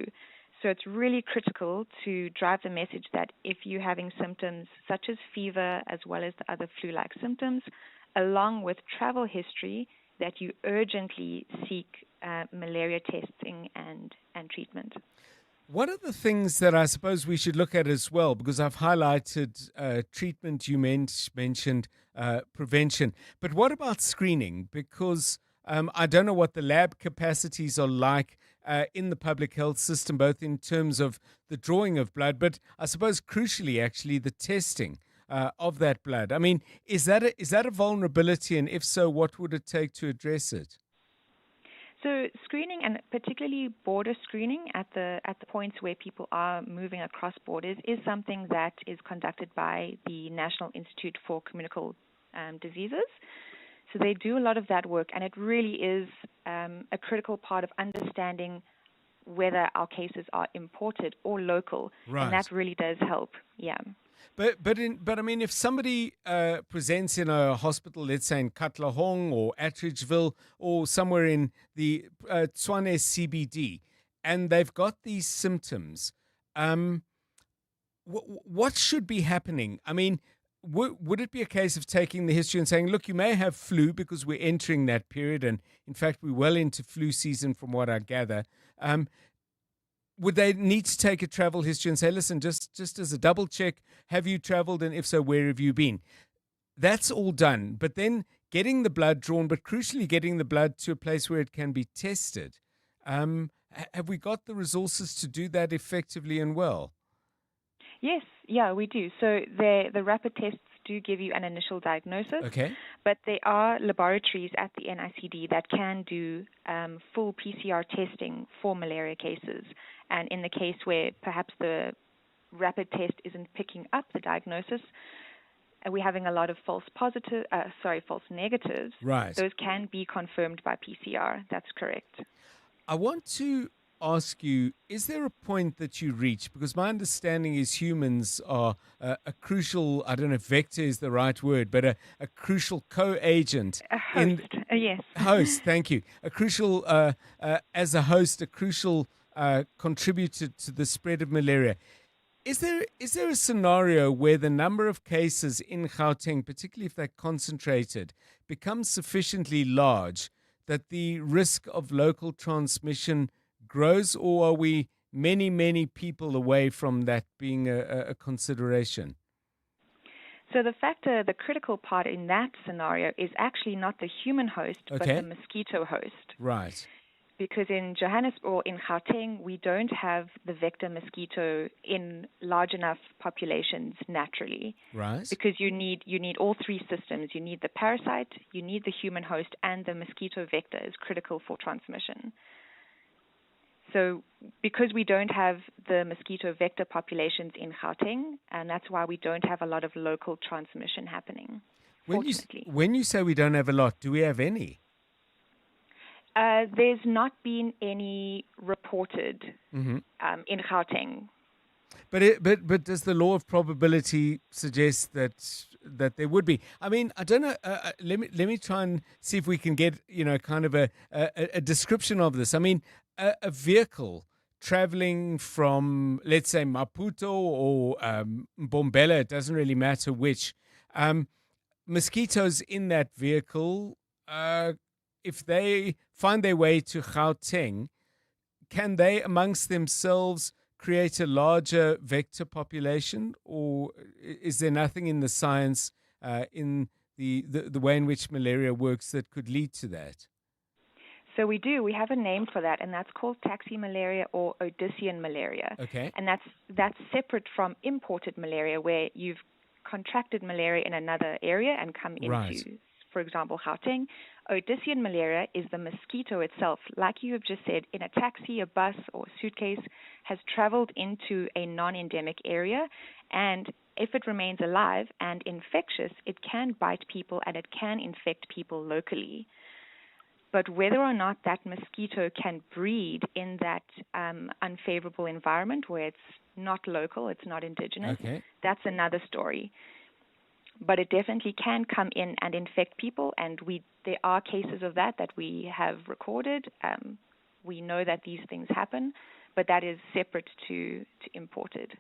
So it's really critical to drive the message that if you're having symptoms such as fever as well as the other flu-like symptoms, along with travel history, that you urgently seek malaria testing and treatment.
What are the things that I suppose we should look at as well? Because I've highlighted treatment, you mentioned prevention. But what about screening? Because I don't know what the lab capacities are like in the public health system, both in terms of the drawing of blood, but I suppose crucially, actually, the testing of that blood. I mean, is that a vulnerability? And if so, what would it take to address it?
So screening, and particularly border screening at the points where people are moving across borders, is something that is conducted by the National Institute for Communicable Diseases. So they do a lot of that work, and it really is a critical part of understanding whether our cases are imported or local,
Right.
and that really does help. Yeah.
But I mean, if somebody presents in a hospital, let's say in Katlehong or Attridgeville or somewhere in the Tshwane CBD, and they've got these symptoms, what should be happening? I mean, would it be a case of taking the history and saying, look, you may have flu because we're entering that period, and in fact, we're well into flu season from what I gather. Would they need to take a travel history and say, listen, just as a double check, have you traveled? And if so, where have you been? That's all done. But then getting the blood drawn, but crucially getting the blood to a place where it can be tested. Have we got the resources to do that effectively and well?
Yes, yeah, we do. So the rapid tests do give you an initial diagnosis,
Okay.
but there are laboratories at the NICD that can do full PCR testing for malaria cases. And in the case where perhaps the rapid test isn't picking up the diagnosis, we're having a lot of false negatives.
Right.
Those can be confirmed by PCR. That's correct.
I want to ask you, is there a point that you reach? Because my understanding is humans are a crucial, I don't know if vector is the right word, but a crucial co-agent.
A host, yes.
Host, thank you. A crucial, as a host, a crucial contributor to the spread of malaria. Is there a scenario where the number of cases in Gauteng, particularly if they're concentrated, becomes sufficiently large that the risk of local transmission grows, or are we many, many people away from that being a consideration?
So the critical part in that scenario is actually not the human host, but the mosquito host.
Right.
Because in Johannesburg or in Gauteng, we don't have the vector mosquito in large enough populations naturally.
Right.
Because you need all three systems. You need the parasite, you need the human host, and the mosquito vector is critical for transmission. So because we don't have the mosquito vector populations in Gauteng, and that's why we don't have a lot of local transmission happening, fortunately.
When you say we don't have a lot, do we have any?
There's not been any reported in Gauteng.
But does the law of probability suggest that there would be? I mean, I don't know. Let me try and see if we can get kind of a description of this. I mean, a vehicle traveling from, let's say, Maputo or Mbombela, it doesn't really matter which. Mosquitoes in that vehicle, if they find their way to Gauteng, can they amongst themselves create a larger vector population, or is there nothing in the science, in the way in which malaria works that could lead to that?
So we do. We have a name for that, and that's called taxi malaria or Odyssean malaria.
Okay.
And that's separate from imported malaria, where you've contracted malaria in another area and come into for example, Gauteng, Odyssean malaria is the mosquito itself. Like you have just said, in a taxi, a bus, or a suitcase, has traveled into a non-endemic area, and if it remains alive and infectious, it can bite people and it can infect people locally. But whether or not that mosquito can breed in that unfavorable environment where it's not local, it's not indigenous, that's another story. But it definitely can come in and infect people, and there are cases of that we have recorded. We know that these things happen, but that is separate to imported.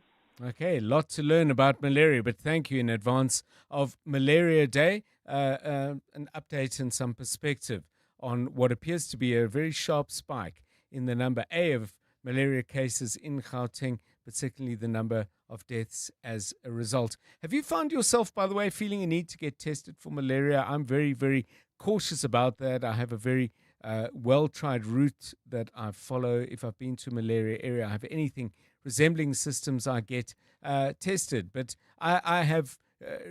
Okay, a lot to learn about malaria, but thank you in advance of Malaria Day. An update and some perspective on what appears to be a very sharp spike in the number of malaria cases in Gauteng, particularly the number of deaths as a result. Have you found yourself, by the way, feeling a need to get tested for malaria? I'm very, very cautious about that. I have a very well-tried route that I follow. If I've been to a malaria area, I have anything resembling systems, I get tested. But I have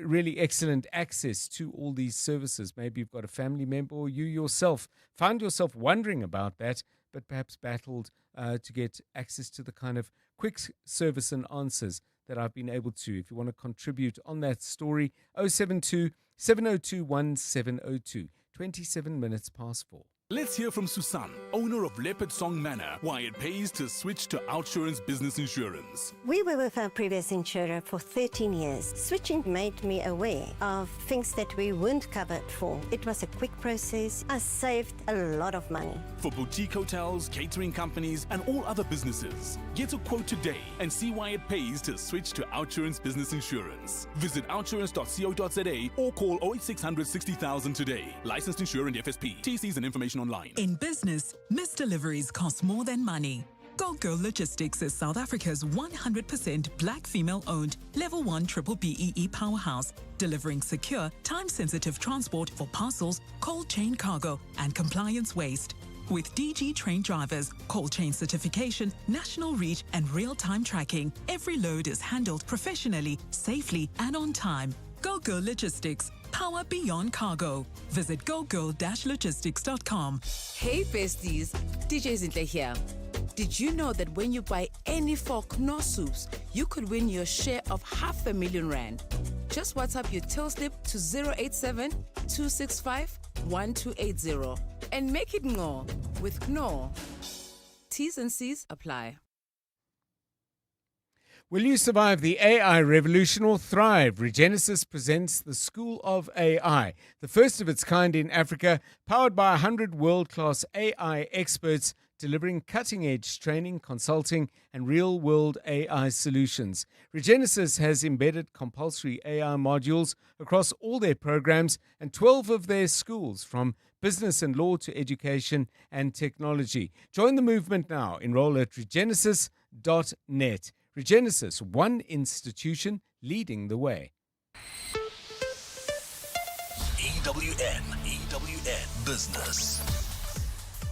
really excellent access to all these services. Maybe you've got a family member or you yourself found yourself wondering about that, but perhaps battled to get access to the kind of quick service and answers that I've been able to. If you want to contribute on that story, 072 702 1702, 27 minutes past 4.
Let's hear from Susan, owner of Leopard Song Manor, why it pays to switch to Outsurance Business Insurance.
We were with our previous insurer for 13 years. Switching made me aware of things that we weren't covered for. It was a quick process. I saved a lot of money.
For boutique hotels, catering companies, and all other businesses, get a quote today and see why it pays to switch to Outsurance Business Insurance. Visit outsurance.co.za or call 0800 60,000 today. Licensed insurer and FSP. TCs and information online.
In business, missed deliveries cost more than money. Go Girl Logistics is South Africa's 100% black female-owned Level 1 Triple BEE powerhouse, delivering secure, time-sensitive transport for parcels, cold chain cargo, and compliance waste. With DG trained drivers, cold chain certification, national reach, and real-time tracking, every load is handled professionally, safely, and on time. Go Girl Logistics. Power beyond cargo. Visit gogirl-logistics.com.
Hey besties, DJ Zinhle here. Did you know that when you buy any 4 Knorr soups, you could win your share of R500,000? Just WhatsApp your till slip to 087 265 1280 and make it Knorr with Knorr. T's and C's apply.
Will you survive the AI revolution or thrive? Regenesis presents the School of AI, the first of its kind in Africa, powered by 100 world-class AI experts delivering cutting-edge training, consulting, and real-world AI solutions. Regenesis has embedded compulsory AI modules across all their programs and 12 of their schools, from business and law to education and technology. Join the movement now. Enroll at regenesis.net. Regenesis, one institution leading the way.
EWN Business.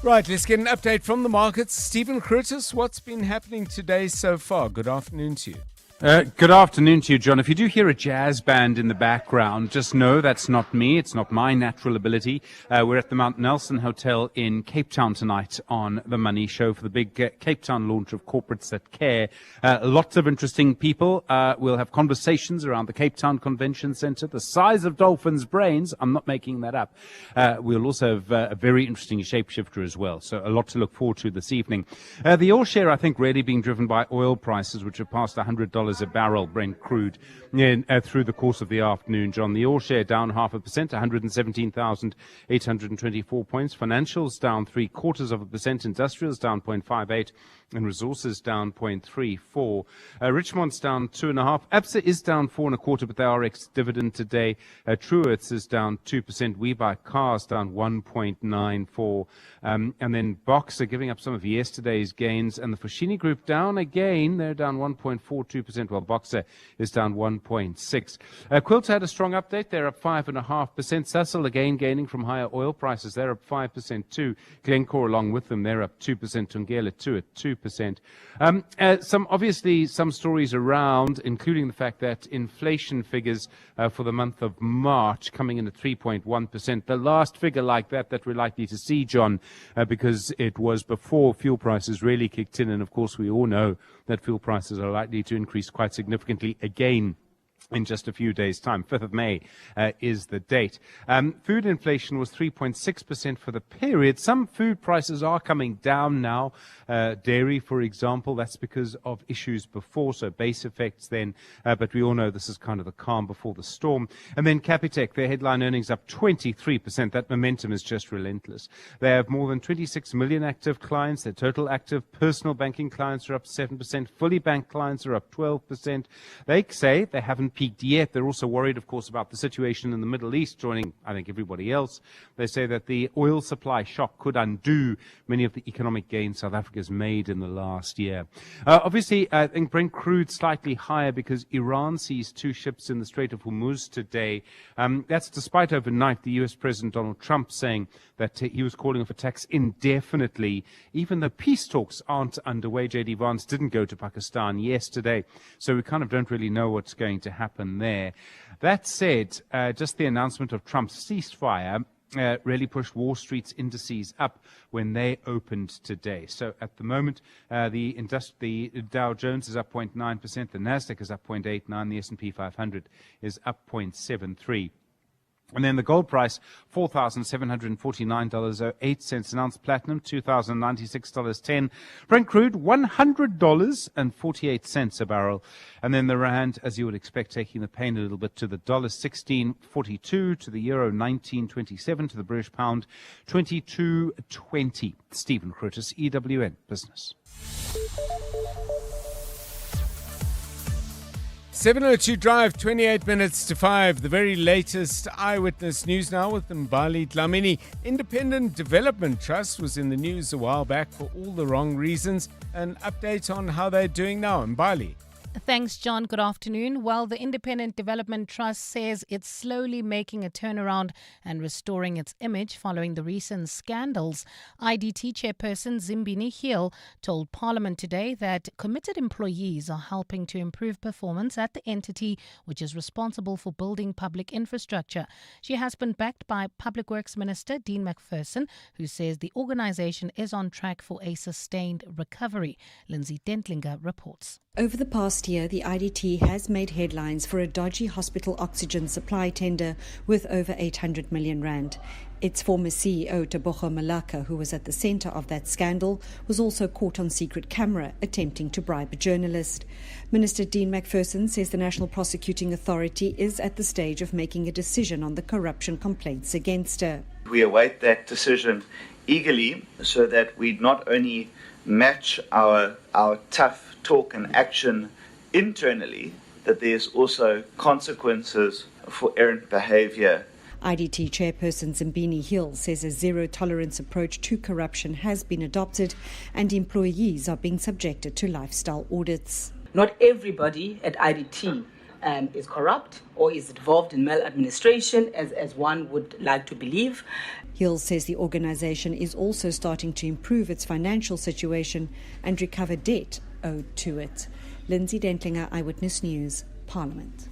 Right, let's get an update from the markets. Stephen Curtis, what's been happening today so far? Good afternoon to you.
Good afternoon to you, John. If you do hear a jazz band in the background, just know that's not me. It's not my natural ability. We're at the Mount Nelson Hotel in Cape Town tonight on The Money Show for the big Cape Town launch of Corporates That Care. Lots of interesting people. We'll have conversations around the Cape Town Convention Centre, the size of dolphins' brains. I'm not making that up. We'll also have a very interesting shapeshifter as well. So a lot to look forward to this evening. The oil share, I think, really being driven by oil prices, which have passed $100 a barrel, Brent crude, through the course of the afternoon, John. The oil share down 0.5%, 117,824 points. Financials down 0.75%. Industrials down 0.58%. And resources down 0.34. Richmond's down 2.5%. ABSA is down 4.25%, but they are ex-dividend today. Truworths is down 2%. We Buy Cars down 1.94%. And then Boxer giving up some of yesterday's gains. And the Foschini Group down again. They're down 1.42%. 0.2%, while Boxer is down 1.6%. Quilter had a strong update. They're up 5.5%. Sasol again gaining from higher oil prices. They're up 5% too. Glencore along with them, they're up 2%. Tungela too at 2%. Some stories around, including the fact that inflation figures for the month of March coming in at 3.1%. The last figure like that we're likely to see, John, because it was before fuel prices really kicked in. And of course, we all know that fuel prices are likely to increase quite significantly again in just a few days' time. 5th of May is the date. Food inflation was 3.6% for the period. Some food prices are coming down now. Dairy, for example, that's because of issues before, so base effects then. But we all know this is kind of the calm before the storm. And then Capitec, their headline earnings up 23%. That momentum is just relentless. They have more than 26 million active clients. Their total active personal banking clients are up 7%. Fully banked clients are up 12%. They say they haven't peaked yet. They're also worried, of course, about the situation in the Middle East, joining, I think, everybody else. They say that the oil supply shock could undo many of the economic gains South Africa's made in the last year. Obviously, I think Brent crude slightly higher because Iran seized 2 ships in the Strait of Hormuz today. That's despite overnight the U.S. President Donald Trump saying that he was calling for attacks indefinitely, even though peace talks aren't underway. J.D. Vance didn't go to Pakistan yesterday, so we kind of don't really know what's going to happen there. That said, just the announcement of Trump's ceasefire really pushed Wall Street's indices up when they opened today. So at the moment, the Dow Jones is up 0.9%, the Nasdaq is up 0.89%, the S&P 500 is up 0.73%. And then the gold price, $4,749.08 an ounce. Platinum, $2,096.10. Brent crude, $100.48 a barrel. And then the rand, as you would expect, taking the pain a little bit, to the dollar 16.42, to the euro 19.27, to the British pound 22.20. Stephen Curtis, EWN Business.
702 Drive, 28 minutes to 5. The very latest eyewitness news now with Mbali Dlamini. Independent Development Trust was in the news a while back for all the wrong reasons. An update on how they're doing now. Mbali.
Thanks, John. Good afternoon. Well, the Independent Development Trust says it's slowly making a turnaround and restoring its image following the recent scandals. IDT chairperson Zimbini Hill told Parliament today that committed employees are helping to improve performance at the entity which is responsible for building public infrastructure. She has been backed by Public Works Minister Dean McPherson, who says the organisation is on track for a sustained recovery. Lindsay Dentlinger reports.
Over the past year, the IDT has made headlines for a dodgy hospital oxygen supply tender with over 800 million rand. Its former CEO, Tebogo Malaka, who was at the centre of that scandal, was also caught on secret camera attempting to bribe a journalist. Minister Dean McPherson says the National Prosecuting Authority is at the stage of making a decision on the corruption complaints against her.
We await that decision eagerly so that we not only match our tough talk and action internally, that there's also consequences for errant behaviour.
IDT chairperson Zimbini Hill says a zero-tolerance approach to corruption has been adopted and employees are being subjected to lifestyle audits.
Not everybody at IDT is corrupt or is involved in maladministration, as one would like to believe.
Hill says the organisation is also starting to improve its financial situation and recover debt owed to it. Lindsay Dentlinger, Eyewitness News, Parliament.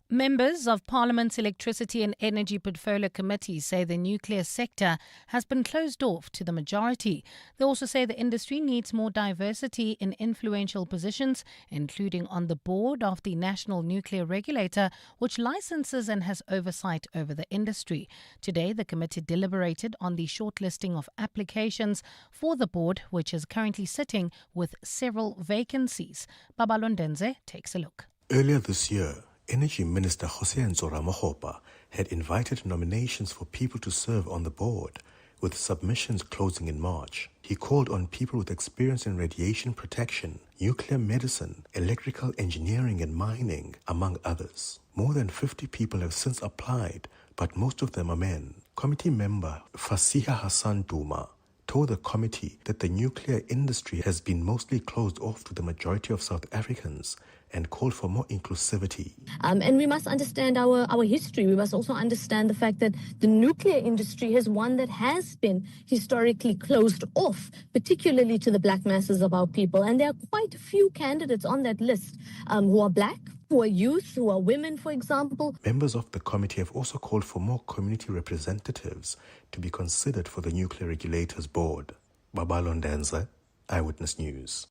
Members of Parliament's Electricity and Energy Portfolio Committee say the nuclear sector has been closed off to the majority. They also say the industry needs more diversity in influential positions, including on the board of the National Nuclear Regulator, which licenses and has oversight over the industry. Today, the committee deliberated on the shortlisting of applications for the board, which is currently sitting with several vacancies. Babalondenze takes a look.
Earlier this year, Energy Minister Jose Nzora Mohopa had invited nominations for people to serve on the board, with submissions closing in March. He called on people with experience in radiation protection, nuclear medicine, electrical engineering and mining, among others. More than 50 people have since applied, but most of them are men. Committee member Fasiha Hassan Duma told the committee that the nuclear industry has been mostly closed off to the majority of South Africans and called for more inclusivity.
And we must understand our history. We must also understand the fact that the nuclear industry is one that has been historically closed off, particularly to the black masses of our people. And there are quite a few candidates on that list who are black, who are youth, who are women, for example.
Members of the committee have also called for more community representatives to be considered for the Nuclear Regulators Board. Babalo Ndanza, Eyewitness News.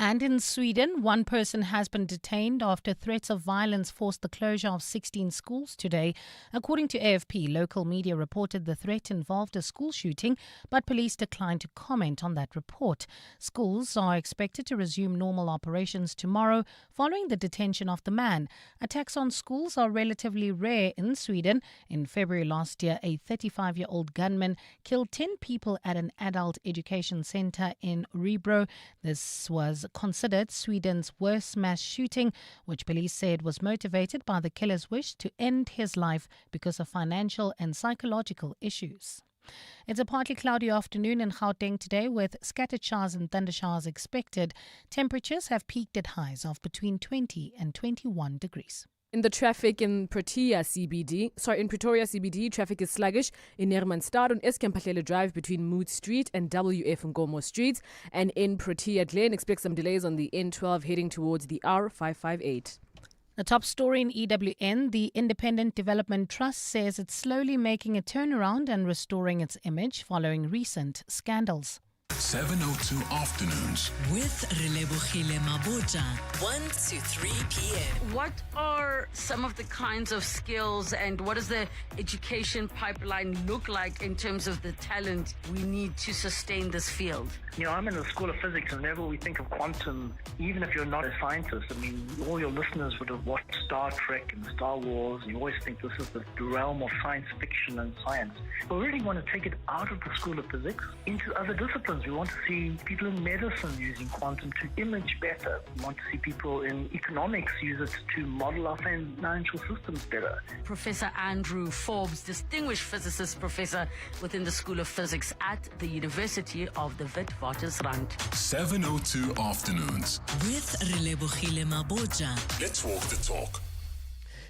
And in Sweden, one person has been detained after threats of violence forced the closure of 16 schools today. According to AFP, local media reported the threat involved a school shooting, but police declined to comment on that report. Schools are expected to resume normal operations tomorrow following the detention of the man. Attacks on schools are relatively rare in Sweden. In February last year, a 35-year-old gunman killed 10 people at an adult education center in Rebro. This was considered Sweden's worst mass shooting, which police said was motivated by the killer's wish to end his life because of financial and psychological issues. It's a partly cloudy afternoon in Gauteng today with scattered showers and thundershowers expected. Temperatures have peaked at highs of between 20 and 21 degrees.
In the traffic in Pretoria CBD, traffic is sluggish in Nermanstad on Eskempahlele Drive between Mood Street and WF Ngomo Streets. And in Protea Glen, expect some delays on the N12 heading towards the R558.
The top story in EWN, the Independent Development Trust says it's slowly making a turnaround and restoring its image following recent scandals.
702 Afternoons
with Relebohile Maboja, 1 to 3 p.m.
What are some of the kinds of skills and what does the education pipeline look like in terms of the talent we need to sustain this field?
You know, I'm in the School of Physics, and whenever we think of quantum, even if you're not a scientist, I mean, all your listeners would have watched Star Trek and Star Wars, and you always think this is the realm of science fiction and science. We really want to take it out of the School of Physics into other disciplines. We want to see people in medicine using quantum to image better. We want to see people in economics use it to model our financial systems better.
Professor Andrew Forbes, distinguished physicist professor within the School of Physics at the University of the Witwatersrand.
702 Afternoons
with Relebohile Maboja.
Let's walk the talk.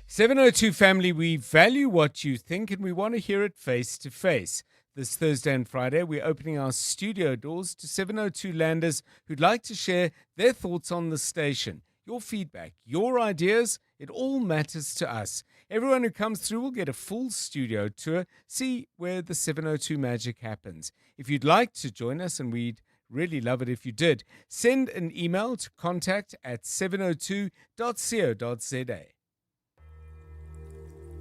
702 family, we value what you think and we want to hear it face to face. This Thursday and Friday, we're opening our studio doors to 702 landers who'd like to share their thoughts on the station. Your feedback, your ideas, it all matters to us. Everyone who comes through will get a full studio tour, see where the 702 magic happens. If you'd like to join us, and we'd really love it if you did, send an email to contact@702.co.za.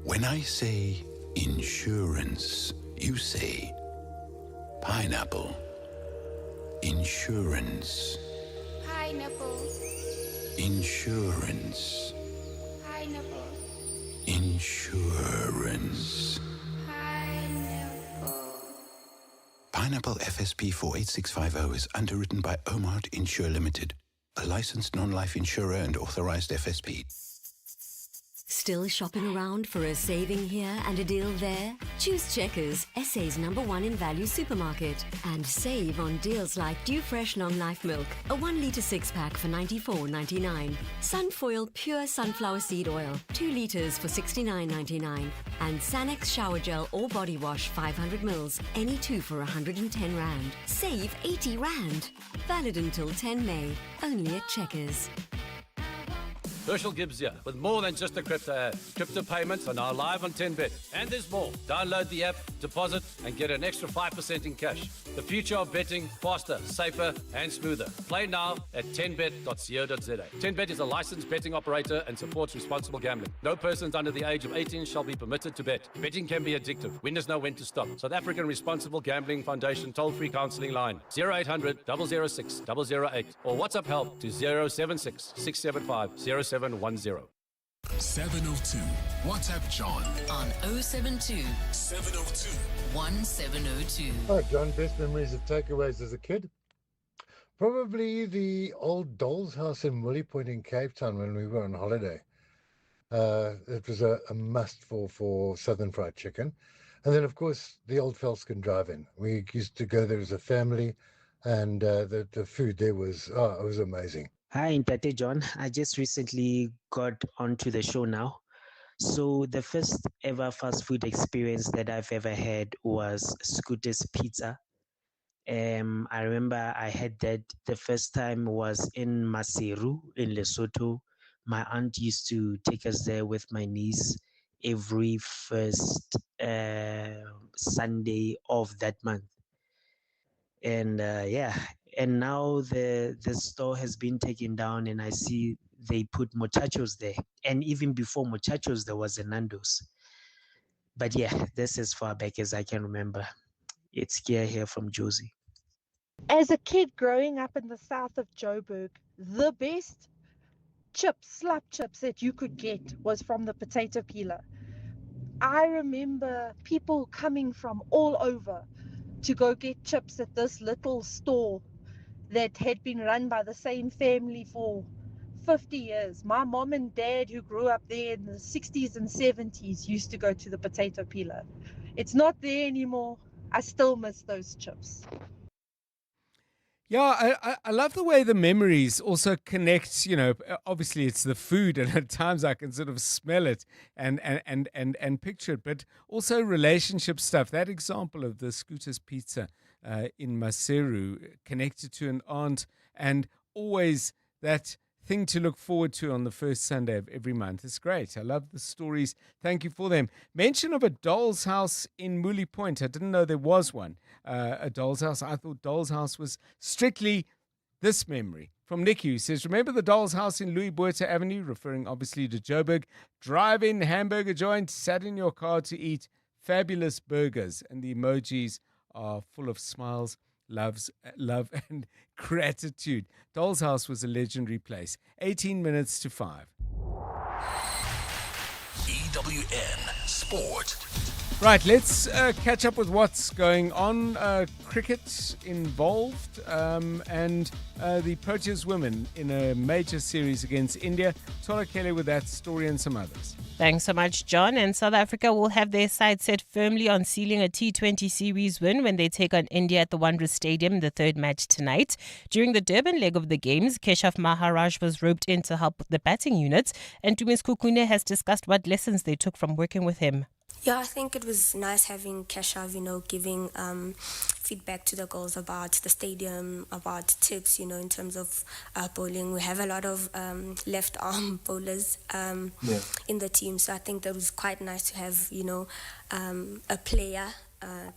When I say insurance, you say pineapple. Insurance.
Pineapple.
Insurance.
Pineapple.
Insurance.
Pineapple.
Pineapple FSP 48650 is underwritten by Omart Insure Limited, a licensed non-life insurer and authorized FSP.
Still shopping around for a saving here and a deal there? Choose Checkers, SA's #1 in value supermarket. And save on deals like Dew Fresh Long Life Milk, a 1 litre 6-pack for $94.99. Sunfoil Pure Sunflower Seed Oil, 2 litres for $69.99. And Sanex Shower Gel or Body Wash 500 mils, any 2 for R110. Save R80. Valid until 10 May, only at Checkers.
Herschel Gibbs here, with more than just a crypto ad. Crypto payments are now live on 10bet. And there's more. Download the app, deposit, and get an extra 5% in cash. The future of betting, faster, safer, and smoother. Play now at 10bet.co.za. 10bet is a licensed betting operator and supports responsible gambling. No persons under the age of 18 shall be permitted to bet. Betting can be addictive. Winners know when to stop. South African Responsible Gambling Foundation toll-free counselling line 0800 006 008 or WhatsApp help to 076 675 0710.
702. WhatsApp John
on 072
702
1702.
Oh, John, best memories of takeaways as a kid? Probably the old doll's house in Willie Point in Cape Town when we were on holiday. It was a must for Southern fried chicken. And then, of course, the old Felskin drive-in. We used to go there as a family, and the food there was, it was amazing.
Hi, Ntate John. I just recently got onto the show now. So the first ever fast food experience that I've ever had was Scooter's Pizza. I remember I had that the first time was in Maseru in Lesotho. My aunt used to take us there with my niece every first Sunday of that month. And and now the store has been taken down, and I see they put muchachos there. And even before muchachos, there was a Nando's. But yeah, that's as far back as I can remember. It's Kia here from Josie.
As a kid growing up in the south of Joburg, the best slap chips that you could get was from the potato peeler. I remember people coming from all over to go get chips at this little store that had been run by the same family for 50 years. My mom and dad, who grew up there in the 60s and 70s, used to go to the potato peeler. It's not there anymore. I still miss those chips.
Yeah, I love the way the memories also connect. You know, obviously it's the food, and at times I can sort of smell it and picture it, but also relationship stuff. That example of the Scooter's Pizza in Maseru, connected to an aunt, and always that thing to look forward to on the first Sunday of every month. It's great. I love the stories. Thank you for them. Mention of a doll's house in Mooley Point. I didn't know there was one. A doll's house. I thought doll's house was strictly this memory. From Nicky, who says, remember the doll's house in Louis Botha Avenue, referring obviously to Joburg. Drive-in hamburger joint, sat in your car to eat fabulous burgers. And the emojis are full of smiles, love and gratitude. Doll's House was a legendary place. 18 minutes to 5.
EWN Sport.
Right, let's catch up with what's going on. Cricket involved, and the Proteas women in a major series against India. Tola Kelly with that story and some others.
Thanks so much, John. And South Africa will have their sights set firmly on sealing a T20 series win when they take on India at the Wanderers Stadium in the third match tonight. During the Durban leg of the games, Keshav Maharaj was roped in to help with the batting unit, and Tumis Kukune has discussed what lessons they took from working with him.
Yeah, I think it was nice having Keshav, giving feedback to the girls about the stadium, about tips, in terms of bowling. We have a lot of left arm bowlers in the team, so I think that was quite nice to have, a player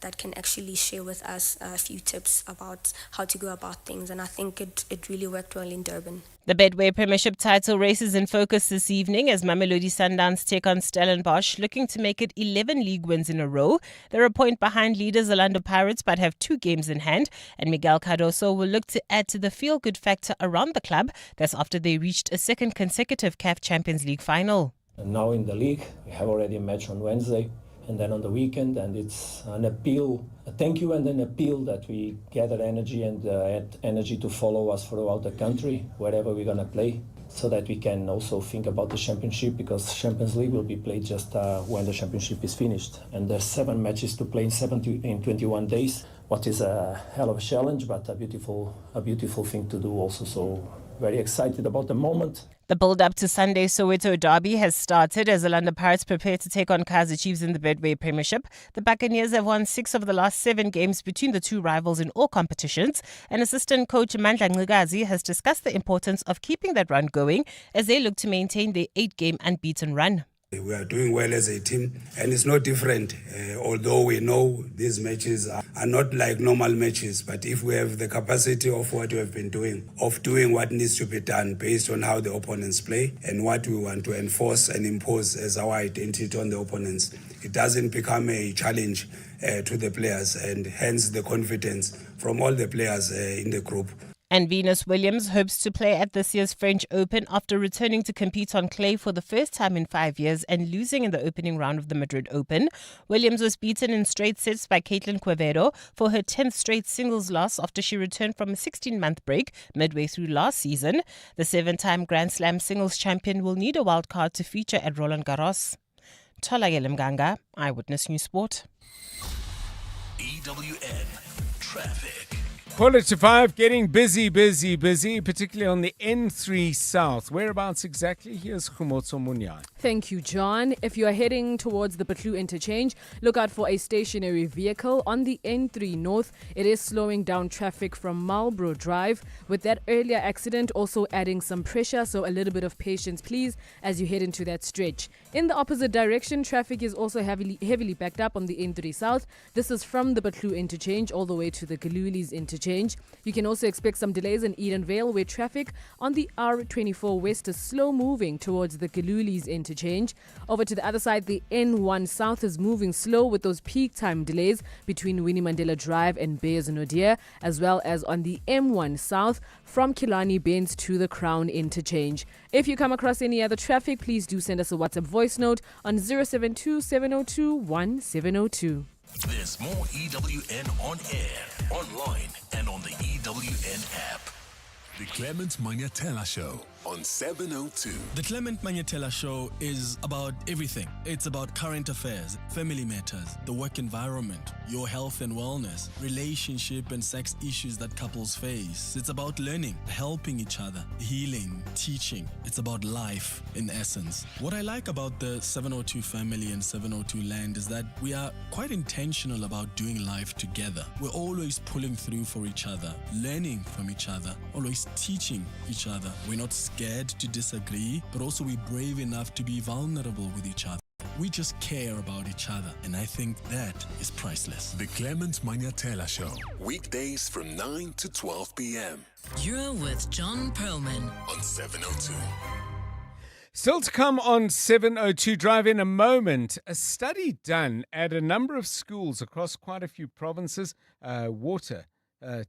that can actually share with us a few tips about how to go about things, and I think it really worked well in Durban.
The Betway Premiership title race is in focus this evening as Mamelodi Sundowns take on Stellenbosch, looking to make it 11 league wins in a row. They're a point behind leaders Orlando Pirates but have 2 games in hand, and Miguel Cardoso will look to add to the feel-good factor around the club. That's after they reached a second consecutive CAF Champions League final.
And now in the league, we have already a match on Wednesday and then on the weekend, and it's an appeal, a thank you and an appeal that we gather energy and add energy to follow us throughout the country, wherever we're going to play, so that we can also think about the championship, because Champions League will be played just when the championship is finished. And there's 7 matches to play in 21 days, what is a hell of a challenge, but a beautiful thing to do also. So very excited about the moment.
The build-up to Sunday's Soweto derby has started as Orlando Pirates prepare to take on Kaizer Chiefs in the Betway Premiership. The Buccaneers have won 6 of the last 7 games between the two rivals in all competitions. And assistant coach Mandla Ncigazi has discussed the importance of keeping that run going as they look to maintain their 8-game unbeaten run.
We are doing well as a team, and it's not different, although we know these matches are not like normal matches. But if we have the capacity of what we have been doing, of doing what needs to be done based on how the opponents play and what we want to enforce and impose as our identity on the opponents, it doesn't become a challenge to the players, and hence the confidence from all the players in the group.
And Venus Williams hopes to play at this year's French Open after returning to compete on clay for the first time in 5 years and losing in the opening round of the Madrid Open. Williams was beaten in straight sets by Caitlin Quevedo for her 10th straight singles loss after she returned from a 16-month break midway through last season. The 7-time Grand Slam singles champion will need a wild card to feature at Roland Garros. Tholakele Mganga, Eyewitness News Sport.
EWN Traffic.
4:45, getting busy, particularly on the N3 South. Whereabouts exactly? Here's Khumotso Munyai.
Thank you, John. If you are heading towards the Patlu interchange, look out for a stationary vehicle on the N3 North. It is slowing down traffic from Marlborough Drive. With that earlier accident also adding some pressure, so a little bit of patience, please, as you head into that stretch. In the opposite direction, traffic is also heavily backed up on the N3 South. This is from the Patlu interchange all the way to the Galulis interchange. You can also expect some delays in Edenvale, where traffic on the R24 West is slow moving towards the Galulis interchange. Over to the other side, the N1 South is moving slow with those peak time delays between Winnie Mandela Drive and Beyers Naudé, as well as on the M1 South from Killarney Bends to the Crown interchange. If you come across any other traffic, please do send us a WhatsApp voice note on 072 702 1702.
There's more EWN on air, online, and on the EWN app. The Clement Manyatela Show on 702.
The Clement Manyatela Show is about everything. It's about current affairs, family matters, the work environment, your health and wellness, relationship and sex issues that couples face. It's about learning, helping each other, healing, teaching. It's about life in essence. What I like about the 702 family and 702 land is that we are quite intentional about doing life together. We're always pulling through for each other, learning from each other, always teaching each other. We're not scared to disagree, but also we're brave enough to be vulnerable with each other. We just care about each other, and I think that is priceless.
The Clement Manyatela Show, weekdays from 9 to 12 p.m.
You're with John Perlman
on 702.
Still to come on 702 Drive in a moment. A study done at a number of schools across quite a few provinces, water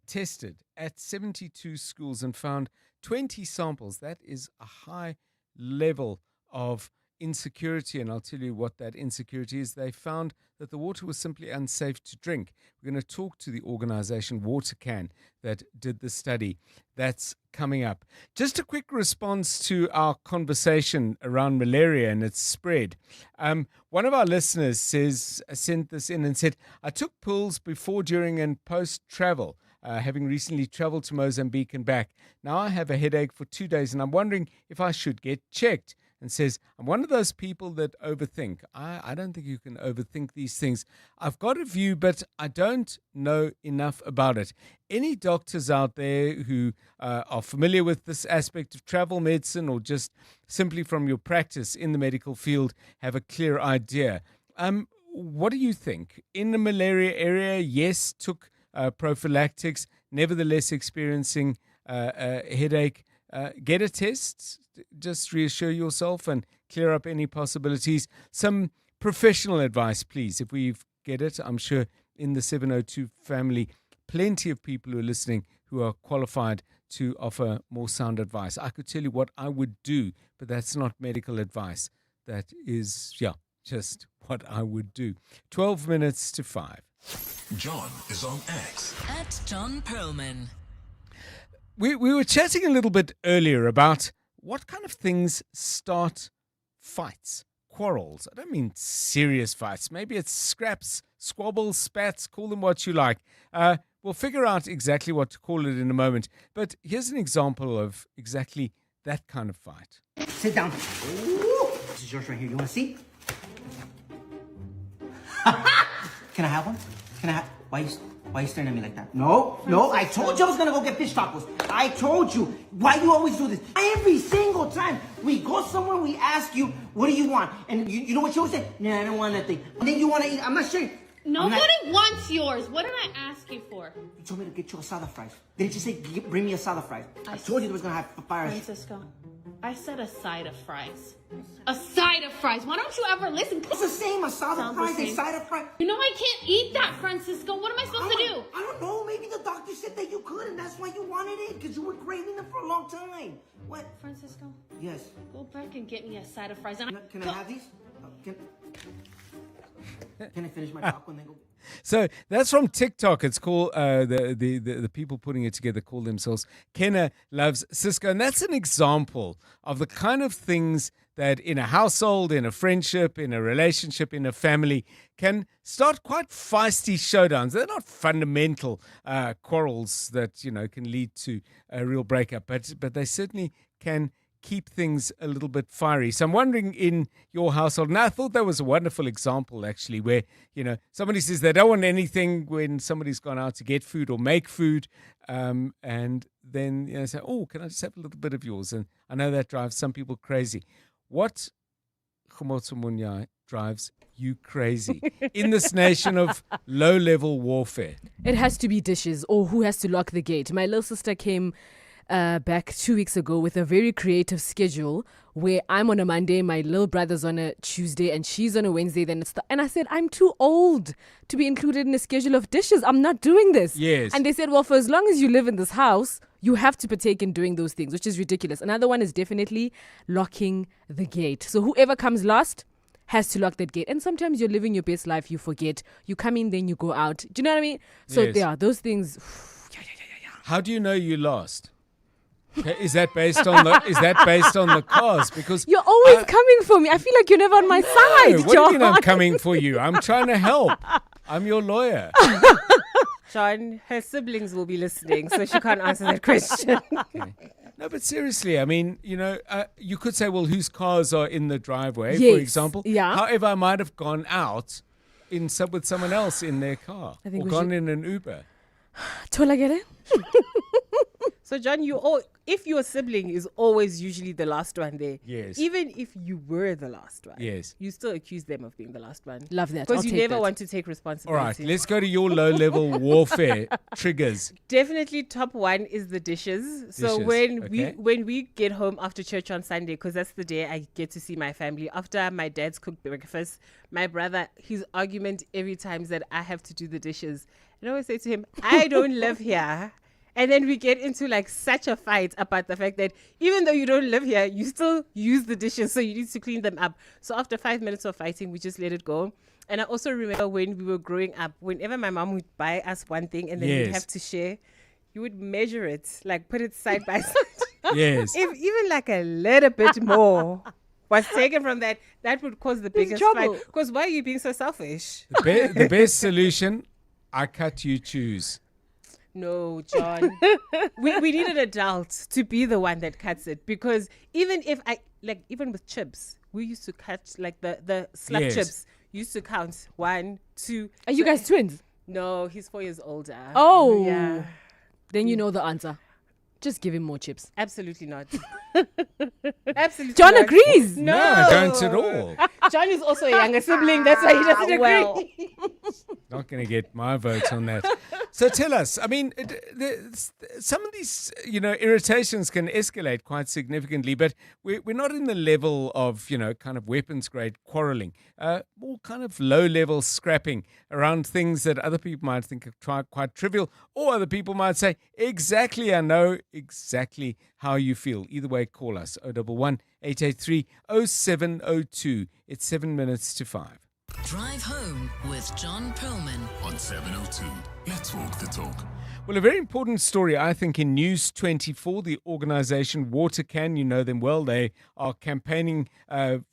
tested at 72 schools and found 20 samples. That is a high level of insecurity, and I'll tell you what that insecurity is. They found that the water was simply unsafe to drink. We're going to talk to the organization WaterCan that did the study. That's coming up. Just a quick response to our conversation around malaria and its spread. One of our listeners sent this in and said, I took pills before, during and post travel, having recently traveled to Mozambique and back. Now I have a headache for 2 days and I'm wondering if I should get checked. And says, I'm one of those people that overthink. I don't think you can overthink these things. I've got a view, but I don't know enough about it. Any doctors out there who are familiar with this aspect of travel medicine, or just simply from your practice in the medical field, have a clear idea. What do you think? In the malaria area, yes, took prophylactics, nevertheless experiencing a headache. Get a test, just reassure yourself and clear up any possibilities. Some professional advice, please, if we get it. I'm sure in the 702 family, plenty of people who are listening who are qualified to offer more sound advice. I could tell you what I would do, but that's not medical advice. That is, just what I would do. 12 minutes to 5.
John is on X.
At John Perlman.
We were chatting a little bit earlier about what kind of things start fights, quarrels. I don't mean serious fights. Maybe it's scraps, squabbles, spats, call them what you like. We'll figure out exactly what to call it in a moment. But here's an example of exactly that kind of fight.
Sit down. Ooh, this is yours right here. You want to see? Can I have one? Can I have... Why are you staring at me like that? No, I told you I was gonna go get fish tacos. I told you. Why do you always do this? Every single time we go somewhere, we ask you, what do you want? And you know what you always say? Nah, I don't want nothing. And then you want to eat. I'm not sure.
Nobody wants yours. What did I ask you for?
You told me to get you asada fries. Didn't you say bring me asada fries? I told you there was gonna have fires.
Francisco, I said a side of fries. A side of fries. Why don't you ever listen?
It's the same. Asada fries, a side of fries.
You know I can't eat that, Francisco. What am I supposed to do?
I don't know. Maybe the doctor said that you could, and that's why you wanted it, because you were craving them for a long time. What?
Francisco?
Yes.
Go back and get me a side of fries.
Can I have these? Can I finish my taco and then go?
So that's from TikTok. It's called the people putting it together call themselves Kenna Loves Cisco, and that's an example of the kind of things that in a household, in a friendship, in a relationship, in a family can start quite feisty showdowns. They're not fundamental quarrels that can lead to a real breakup, but they certainly can keep things a little bit fiery. So I'm wondering in your household, and I thought that was a wonderful example actually, where, somebody says they don't want anything when somebody's gone out to get food or make food, and then say, oh, can I just have a little bit of yours? And I know that drives some people crazy. What, Khomotso Munyai, drives you crazy in this nation of low-level warfare?
It has to be dishes, or who has to lock the gate. My little sister came back 2 weeks ago with a very creative schedule where I'm on a Monday, my little brother's on a Tuesday, and she's on a Wednesday. And I said, I'm too old to be included in a schedule of dishes. I'm not doing this.
Yes.
And they said, well, for as long as you live in this house, you have to partake in doing those things, which is ridiculous. Another one is definitely locking the gate. So whoever comes last has to lock that gate. And sometimes you're living your best life, you forget. You come in, then you go out. Do you know what I mean? So
Yes.
yeah, those things.
How do you know you lost? Okay, is that based on the cause? Because
You're always coming for me. I feel like you're never on my side,
what do you mean
John.
I'm coming for you? I'm trying to help. I'm your lawyer.
John, her siblings will be listening, so she can't answer that question.
No, but seriously, I mean, you could say, well, whose cars are in the driveway,
Yes,
for example.
yeah.
However, I might have gone out with someone else in their car,
I think
or
we
gone
should-
in an Uber.
Tola get it?
So, John, if your sibling is always usually the last one there,
Yes.
even if you were the last one,
Yes.
you still accuse them of being the last one.
Love that.
Because
I'll
you
take
never
that.
want to take
All
responsibility.
right, let's go to your low-level warfare triggers.
Definitely top one is the dishes. So
Dishes,
when we get home after church on Sunday, because that's the day I get to see my family, after my dad's cooked breakfast, my brother, his argument every time is that I have to do the dishes. And I always say to him, I don't live here. And then we get into like such a fight about the fact that even though you don't live here, you still use the dishes, so you need to clean them up. So after 5 minutes of fighting, we just let it go. And I also remember when we were growing up, whenever my mom would buy us one thing and then we'd
Yes.
have to share, you would measure it, like put it side by side.
Yes.
If even like a little bit more was taken from that, that would cause the biggest fight.
trouble.
Because why are you being so selfish?
The best solution, I cut, you choose.
No, John. we need an adult to be the one that cuts it, because even if even with chips, we used to cut like the slap
Yes.
chips. Used to count 1, 2.
Are you guys twins?
No, he's 4 years older.
Oh.
yeah.
Then you know the answer. Just give him more chips.
Absolutely not. Absolutely.
John
not.
agrees.
No,
I don't at all.
John is also a younger sibling. That's why he doesn't
Well.
agree.
Not going to get my vote on that. So tell us, I mean, some of these, irritations can escalate quite significantly, but we're not in the level of, kind of weapons grade quarreling, more kind of low level scrapping around things that other people might think are quite trivial, or other people might say, exactly, I know exactly how you feel. Either way, call us 011 883 0702. It's 7 minutes to 5.
Drive home with John Perlman
On 702, let's walk the talk.
Well, a very important story, I think, in News 24, the organization Watercan, you know them well. They are campaigning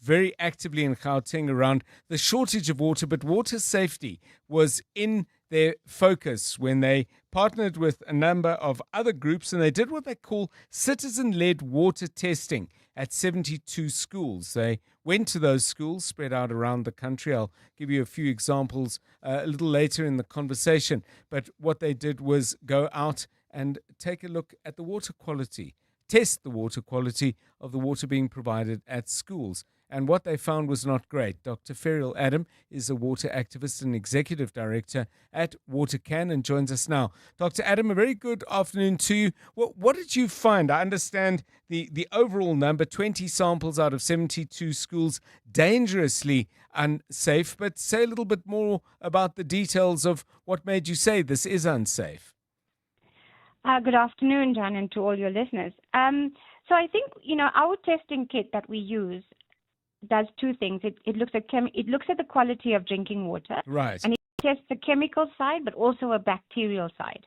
very actively in Gauteng around the shortage of water, but water safety was in their focus when they partnered with a number of other groups, and they did what they call citizen-led water testing at 72 schools. They went to those schools spread out around the country. I'll give you a few examples a little later in the conversation. But what they did was go out and take a look at the water quality, test the water quality of the water being provided at schools. And what they found was not great. Dr. Ferriel Adam is a water activist and executive director at Watercan and joins us now. Dr. Adam, a very good afternoon to you. What did you find? I understand the overall number, 20 samples out of 72 schools, dangerously unsafe. But say a little bit more about the details of what made you say this is unsafe.
Good afternoon, John, and to all your listeners. So I think, our testing kit that we use does two things. It looks at the quality of drinking water,
Right.
and it tests the chemical side, but also a bacterial side.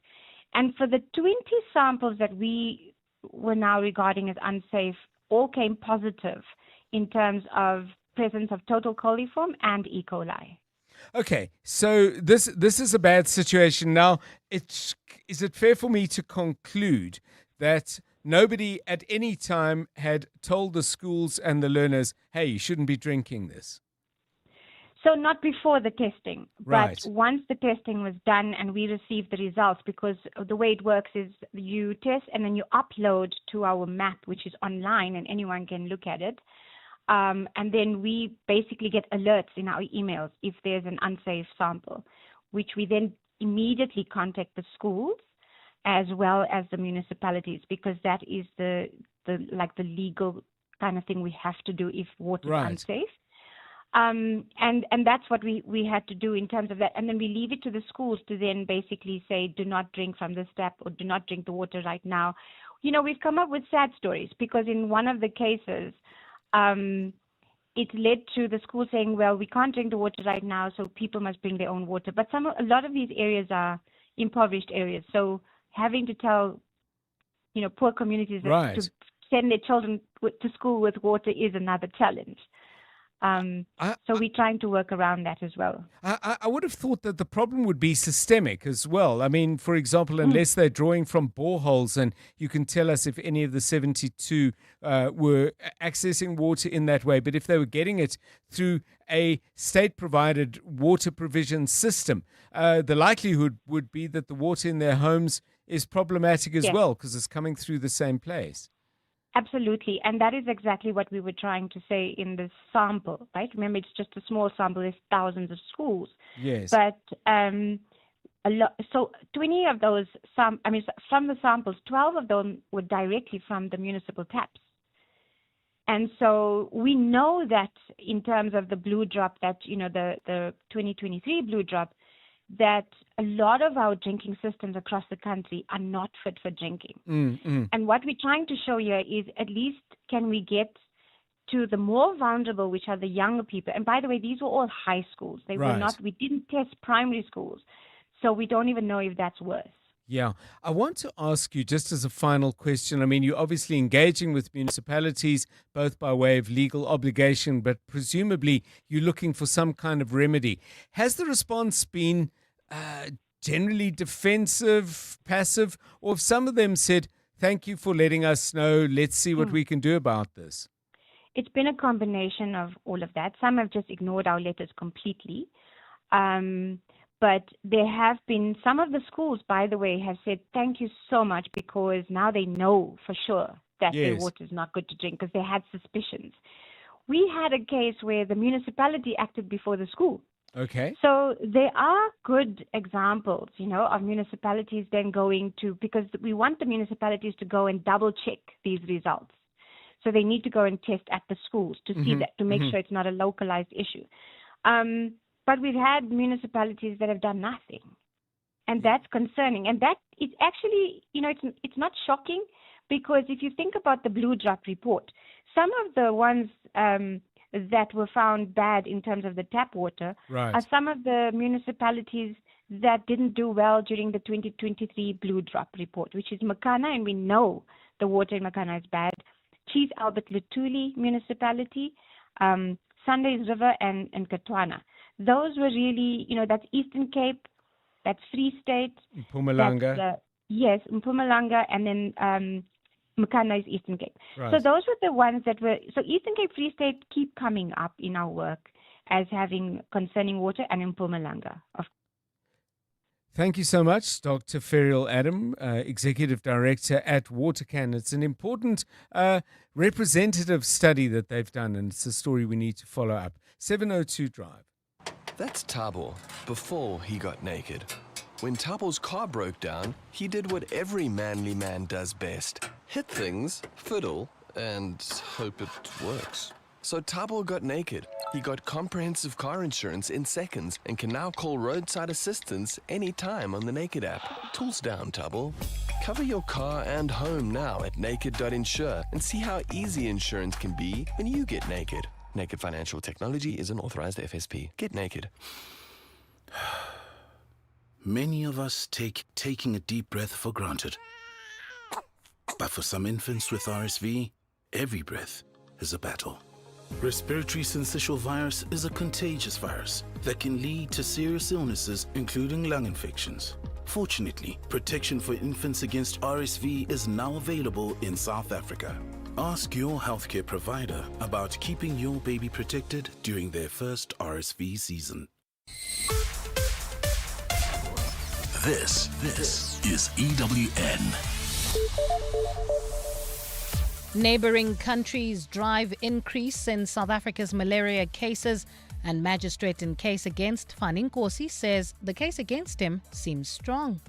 And for the 20 samples that we were now regarding as unsafe, all came positive in terms of presence of total coliform and E. coli.
Okay, so this is a bad situation. Now, is it fair for me to conclude that nobody at any time had told the schools and the learners, hey, you shouldn't be drinking this?
So not before the testing,
Right.
but once the testing was done and we received the results, because the way it works is you test and then you upload to our map, which is online and anyone can look at it. And then we basically get alerts in our emails if there's an unsafe sample, which we then immediately contact the schools as well as the municipalities, because that is the legal kind of thing we have to do if water is unsafe. And that's what we had to do in terms of that. And then we leave it to the schools to then basically say, do not drink from this tap or do not drink the water right now. You know, we've come up with sad stories because in one of the cases, it led to the school saying, well, we can't drink the water right now, so people must bring their own water. But a lot of these areas are impoverished areas. So having to tell, poor communities that to send their children to school with water is another challenge. So we're trying to work around that as well.
I would have thought that the problem would be systemic as well. I mean, for example, unless they're drawing from boreholes, and you can tell us if any of the 72 were accessing water in that way, but if they were getting it through a state-provided water provision system, the likelihood would be that the water in their homes is problematic as well because it's coming through the same place.
Absolutely. And that is exactly what we were trying to say in the sample, right? Remember, it's just a small sample. There's thousands of schools.
Yes.
But so 20 of those, from the samples, 12 of them were directly from the municipal taps. And so we know that in terms of the blue drop, that, the 2023 blue drop, that a lot of our drinking systems across the country are not fit for drinking. And what we're trying to show here is at least can we get to the more vulnerable, which are the younger people. And by the way, these were all high schools. They were not, we didn't test primary schools. So we don't even know if that's worse.
Yeah. I want to ask you, just as a final question, I mean, you're obviously engaging with municipalities, both by way of legal obligation, but presumably you're looking for some kind of remedy. Has the response been generally defensive, passive, or have some of them said, thank you for letting us know, let's see what we can do about this?
It's been a combination of all of that. Some have just ignored our letters completely. But there have been some of the schools, by the way, have said, thank you so much, because now they know for sure that their water is not good to drink because they had suspicions. We had a case where the municipality acted before the school.
Okay.
So there are good examples, of municipalities then going to, because we want the municipalities to go and double check these results. So they need to go and test at the schools to see that, to make sure it's not a localized issue. But we've had municipalities that have done nothing. And that's concerning. And that is actually, it's not shocking, because if you think about the Blue Drop report, some of the ones that were found bad in terms of the tap water are some of the municipalities that didn't do well during the 2023 Blue Drop report, which is Makana, and we know the water in Makana is bad. Chief Albert Lutuli municipality, Sundays River, and Katwana. Those were really, that's Eastern Cape, that's Free State.
Mpumalanga.
Yes, Mpumalanga, and then Makana is Eastern Cape. So those were the ones that were, so Eastern Cape, Free State keep coming up in our work as having concerning water, and in Mpumalanga.
Thank you so much, Dr. Ferial Adam, Executive Director at WaterCan. It's an important representative study that they've done, and it's a story we need to follow up. 702 Drive.
That's Thabo before he got naked. When Thabo's car broke down, he did what every manly man does best. Hit things, fiddle, and hope it works. So Thabo got naked. He got comprehensive car insurance in seconds and can now call roadside assistance anytime on the Naked app. Tools down, Thabo. Cover your car and home now at naked.insure and see how easy insurance can be when you get naked. Naked Financial Technology is an authorized FSP. Get naked.
Many of us take taking a deep breath for granted. But for some infants with RSV, every breath is a battle. Respiratory syncytial virus is a contagious virus that can lead to serious illnesses, including lung infections. Fortunately, protection for infants against RSV is now available in South Africa. Ask your healthcare provider about keeping your baby protected during their first RSV season.
This is EWN.
Neighbouring countries drive increase in South Africa's malaria cases, and magistrate in case against Gorsi says the case against him seems strong.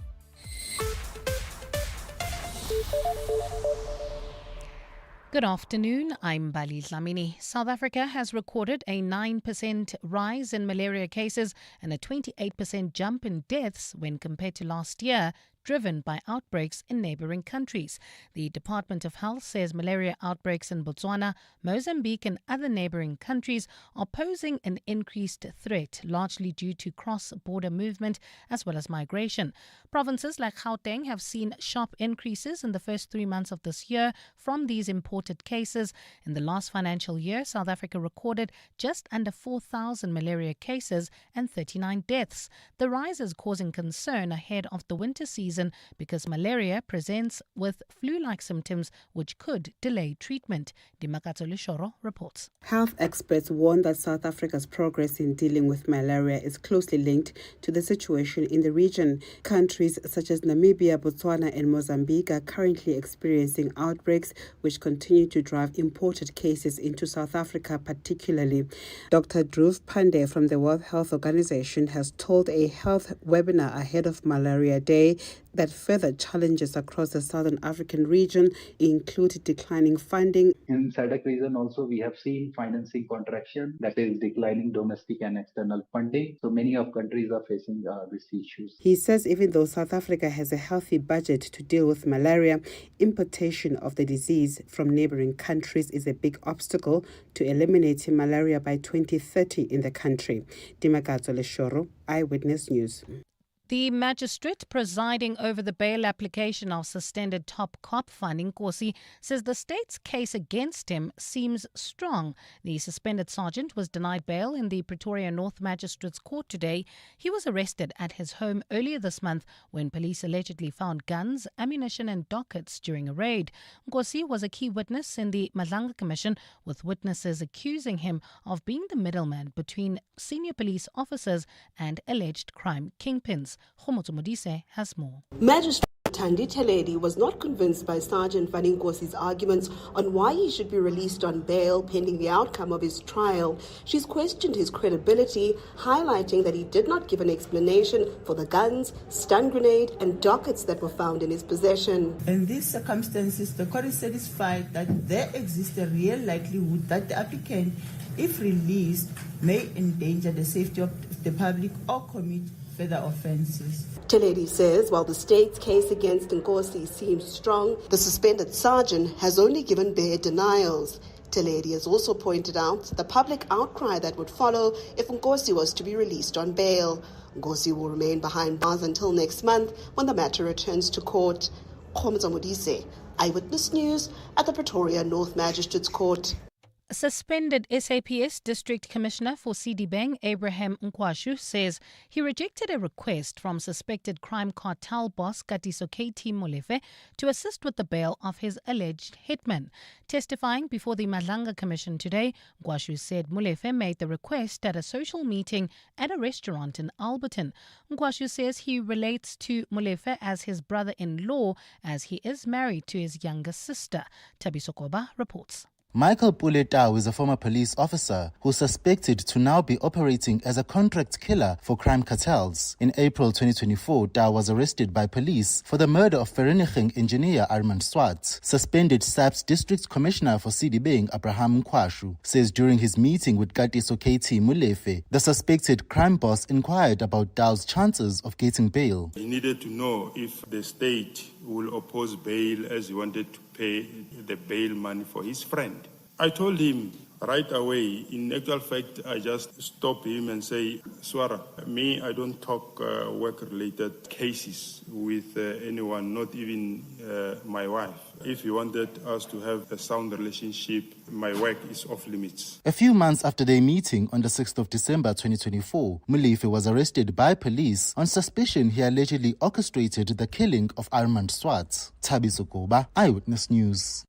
Good afternoon, I'm Bali Dlamini. South Africa has recorded a 9% rise in malaria cases and a 28% jump in deaths when compared to last year, driven by outbreaks in neighbouring countries. The Department of Health says malaria outbreaks in Botswana, Mozambique and other neighbouring countries are posing an increased threat, largely due to cross-border movement as well as migration. Provinces like Gauteng have seen sharp increases in the first 3 months of this year from these imported cases. In the last financial year, South Africa recorded just under 4,000 malaria cases and 39 deaths. The rise is causing concern ahead of the winter season because malaria presents with flu-like symptoms which could delay treatment. Dimakato Lishoro reports.
Health experts warn that South Africa's progress in dealing with malaria is closely linked to the situation in the region. Countries such as Namibia, Botswana and Mozambique are currently experiencing outbreaks which continue to drive imported cases into South Africa particularly. Dr. Dhruv Pandey from the World Health Organization has told a health webinar ahead of Malaria Day that further challenges across the Southern African region include declining funding.
In SADC region also we have seen financing contraction, that is declining domestic and external funding. So many of countries are facing these issues.
He says even though South Africa has a healthy budget to deal with malaria, importation of the disease from neighboring countries is a big obstacle to eliminating malaria by 2030 in the country. Dimakato Leshoro, Eyewitness News.
The magistrate presiding over the bail application of suspended top cop Gorsi says the state's case against him seems strong. The suspended sergeant was denied bail in the Pretoria North Magistrates Court today. He was arrested at his home earlier this month when police allegedly found guns, ammunition and dockets during a raid. Gorsi was a key witness in the Malanga Commission, with witnesses accusing him of being the middleman between senior police officers and alleged crime kingpins. Modise has more.
Magistrate Thandi Teledi was not convinced by Sergeant Ngosi's arguments on why he should be released on bail pending the outcome of his trial. She's questioned his credibility, highlighting that he did not give an explanation for the guns, stun grenade and dockets that were found in his possession.
In these circumstances, the court is satisfied that there exists a real likelihood that the applicant, if released, may endanger the safety of the public or commit further offences.
Teledi says while the state's case against Gorsi seems strong, the suspended sergeant has only given bare denials. Teledi has also pointed out the public outcry that would follow if Gorsi was to be released on bail. Gorsi will remain behind bars until next month when the matter returns to court. Modise, Eyewitness News at the Pretoria North Magistrates Court.
Suspended SAPS District Commissioner for Kidnapping, Abraham Kuashu, says he rejected a request from suspected crime cartel boss Katiso KT Molefe to assist with the bail of his alleged hitman. Testifying before the Malanga Commission today, Kuashu said Molefe made the request at a social meeting at a restaurant in Alberton. Kuashu says he relates to Molefe as his brother-in-law as he is married to his younger sister. Tabiso Koba reports.
Michael Puletau is a former police officer who's suspected to now be operating as a contract killer for crime cartels. In April 2024, Tau was arrested by police for the murder of Vereniging engineer Armand Swart. Suspended SAPS District Commissioner for Kidnapping, Abraham Kuashu, says during his meeting with Katiso KT Molefe, the suspected crime boss inquired about Tau's chances of getting bail.
He needed to know if the state will oppose bail as he wanted to pay the bail money for his friend. I told him Right away, in actual fact, I just stop him and say, Swara, me, I don't talk work-related cases with anyone, not even my wife. If you wanted us to have a sound relationship, my work is off limits.
A few months after their meeting on the 6th of December 2024, Molefe was arrested by police on suspicion he allegedly orchestrated the killing of Armand Swart. Thabiso Goba, Eyewitness News.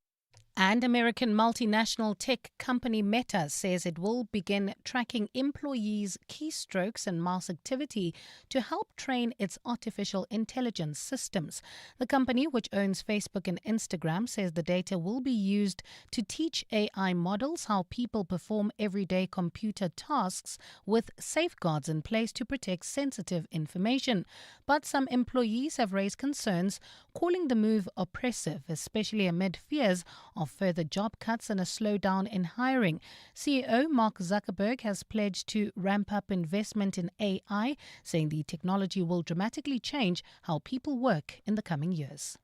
And American multinational tech company Meta says it will begin tracking employees' keystrokes and mouse activity to help train its artificial intelligence systems. The company, which owns Facebook and Instagram, says the data will be used to teach AI models how people perform everyday computer tasks with safeguards in place to protect sensitive information. But some employees have raised concerns, calling the move oppressive, especially amid fears of further job cuts and a slowdown in hiring. CEO Mark Zuckerberg has pledged to ramp up investment in AI, saying the technology will dramatically change how people work in the coming years.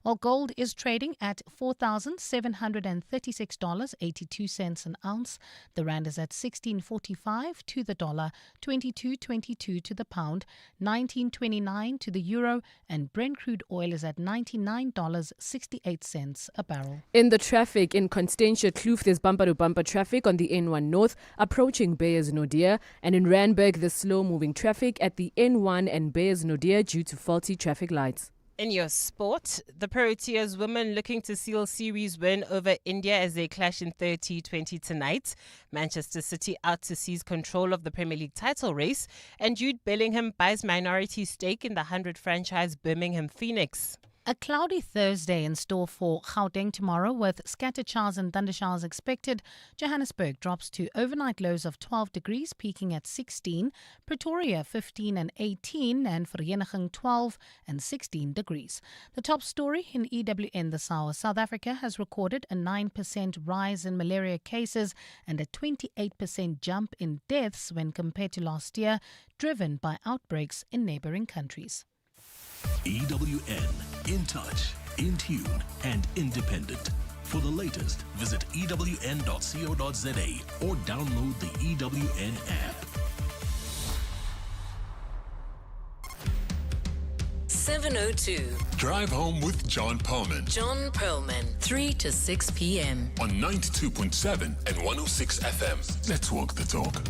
Well, gold is trading at $4,736.82 an ounce. The rand is at 16.45 to the dollar, 22.22 to the pound, 19.29 to the euro, and Brent crude oil is at $99.68 a barrel.
In the traffic in Constantia Kloof, there's bumper-to-bumper traffic on the N1 North approaching Beyers-Naudé, and in Randburg, there's slow-moving traffic at the N1 and Beyers-Naudé due to faulty traffic lights.
In your sport, the Proteas women looking to seal series win over India as they clash in 30-20 tonight. Manchester City out to seize control of the Premier League title race, and Jude Bellingham buys minority stake in the 100 franchise Birmingham Phoenix.
A cloudy Thursday in store for Gauteng tomorrow with scattered showers and thundershowers expected. Johannesburg drops to overnight lows of 12 degrees, peaking at 16. Pretoria 15 and 18, and Vereniging 12 and 16 degrees. The top story in EWN this hour. South Africa has recorded a 9% rise in malaria cases and a 28% jump in deaths when compared to last year, driven by outbreaks in neighboring countries.
EWN, in touch, in tune, and independent. For the latest, visit ewn.co.za or download the EWN app.
7:02.
Drive home with John Perlman.
John Perlman, 3 to 6 p.m.
On 92.7 and 106 FM. Let's walk the talk.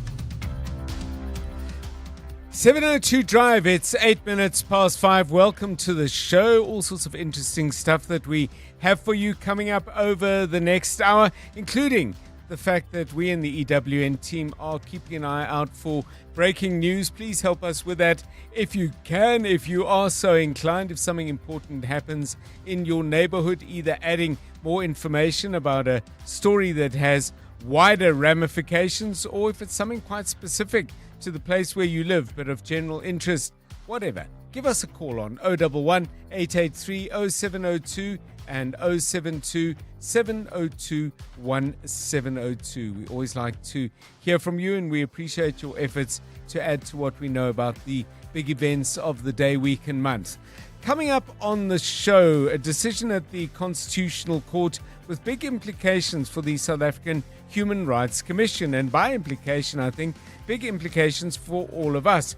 7:02 Drive, it's 8 minutes past 5. Welcome to the show. All sorts of interesting stuff that we have for you coming up over the next hour, including the fact that we in the EWN team are keeping an eye out for breaking news. Please help us with that if you can, if you are so inclined. If something important happens in your neighborhood, either adding more information about a story that has wider ramifications, or if it's something quite specific to the place where you live, but of general interest, whatever. Give us a call on 011 883 0702 and 072 702 1702. We always like to hear from you, and we appreciate your efforts to add to what we know about the big events of the day, week, and month. Coming up on the show, a decision at the Constitutional Court with big implications for the South African Human Rights Commission, and by implication, I think, big implications for all of us.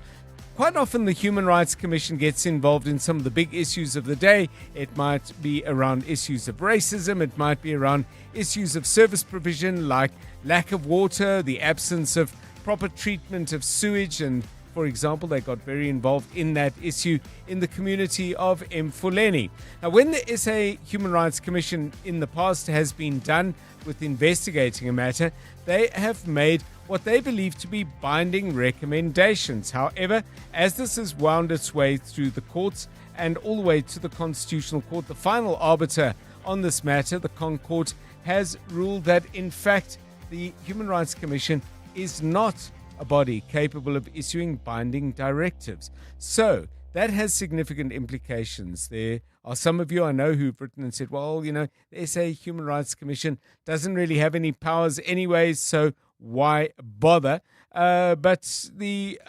Quite often the Human Rights Commission gets involved in some of the big issues of the day. It might be around issues of racism, it might be around issues of service provision like lack of water, the absence of proper treatment of sewage, and for example, they got very involved in that issue in the community of Mfuleni. Now, when the SA Human Rights Commission in the past has been done with investigating a matter, they have made what they believe to be binding recommendations. However, as this has wound its way through the courts and all the way to the Constitutional Court, the final arbiter on this matter, the Con Court, has ruled that, in fact, the Human Rights Commission is not a body capable of issuing binding directives. So that has significant implications. There are some of you I know who've written and said, well, you know, the SA Human Rights Commission doesn't really have any powers anyway, so why bother? But the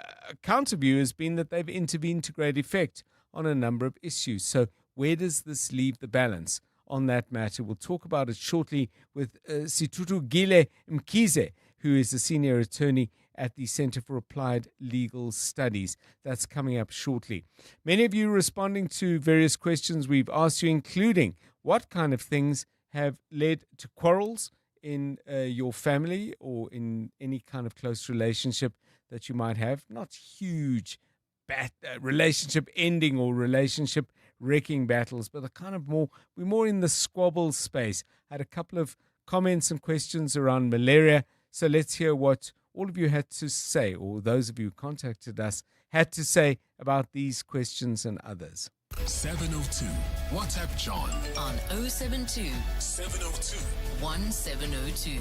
counter view has been that they've intervened to great effect on a number of issues. So where does this leave the balance on that matter. We'll talk about it shortly with Situtugile Mkize, who is a senior attorney at the Center for Applied Legal Studies. That's coming up shortly. Many of you responding to various questions we've asked you, including what kind of things have led to quarrels in your family or in any kind of close relationship that you might have. Not huge relationship ending or relationship wrecking battles, but we're more in the squabble space. I had a couple of comments and questions around malaria, so let's hear what all of you had to say, or those of you who contacted us had to say about these questions and others.
702. WhatsApp John
on 072
702
1702.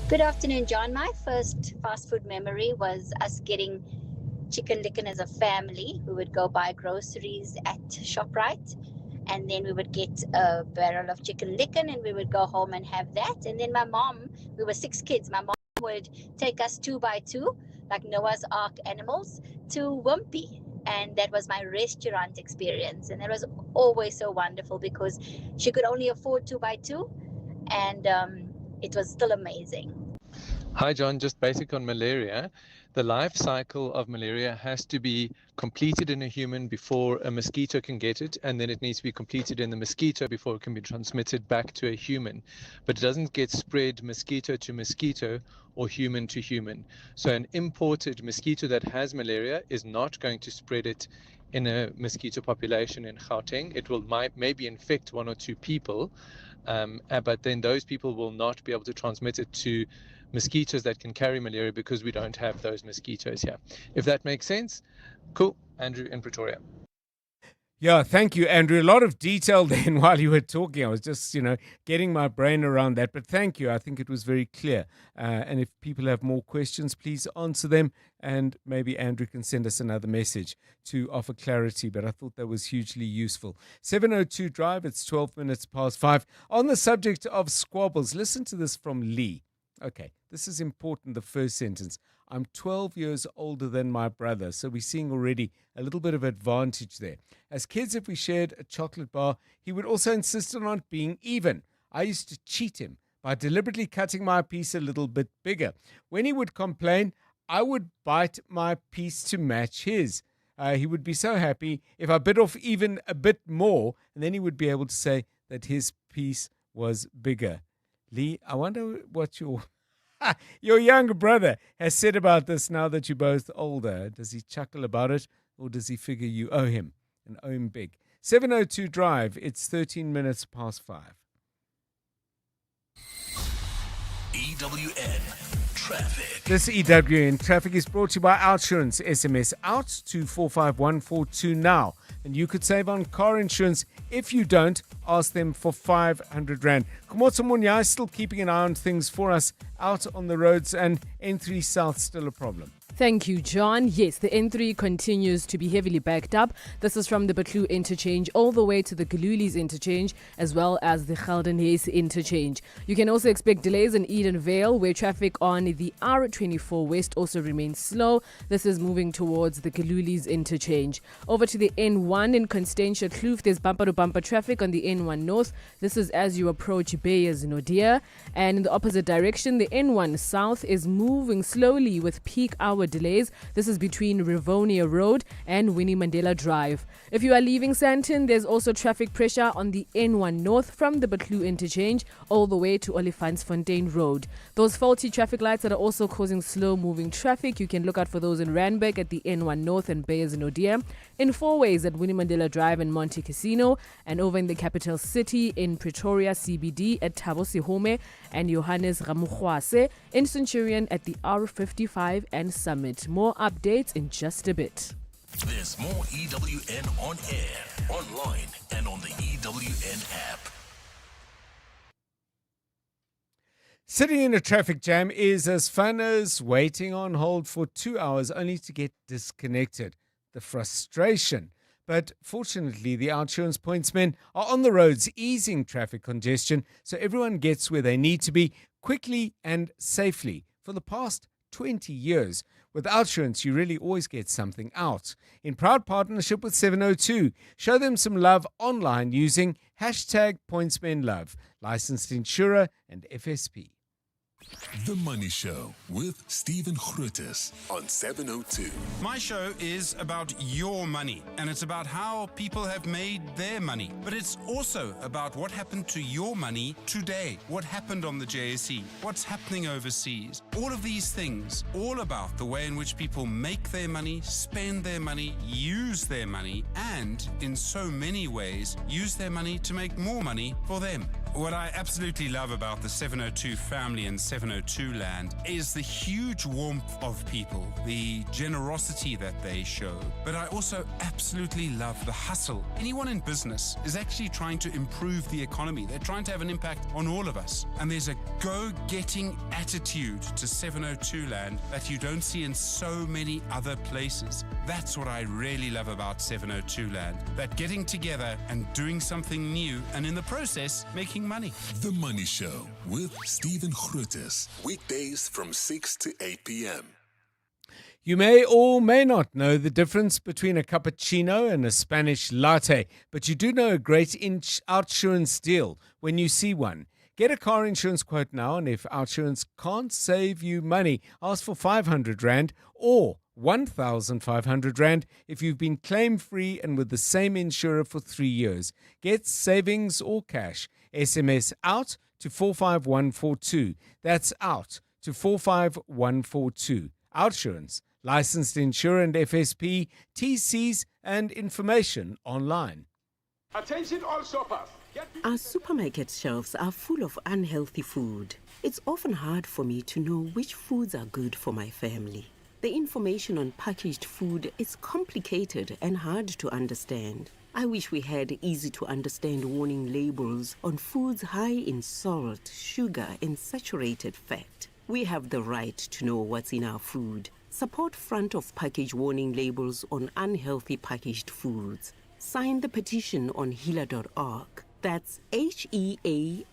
Good afternoon, John. My first fast food memory was us getting chicken licken as a family. We would go buy groceries at ShopRite, and then we would get a barrel of chicken licken and we would go home and have that. And then my mom, we were 6 kids, my mom would take us 2 by 2, like Noah's Ark animals, to Wimpy. And that was my restaurant experience. And that was always so wonderful because she could only afford 2 by 2, and it was still amazing.
Hi, John. Just basic on malaria. The life cycle of malaria has to be completed in a human before a mosquito can get it, and then it needs to be completed in the mosquito before it can be transmitted back to a human. But it doesn't get spread mosquito to mosquito or human to human. So an imported mosquito that has malaria is not going to spread it in a mosquito population in Gauteng. It will maybe infect 1 or 2 people, but then those people will not be able to transmit it to mosquitoes that can carry malaria because we don't have those mosquitoes here. If that makes sense, cool. Andrew in Pretoria.
Yeah, thank you, Andrew. A lot of detail then while you were talking. I was just, getting my brain around that. But thank you. I think it was very clear. And if people have more questions, please answer them. And maybe Andrew can send us another message to offer clarity. But I thought that was hugely useful. 702 Drive, it's 12 minutes past 5. On the subject of squabbles, listen to this from Lee. Okay, this is important, the first sentence. I'm 12 years older than my brother, so we're seeing already a little bit of advantage there. As kids, if we shared a chocolate bar, he would also insist on not being even. I used to cheat him by deliberately cutting my piece a little bit bigger. When he would complain, I would bite my piece to match his. He would be so happy if I bit off even a bit more, and then he would be able to say that his piece was bigger. Lee, I wonder what your younger brother has said about this now that you're both older. Does he chuckle about it, or does he figure you owe him and owe him big? 702 Drive, it's 13 minutes past 5.
EWN Traffic.
This EWN Traffic is brought to you by Outsurance. SMS out to 45142 now. And you could save on car insurance. If you don't, ask them for 500 Rand. Kumotso Munya is still keeping an eye on things for us out on the roads, and N3 South still a problem.
Thank you, John. Yes, the N3 continues to be heavily backed up. This is from the Batlu interchange all the way to the Galulis interchange, as well as the Geldenhuys interchange. You can also expect delays in Edenvale, where traffic on the R24 West also remains slow. This is moving towards the Galulis interchange. Over to the N1 in Constantia Kloof, there's bumper-to-bumper traffic on the N1 North. This is as you approach Bayers Nodia. And in the opposite direction, the N1 South is moving slowly with peak hour delays. This is between Rivonia Road and Winnie Mandela Drive. If you are leaving Sandton, there's also traffic pressure on the N1 North from the Batlu interchange all the way to Olifantsfontein Road. Those faulty traffic lights that are also causing slow-moving traffic, you can look out for those in Randburg at the N1 North and Bayers Nodia, in Four Ways at Winnie Mandela Drive and Monte Casino, and over in the capital city in Pretoria CBD at Thabo Sihome and Johannes Ramukhwase, in Centurion at the R55 and Summit. More updates in just a bit.
There's more EWN on air, online, and on the EWN app.
Sitting in a traffic jam is as fun as waiting on hold for 2 hours only to get disconnected. The frustration. But fortunately, the Outsurance pointsmen are on the roads easing traffic congestion so everyone gets where they need to be quickly and safely. For the past 20 years, With Outsurance, you really always get something out. In proud partnership with 702, show them some love online using #PointsmenLove, licensed insurer and FSP.
The Money Show with Stephen Grootes on 702.
My show is about your money, and it's about how people have made their money. But it's also about what happened to your money today, what happened on the JSE, what's happening overseas. All of these things, all about the way in which people make their money, spend their money, use their money, and in so many ways, use their money to make more money for them. What I absolutely love about the 702 family and 702 land is the huge warmth of people, the generosity that they show. But I also absolutely love the hustle. Anyone in business is actually trying to improve the economy. They're trying to have an impact on all of us. And there's a go-getting attitude to 702 land that you don't see in so many other places. That's what I really love about 702 land. That getting together and doing something new, and in the process, making money.
The Money Show with Stephen Grootes. Weekdays from 6 to 8 p.m.
You may or may not know the difference between a cappuccino and a Spanish latte, but you do know a great Outsurance deal when you see one. Get a car insurance quote now, and if Outsurance can't save you money, ask for 500 Rand or 1,500 Rand if you've been claim-free and with the same insurer for 3 years. Get savings or cash. SMS out to 45142. That's out to 45142. Outsurance, licensed insurer and FSP, TCs and information online.
Attention all shoppers.
Our supermarket shelves are full of unhealthy food. It's often hard for me to know which foods are good for my family. The information on packaged food is complicated and hard to understand. I wish we had easy-to-understand warning labels on foods high in salt, sugar, and saturated fat. We have the right to know what's in our food. Support front-of-package warning labels on unhealthy packaged foods. Sign the petition on healer.org. That's HEALA.org.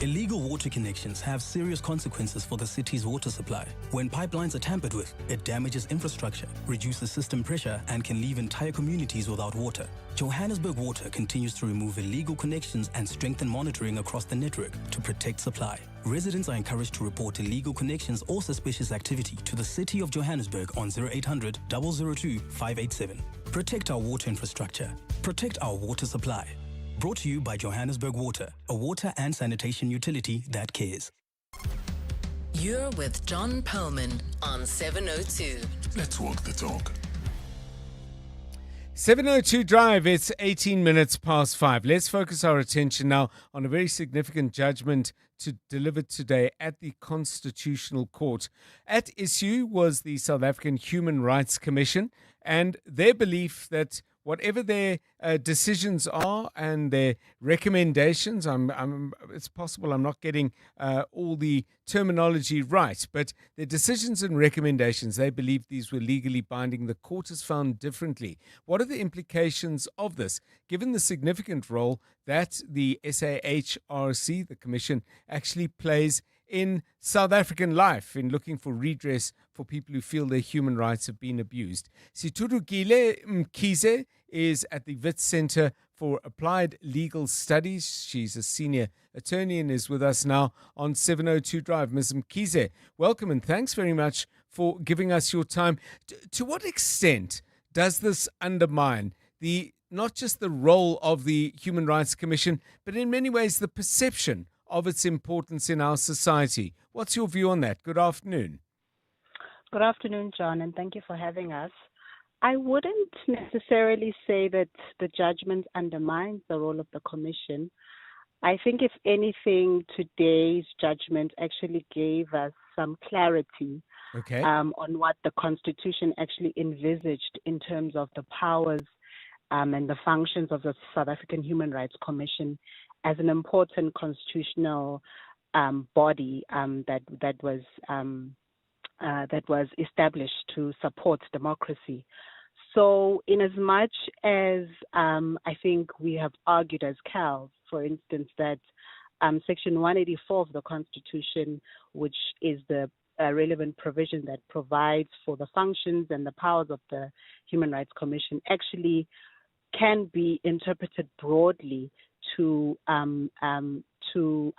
Illegal water connections have serious consequences for the city's water supply. When pipelines are tampered with, it damages infrastructure, reduces system pressure, and can leave entire communities without water. Johannesburg Water continues to remove illegal connections and strengthen monitoring across the network to protect supply. Residents are encouraged to report illegal connections or suspicious activity to the City of Johannesburg on 0800 002 587. Protect our water infrastructure. Protect our water supply. Brought to you by Johannesburg Water, a water and sanitation utility that cares.
You're with John Perlman on 702.
Let's walk the talk.
702 Drive, it's 18 minutes past 5. Let's focus our attention now on a very significant judgment delivered today at the Constitutional Court. At issue was the South African Human Rights Commission and their belief that whatever their decisions are and their recommendations, it's possible I'm not getting all the terminology right, but their decisions and recommendations, they believe these were legally binding. The court has found differently. What are the implications of this, given the significant role that the SAHRC, the Commission, actually plays in South African life in looking for redress for people who feel their human rights have been abused? Siturukile Mkhize is at the Wits Center for Applied Legal Studies. She's a senior attorney and is with us now on 702 Drive. Ms. Mkhize, welcome and thanks very much for giving us your time. To what extent does this undermine not just the role of the Human Rights Commission, but in many ways the perception of its importance in our society? What's your view on that? Good afternoon.
Good afternoon, John, and thank you for having us. I wouldn't necessarily say that the judgment undermines the role of the Commission. I think, if anything, today's judgment actually gave us some clarity on what the Constitution actually envisaged in terms of the powers and the functions of the South African Human Rights Commission as an important constitutional body that was established to support democracy. So, in as much as I think we have argued as CALs, for instance, that Section 184 of the Constitution, which is the relevant provision that provides for the functions and the powers of the Human Rights Commission actually can be interpreted broadly to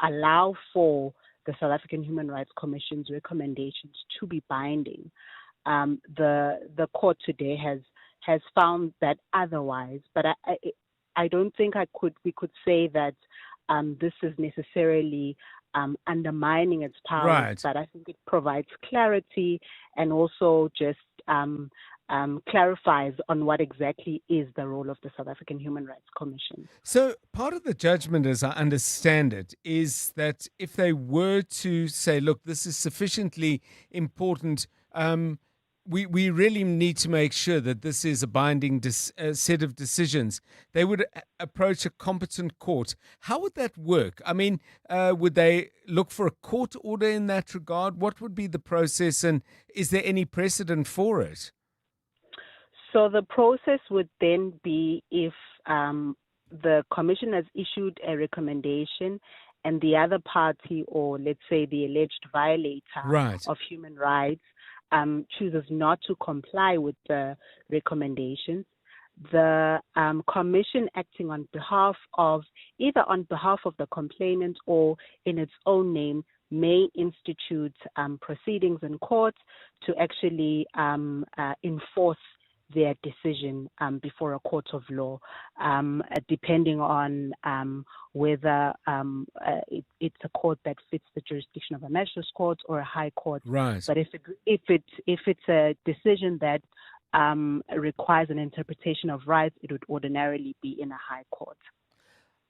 allow for the South African Human Rights Commission's recommendations to be binding. The court today has found that otherwise, but I don't think we could say that this is necessarily undermining its powers,
Right.
but I think it provides clarity and also just clarifies on what exactly is the role of the South African Human Rights Commission.
So part of the judgment, as I understand it, is that if they were to say, look, this is sufficiently important, we really need to make sure that this is a binding set of decisions, they would approach a competent court. How would that work? I mean, would they look for a court order in that regard? What would be the process, and is there any precedent for it?
So the process would then be if the commission has issued a recommendation and the other party, or let's say the alleged violator
Right.
of human rights, chooses not to comply with the recommendations, the commission acting on behalf of the complainant or in its own name may institute proceedings in court to actually enforce their decision before a court of law, depending on whether it's a court that fits the jurisdiction of a magistrate's court or a high court.
Right.
But if it's a decision that requires an interpretation of rights, it would ordinarily be in a high court.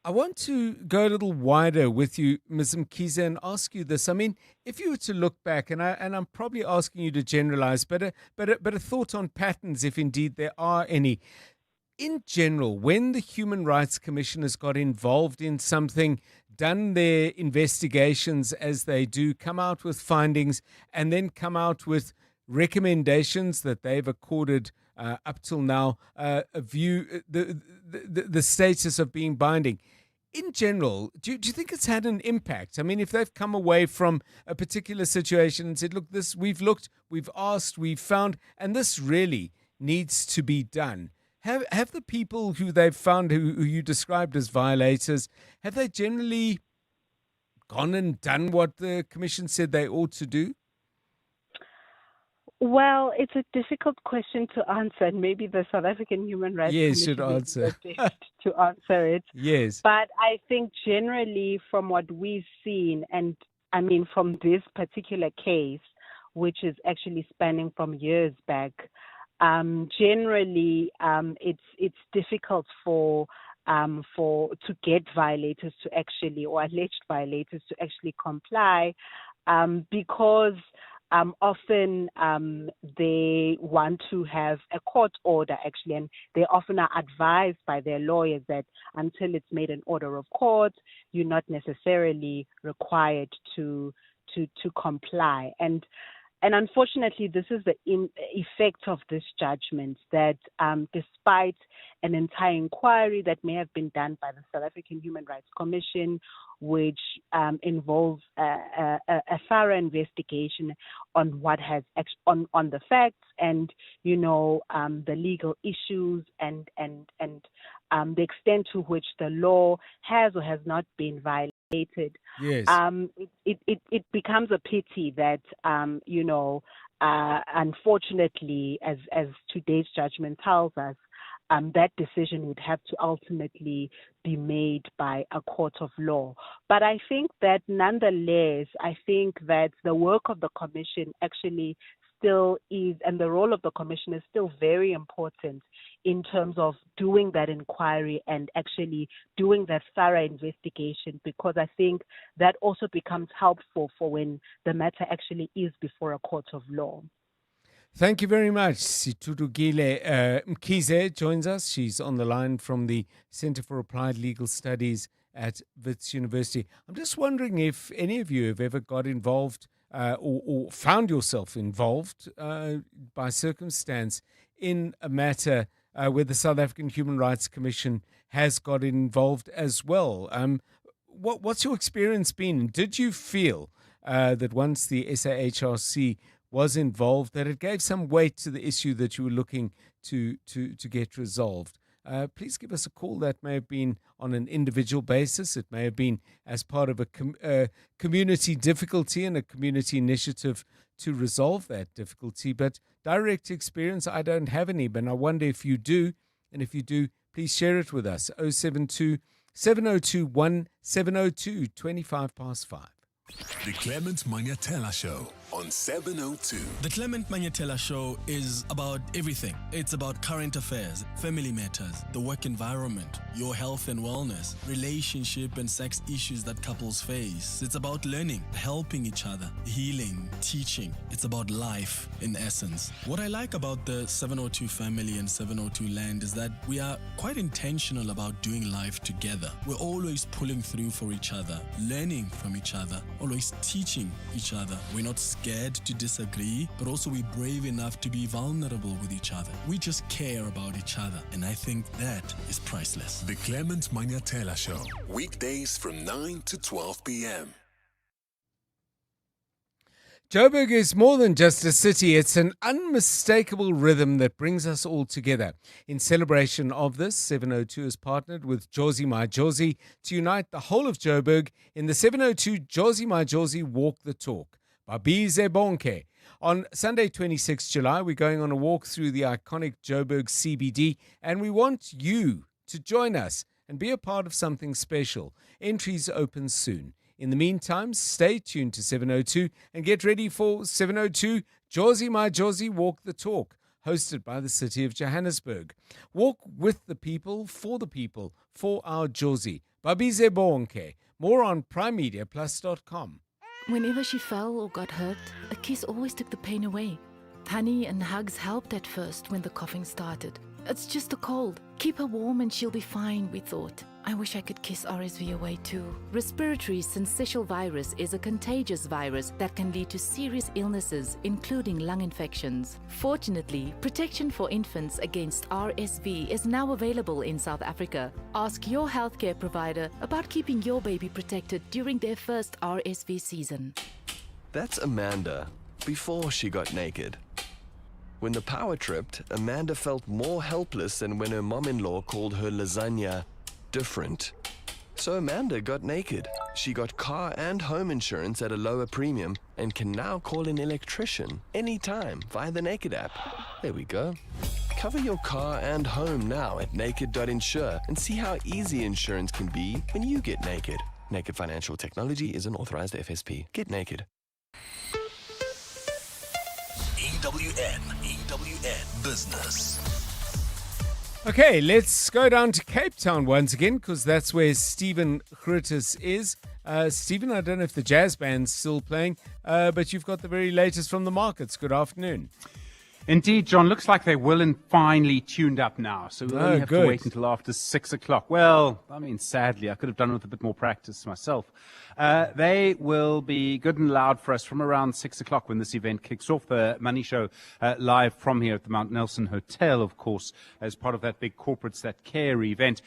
I want to go a little wider with you, Ms. Mkhize, and ask you this. I mean, if you were to look back, and I'm probably asking you to generalize, but a thought on patterns, if indeed there are any. In general, when the Human Rights Commission has got involved in something, done their investigations as they do, come out with findings, and then come out with recommendations that they've accorded up till now, a view, the status of being binding. In general, do you think it's had an impact? I mean, if they've come away from a particular situation and said, look, this we've looked, we've asked, we've found, and this really needs to be done. Have the people who they've found, who you described as violators, have they generally gone and done what the Commission said they ought to do?
Well, it's a difficult question to answer, and maybe the South African Human Rights
Commission
should answer to answer it.
Yes.
But I think generally from what we've seen, and I mean from this particular case, which is actually spanning from years back, generally it's difficult to get violators to actually, or alleged violators to actually comply, because often they want to have a court order actually, and they often are advised by their lawyers that until it's made an order of court, you're not necessarily required to comply. And unfortunately, this is the effect of this judgment, that despite an entire inquiry that may have been done by the South African Human Rights Commission, which involves a thorough investigation on what has on the facts and the legal issues and the extent to which the law has or has not been violated.
Yes.
It becomes a pity that unfortunately, as today's judgment tells us, that decision would have to ultimately be made by a court of law. But I think that nonetheless, I think that the work of the commission actually still is, and the role of the commission is still very important in terms of doing that inquiry and actually doing that thorough investigation, because I think that also becomes helpful for when the matter actually is before a court of law.
Thank you very much. Siturugile Mkhize joins us. She's on the line from the Center for Applied Legal Studies at Wits University. I'm just wondering if any of you have ever got involved or found yourself involved by circumstance in a matter where the South African Human Rights Commission has got involved as well. What's your experience been? Did you feel that once the SAHRC was involved, that it gave some weight to the issue that you were looking to get resolved. Please give us a call. That may have been on an individual basis. It may have been as part of a community difficulty and a community initiative to resolve that difficulty. But direct experience, I don't have any, but I wonder if you do. And if you do, please share it with us. 072 702 1702, 25 past 5.
The Clement Manyatela Show on 702.
The Clement Manyatela Show is about everything. It's about current affairs, family matters, the work environment, your health and wellness, relationship and sex issues that couples face. It's about learning, helping each other, healing, teaching. It's about life in essence. What I like about the 702 family and 702 land is that we are quite intentional about doing life together. We're always pulling through for each other, learning from each other, always teaching each other. We're not scared to disagree, but also we're brave enough to be vulnerable with each other. We just care about each other, and I think that is priceless.
The Clement Manyatela Show, weekdays from 9 to 12 p.m.
Joburg is more than just a city. It's an unmistakable rhythm that brings us all together. In celebration of this, 702 has partnered with Jozi My Jozi to unite the whole of Joburg in the 702 Jozi My Jozi Walk the Talk. Babize bonke. On Sunday, 26 July, we're going on a walk through the iconic Joburg CBD, and we want you to join us and be a part of something special. Entries open soon. In the meantime, stay tuned to 702 and get ready for 702 Jozi My Jozi Walk the Talk, hosted by the City of Johannesburg. Walk with the people, for our Jozi. Babize bonke. More on primemediaplus.com.
Whenever she fell or got hurt, a kiss always took the pain away. Honey and hugs helped at first when the coughing started. It's just a cold. Keep her warm and she'll be fine, we thought. I wish I could kiss RSV away too. Respiratory syncytial virus is a contagious virus that can lead to serious illnesses, including lung infections. Fortunately, protection for infants against RSV is now available in South Africa. Ask your healthcare provider about keeping your baby protected during their first RSV season.
That's Amanda, before she got naked. When the power tripped, Amanda felt more helpless than when her mom-in-law called her lasagna different. So Amanda got naked. She got car and home insurance at a lower premium and can now call an electrician anytime via the Naked app. There we go. Cover your car and home now at naked.insure and see how easy insurance can be when you get naked. Naked Financial Technology is an authorized FSP. Get naked.
EWN Business.
Okay, let's go down to Cape Town once again, because that's where Stephen Grootes is. Stephen, I don't know if the jazz band's still playing, but you've got the very latest from the markets. Good afternoon.
Indeed, John. Looks like they're well and finely tuned up now, so we'll only have to wait until after 6 o'clock. Well, I mean, sadly, I could have done with a bit more practice myself. They will be good and loud for us from around 6 o'clock when this event kicks off. The Money Show live from here at the Mount Nelson Hotel, of course, as part of that big Corporates That Care event.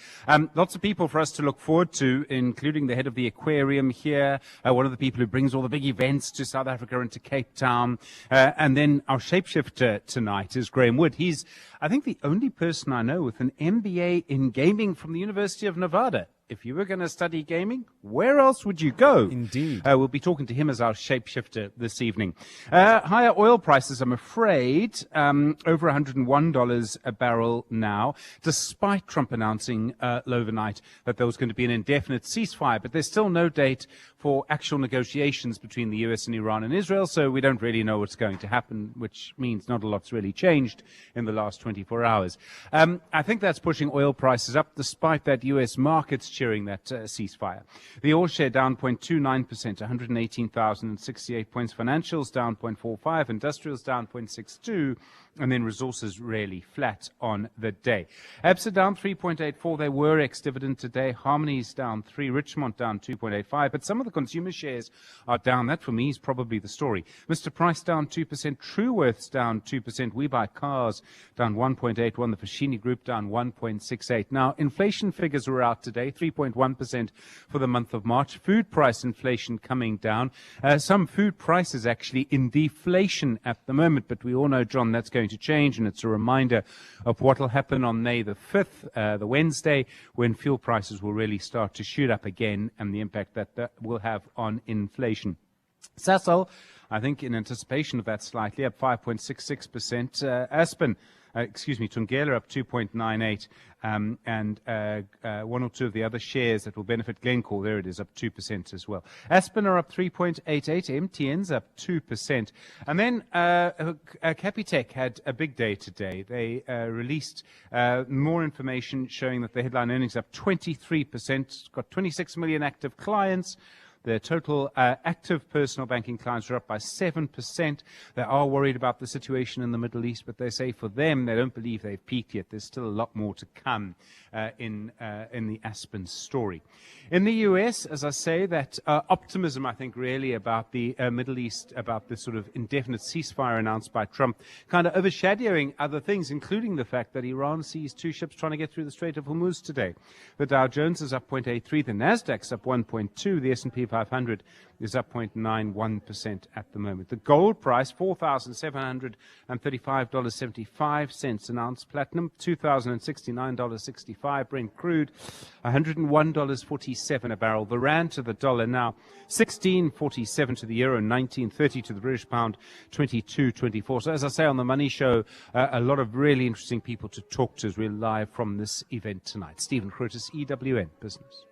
Lots of people for us to look forward to, including the head of the aquarium here, one of the people who brings all the big events to South Africa and to Cape Town. And then our shapeshifter tonight is Graham Wood. He's, I think, the only person I know with an MBA in gaming from the University of Nevada. If you were going to study gaming, where else would you go?
Indeed.
We'll be talking to him as our shapeshifter this evening. Higher oil prices, I'm afraid, over $101 a barrel now, despite Trump announcing overnight that there was going to be an indefinite ceasefire. But there's still no date for actual negotiations between the US and Iran and Israel, so we don't really know what's going to happen, which means not a lot's really changed in the last 24 hours. I think that's pushing oil prices up, despite that US markets cheering that ceasefire. The oil share down 0.29%, 118,068 points. Financials down 0.45, industrials down 0.62, and then resources really flat on the day. Absa down 3.84. They were ex-dividend today. Harmony's down 3. Richmond down 2.85. But some of the consumer shares are down. That, for me, is probably the story. Mr. Price down 2%. Trueworth's down 2%. We Buy Cars down 1.81. The Foschini Group down 1.68. Now, inflation figures were out today, 3.1% for the month of March. Food price inflation coming down. Some food prices actually in deflation at the moment, but we all know, John, that's going to change, and it's a reminder of what will happen on May the 5th, the Wednesday, when fuel prices will really start to shoot up again, and the impact that that will have on inflation. Sasol, I think in anticipation of that, slightly up 5.66%. Aspen, Tungela up 2.98%, and one or two of the other shares that will benefit Glencore, there it is, up 2% as well. Aspen are up 3.88%, MTN's up 2%. And then Capitec had a big day today. They released more information showing that the headline earnings up 23%, got 26 million active clients. Their total active personal banking clients are up by 7%. They are worried about the situation in the Middle East, but they say for them, they don't believe they've peaked yet. There's still a lot more to come in the Aspen story. In the U.S., as I say, that optimism, I think, really about the Middle East, about this sort of indefinite ceasefire announced by Trump, kind of overshadowing other things, including the fact that Iran sees 2 ships trying to get through the Strait of Hormuz today. The Dow Jones is up 0.83, the Nasdaq's up 1.2, the S&P 500 is up 0.91% at the moment. The gold price, $4,735.75 an ounce. Platinum, $2,069.65. Brent crude, $101.47 a barrel. The rand to the dollar now, 16.47 to the euro, 19.30 to the British pound, 22.24. So as I say on the Money Show, a lot of really interesting people to talk to as we're live from this event tonight. Stephen Curtis, EWN Business.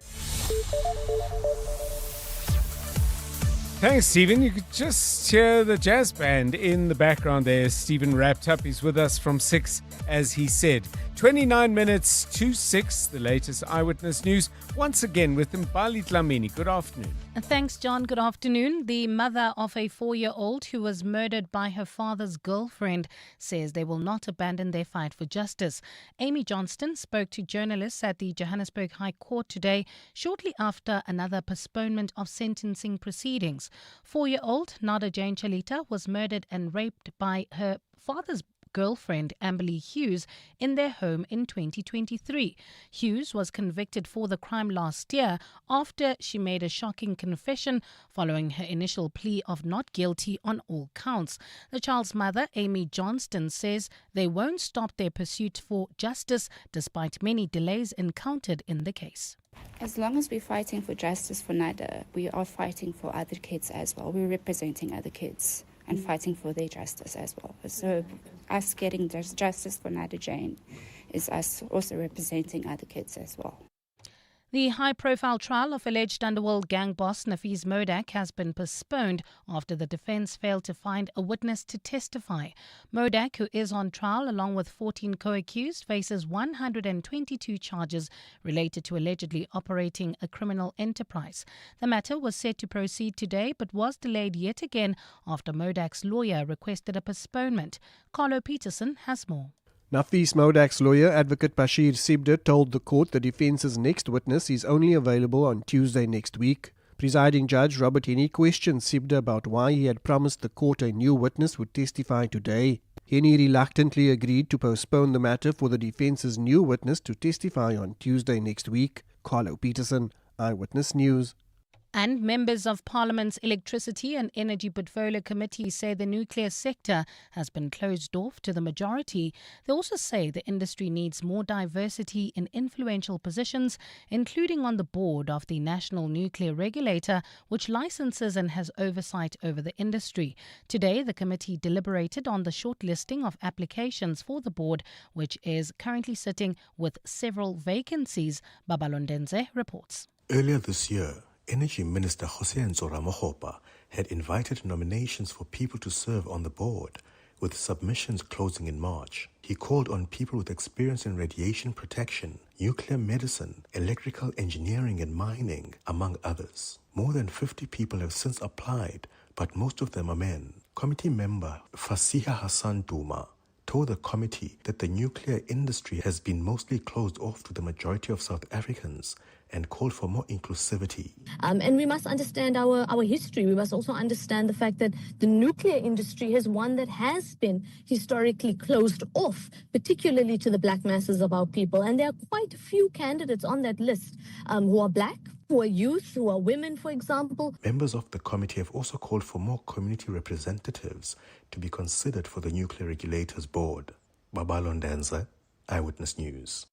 Thanks, Stephen. You could just hear the jazz band in the background there. Stephen wrapped up. He's with us from 6, as he said. 29 minutes to 6, the latest eyewitness news. Once again with Mbali Dlamini. Good afternoon.
Thanks, John. Good afternoon. The mother of a 4-year-old who was murdered by her father's girlfriend says they will not abandon their fight for justice. Amy Johnston spoke to journalists at the Johannesburg High Court today, shortly after another postponement of sentencing proceedings. 4-year-old Nada Jane Chalita was murdered and raped by her father's girlfriend Amberly Hughes in their home in 2023. Hughes was convicted for the crime last year after she made a shocking confession following her initial plea of not guilty on all counts. The child's mother, Amy Johnston, says they won't stop their pursuit for justice despite many delays encountered in the case.
As long as we're fighting for justice for Nada, we are fighting for other kids as well. We're representing other kids and fighting for their justice as well. So us getting justice for Nada Jane is us also representing other kids as well.
The high-profile trial of alleged underworld gang boss Nafeez Modak has been postponed after the defense failed to find a witness to testify. Modak, who is on trial along with 14 co-accused, faces 122 charges related to allegedly operating a criminal enterprise. The matter was set to proceed today but was delayed yet again after Modak's lawyer requested a postponement. Carlo Peterson has more.
Nafeez Modak's lawyer, Advocate Bashir Sibder, told the court the defence's next witness is only available on Tuesday next week. Presiding Judge Robert Henney questioned Sibder about why he had promised the court a new witness would testify today. Henney reluctantly agreed to postpone the matter for the defence's new witness to testify on Tuesday next week. Carlo Peterson, Eyewitness News.
And members of Parliament's Electricity and Energy Portfolio Committee say the nuclear sector has been closed off to the majority. They also say the industry needs more diversity in influential positions, including on the board of the National Nuclear Regulator, which licenses and has oversight over the industry. Today, the committee deliberated on the shortlisting of applications for the board, which is currently sitting with several vacancies. Babalondenze reports.
Earlier this year, Energy Minister Jose Nzora Mohopa had invited nominations for people to serve on the board, with submissions closing in March. He called on people with experience in radiation protection, nuclear medicine, electrical engineering and mining, among others. More than 50 people have since applied, but most of them are men. Committee member Fasiha Hassan Duma told the committee that the nuclear industry has been mostly closed off to the majority of South Africans and called for more inclusivity.
And we must understand our history. We must also understand the fact that the nuclear industry is one that has been historically closed off, particularly to the black masses of our people. And there are quite a few candidates on that list who are black, who are youth, who are women, for example.
Members of the committee have also called for more community representatives to be considered for the Nuclear Regulators Board. Babalo Ndanza, Eyewitness News.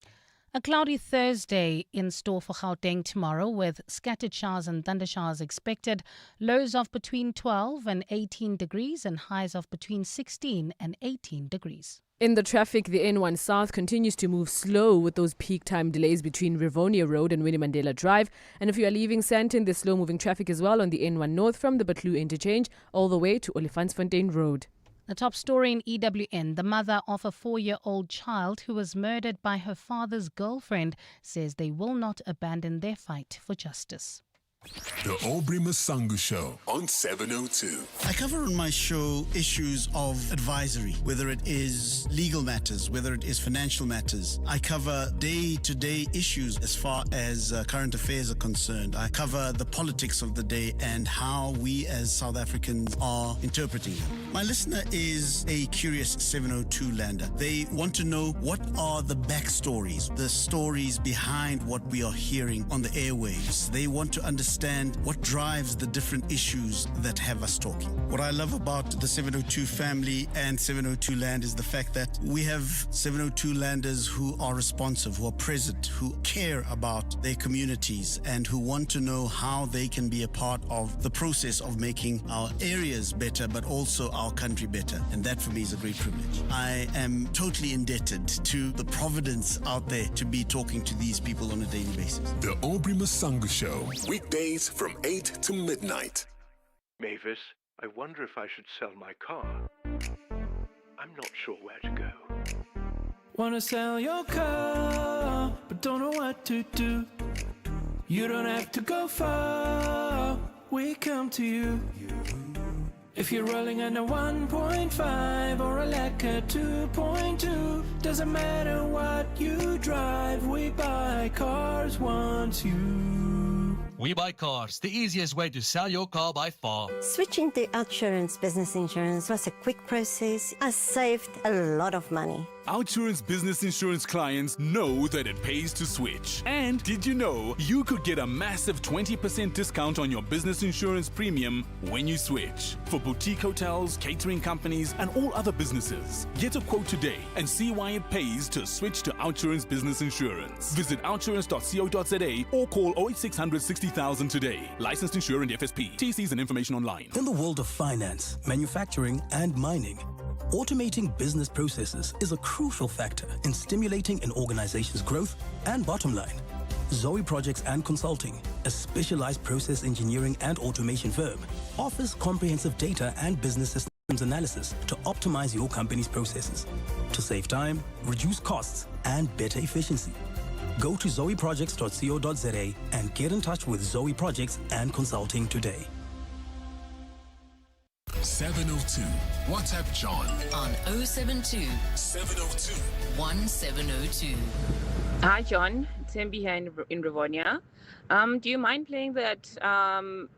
A cloudy Thursday in store for Gauteng tomorrow, with scattered showers and thundershowers expected. Lows of between 12 and 18 degrees and highs of between 16 and 18 degrees.
In the traffic, the N1 South continues to move slow with those peak time delays between Rivonia Road and Winnie Mandela Drive. And if you are leaving Sandton, there's slow-moving traffic as well on the N1 North from the Batlu interchange all the way to Olifantsfontein Road.
The top story in EWN, the mother of a 4-year-old child who was murdered by her father's girlfriend, says they will not abandon their fight for justice.
The Aubrey Masangu Show on 702.
I cover on my show issues of advisory, whether it is legal matters, whether it is financial matters. I cover day-to-day issues as far as current affairs are concerned. I cover the politics of the day and how we as South Africans are interpreting them. My listener is a curious 702 lander. They want to know what are the backstories, the stories behind what we are hearing on the airwaves. They want to understand what drives the different issues that have us talking. What I love about the 702 family and 702 Land is the fact that we have 702 Landers who are responsive, who are present, who care about their communities and who want to know how they can be a part of the process of making our areas better, but also our country better. And that for me is a great privilege. I am totally indebted to the providence out there to be talking to these people on a daily basis.
The Aubrey Masangu Show, weekdays from 8 to midnight.
Mavis, I wonder if I should sell my car. I'm not sure where to go.
Wanna sell your car, but don't know what to do. You don't have to go far, we come to you. If you're rolling under 1.5 or a Lacquer 2.2, doesn't matter what you drive, we buy cars once you.
We Buy Cars, the easiest way to sell your car by far.
Switching to Outsurance Business Insurance was a quick process. I saved a lot of money.
Outsurance Business Insurance clients know that it pays to switch. And did you know you could get a massive 20% discount on your business insurance premium when you switch? For boutique hotels, catering companies, and all other businesses. Get a quote today and see why it pays to switch to Outsurance Business Insurance. Visit outsurance.co.za or call 08600 60,000 today. Licensed insurer and FSP. TCs and information online.
In the world of finance, manufacturing, and mining, automating business processes is a crucial factor in stimulating an organization's growth and bottom line. Zoe Projects and Consulting, a specialized process engineering and automation firm, offers comprehensive data and business systems analysis to optimize your company's processes, to save time, reduce costs, and better efficiency. Go to zoeprojects.co.za and get in touch with Zoe Projects and Consulting today.
702. WhatsApp John
on 072
702
1702.
Hi, John. Tembi here in Rivonia. Do you mind playing that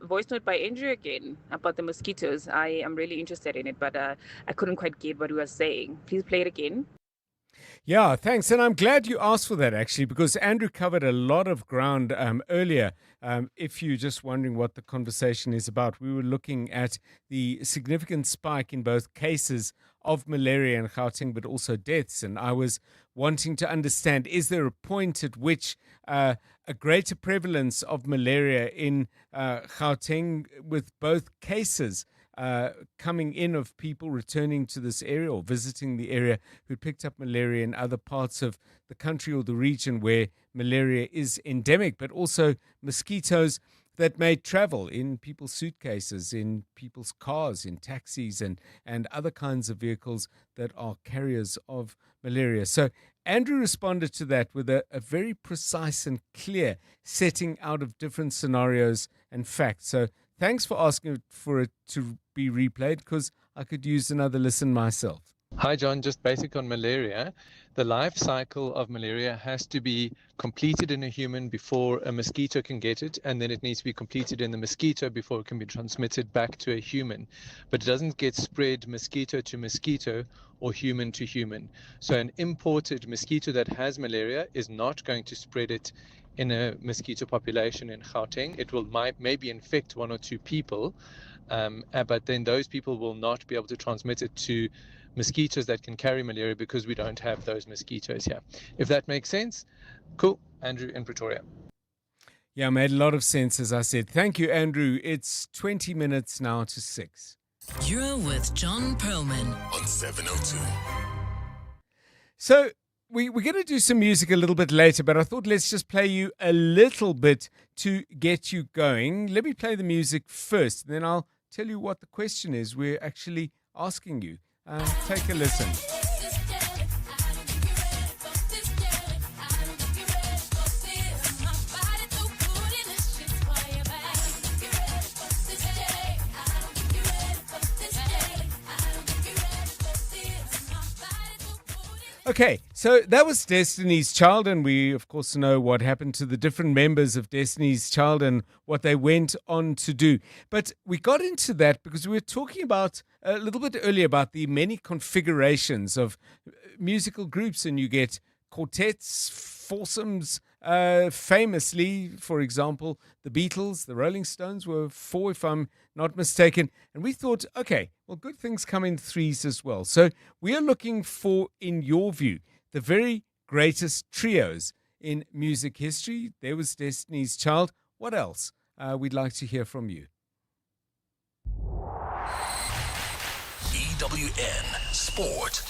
voice note by Andrew again about the mosquitoes? I am really interested in it, but I couldn't quite get what he was saying. Please play it again.
Yeah, thanks. And I'm glad you asked for that, actually, because Andrew covered a lot of ground earlier. If you're just wondering what the conversation is about, we were looking at the significant spike in both cases of malaria in Gauteng, but also deaths. And I was wanting to understand, is there a point at which a greater prevalence of malaria in Gauteng with both cases coming in of people returning to this area or visiting the area who picked up malaria in other parts of the country or the region where malaria is endemic, but also mosquitoes that may travel in people's suitcases, in people's cars, in taxis and other kinds of vehicles that are carriers of malaria. So Andrew responded to that with a very precise and clear setting out of different scenarios and facts. So thanks for asking for it to be replayed, because I could use another listen myself.
Hi, John. Just basic on malaria. The life cycle of malaria has to be completed in a human before a mosquito can get it, and then it needs to be completed in the mosquito before it can be transmitted back to a human. But it doesn't get spread mosquito to mosquito or human to human. So an imported mosquito that has malaria is not going to spread it in a mosquito population in Gauteng. It will maybe infect one or two people, but then those people will not be able to transmit it to mosquitoes that can carry malaria because we don't have those mosquitoes here. If that makes sense, cool. Andrew in Pretoria.
Yeah, made a lot of sense, as I said. Thank you, Andrew. It's 20 minutes now to 6.
You're with John Perlman
on 702.
So we're going to do some music a little bit later, but I thought let's just play you a little bit to get you going. Let me play the music first, and then I'll tell you what the question is we're actually asking you. Take a listen. Okay, so that was Destiny's Child, and we, of course, know what happened to the different members of Destiny's Child and what they went on to do. But we got into that because we were talking about a little bit earlier about the many configurations of musical groups, and you get quartets, foursomes. Famously, for example, the Beatles, the Rolling Stones were 4, if I'm not mistaken. And we thought, okay, well, good things come in threes as well. So we are looking for, in your view, the very greatest trios in music history. There was Destiny's Child. What else? We'd like to hear from you.
EWN Sport.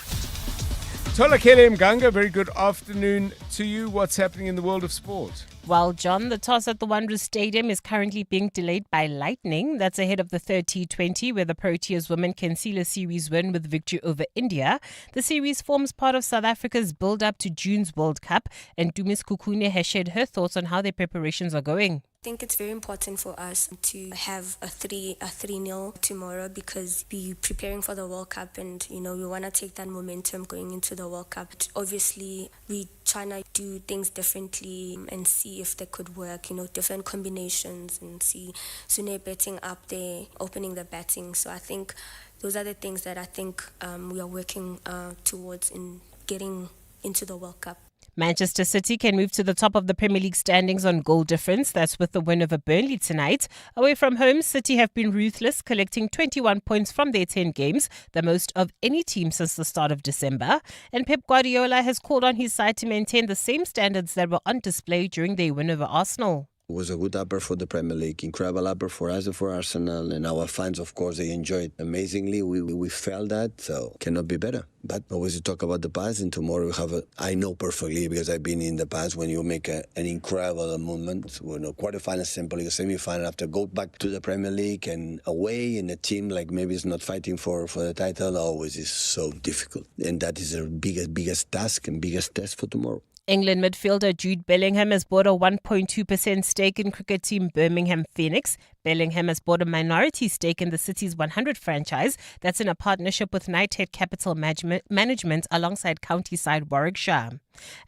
Tolakele Mganga, very good afternoon to you. What's happening in the world of sport?
Well, John, the toss at the Wanderers Stadium is currently being delayed by lightning. That's ahead of the third T20, where the Proteas women can seal a series win with victory over India. The series forms part of South Africa's build-up to June's World Cup, and Dumis Kukune has shared her thoughts on how their preparations are going.
I think it's very important for us to have a 3-0 tomorrow because we're preparing for the World Cup and, we want to take that momentum going into the World Cup. Obviously, we trying to do things differently and see if they could work, different combinations and see Sune betting up there, opening the batting. So I think those are the things that I think we are working towards in getting into the World Cup.
Manchester City can move to the top of the Premier League standings on goal difference. That's with the win over Burnley tonight. Away from home, City have been ruthless, collecting 21 points from their 10 games, the most of any team since the start of December. And Pep Guardiola has called on his side to maintain the same standards that were on display during their win over Arsenal.
It was a good upper for the Premier League, incredible upper for us and for Arsenal, and our fans, of course, they enjoyed amazingly. We felt that, so cannot be better. But always you talk about the past, and tomorrow we have I know perfectly because I've been in the past when you make an incredible moment, quarterfinal, simple league, semi-final, after go back to the Premier League and away in a team like maybe it's not fighting for the title, always is so difficult. And that is the biggest task and biggest test for tomorrow.
England midfielder Jude Bellingham has bought a 1.2% stake in cricket team Birmingham Phoenix. Bellingham has bought a minority stake in the City's 100 franchise. That's in a partnership with Knighthead Capital Management alongside county side Warwickshire.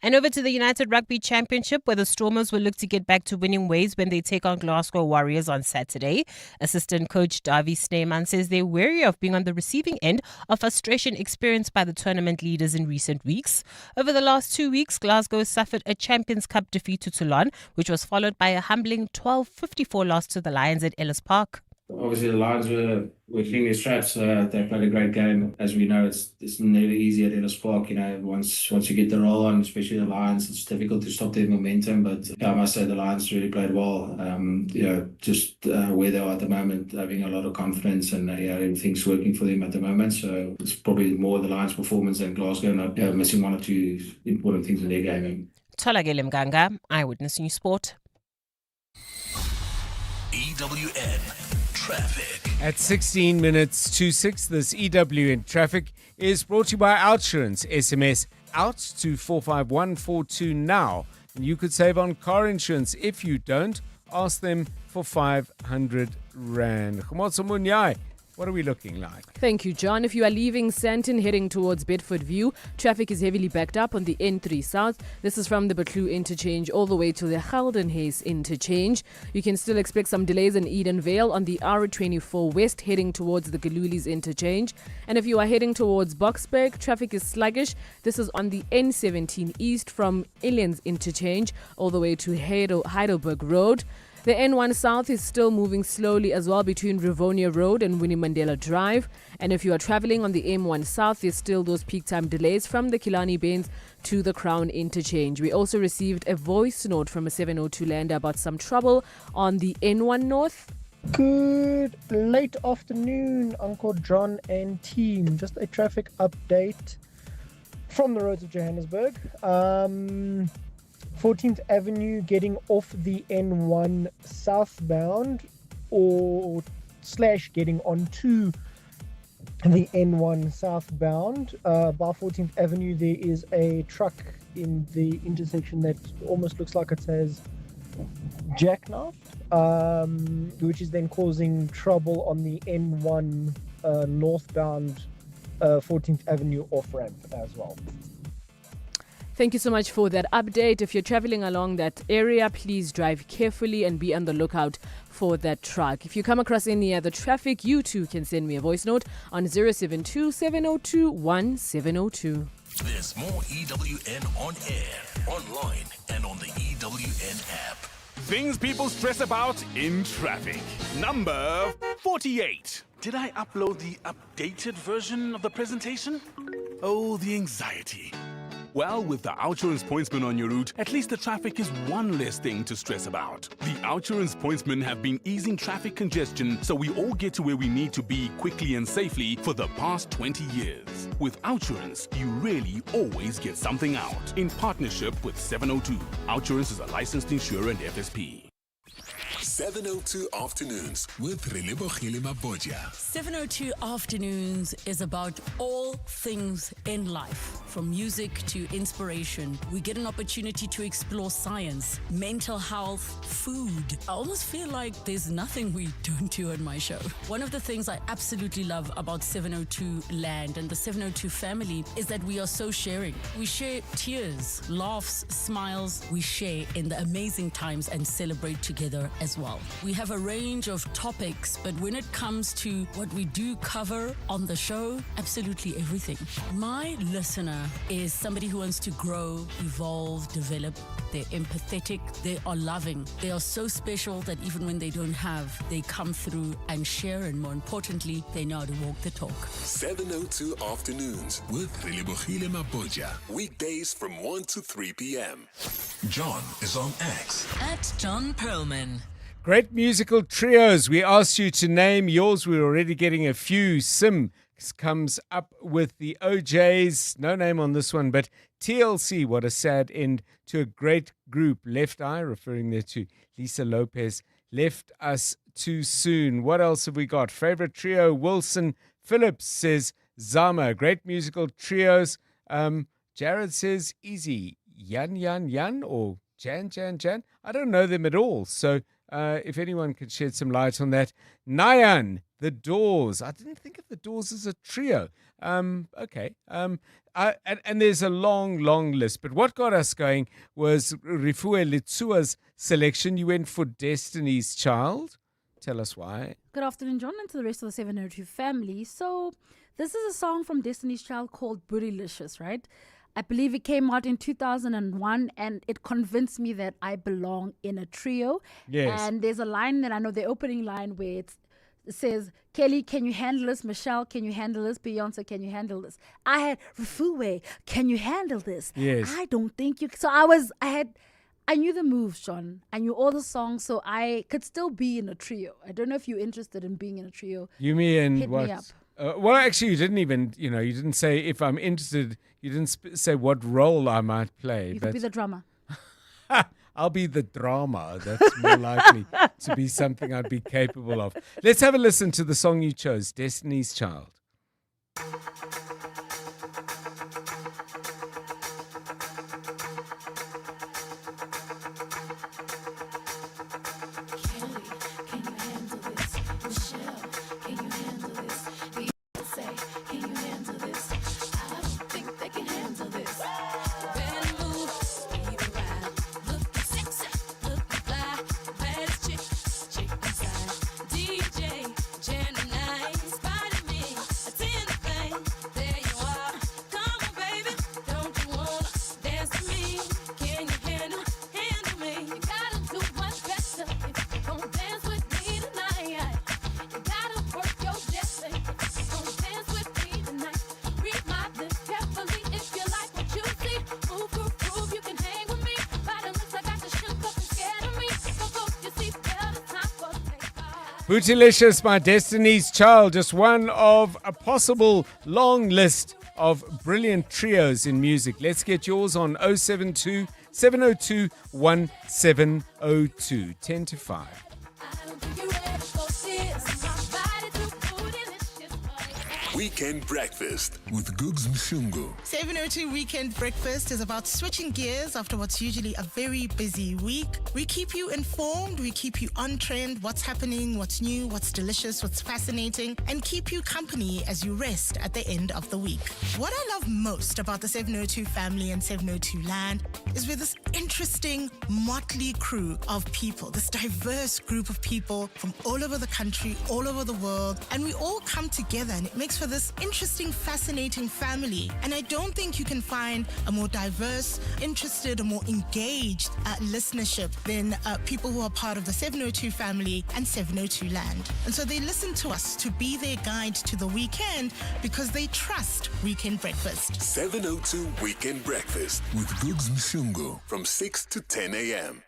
And over to the United Rugby Championship, where the Stormers will look to get back to winning ways when they take on Glasgow Warriors on Saturday. Assistant coach Davy Sneeman says they're wary of being on the receiving end of frustration experienced by the tournament leaders in recent weeks. Over the last 2 weeks, Glasgow suffered a Champions Cup defeat to Toulon, which was followed by a humbling 12-54 loss to the Lions at Ellis Park.
Obviously, the Lions were clean their straps. They played a great game. As we know, it's never easy at Ellis Park. Once you get the roll on, especially the Lions, it's difficult to stop their momentum. But I must say the Lions really played well. Just where they are at the moment, having a lot of confidence, and everything's working for them at the moment. So it's probably more the Lions' performance than Glasgow not missing one or two important things in their game.
Tolakele Mganga, Eyewitness News Sport.
EWN Traffic.
At 16 minutes to 6, this EWN Traffic is brought to you by Outsurance. SMS out to 45142 now. And you could save on car insurance. If you don't, ask them for 500 Rand. Khomotso Munyai, What are we looking like?
Thank you, John. If you are leaving Sandton heading towards Bedford View, traffic is heavily backed up on the N3 South. This is from the Batlu interchange all the way to the Geldenhuys interchange. You can still expect some delays in Edenvale on the R24 West heading towards the Galulis interchange. And if you are heading towards Boksburg, traffic is sluggish. This is on the N17 East from Illians interchange all the way to Heidelberg Road. The N1 South is still moving slowly as well between Rivonia Road and Winnie Mandela Drive. And if you are traveling on the M1 South, there's still those peak time delays from the Killarney Bains to the Crown interchange. We also received a voice note from a 702 lander about some trouble on the N1 North.
Good late afternoon, Uncle John and team. Just a traffic update from the roads of Johannesburg. 14th Avenue getting off the N1 southbound or / getting onto the N1 southbound. By 14th Avenue there is a truck in the intersection that almost looks like it has jackknifed, which is then causing trouble on the N1 northbound 14th Avenue off-ramp as well.
Thank you so much for that update. If you're traveling along that area, please drive carefully and be on the lookout for that truck. If you come across any other traffic, you too can send me a voice note on 072 702 1702.
There's more EWN on air, online, and on the EWN app.
Things people stress about in traffic. Number 48. Did I upload the updated version of the presentation? Oh, the anxiety. Well, with the Outsurance Pointsman on your route, at least the traffic is one less thing to stress about. The Outsurance Pointsmen have been easing traffic congestion so we all get to where we need to be quickly and safely for the past 20 years. With Outsurance, you really always get something out. In partnership with 702. Outsurance is a licensed insurer and FSP.
702 Afternoons with Relebogile Mabotja.
702 Afternoons is about all things in life, from music to inspiration. We get an opportunity to explore science, mental health, food. I almost feel like there's nothing we don't do on my show. One of the things I absolutely love about 702 Land and the 702 family is that we are so sharing. We share tears, laughs, smiles. We share in the amazing times and celebrate together as well. We have a range of topics, but when it comes to what we do cover on the show, absolutely everything. My listener is somebody who wants to grow, evolve, develop. They're empathetic, they are loving, they are so special that even when they don't have, they come through and share, and more importantly, they know how to walk the talk.
702 Afternoons with Relebogile Mabotja. Weekdays from 1 to 3 p.m. John is on X.
At John Perlman.
Great musical trios. We asked you to name yours. We're already getting a few. Sim comes up with the OJs. No name on this one, but TLC. What a sad end to a great group. Left Eye, referring there to Lisa Lopez, left us too soon. What else have we got? Favorite trio, Wilson Phillips says Zama. Great musical trios. Jared says Easy. Yan or Jan. I don't know them at all. So if anyone could shed some light on that. Nayan, The Doors. I didn't think of The Doors as a trio. Okay. And there's a long list. But what got us going was Rifue Litsua's selection. You went for Destiny's Child. Tell us why.
Good afternoon, John, and to the rest of the 702 family. So this is a song from Destiny's Child called Bootylicious, right? I believe it came out in 2001, and it convinced me that I belong in a trio.
Yes.
And there's a line that I know, the opening line, where it says, Kelly, can you handle this? Michelle, can you handle this? Beyonce, can you handle this? I had Rifue, can you handle this?
Yes.
I don't think you. So I knew the moves, John. I knew all the songs, so I could still be in a trio. I don't know if you're interested in being in a trio.
You mean
Hit
what?
me up.
Well, actually, you didn't even, you didn't say if I'm interested. You didn't say what role I might play.
You could be the drummer.
I'll be the drama. That's more likely to be something I'd be capable of. Let's have a listen to the song you chose, Destiny's Child.
Can you handle this? Michelle, can you handle this?
Bootylicious by Destiny's Child, just one of a possible long list of brilliant trios in music. Let's get yours on 072 702 1702, 10 to 5.
Weekend Breakfast with Googs Mshungu.
702 Weekend Breakfast is about switching gears after what's usually a very busy week. We keep you informed, we keep you on trend, what's happening, what's new, what's delicious, what's fascinating, and keep you company as you rest at the end of the week. What I love most about the 702 family and 702 land is we're this interesting motley crew of people, this diverse group of people from all over the country, all over the world, and we all come together and it makes for this interesting, fascinating family. And I don't think you can find a more diverse, interested, or more engaged listenership than people who are part of the 702 family and 702 land. And so they listen to us to be their guide to the weekend because they trust Weekend Breakfast.
702 Weekend Breakfast with Googs Mshungu from 6 to 10 a.m.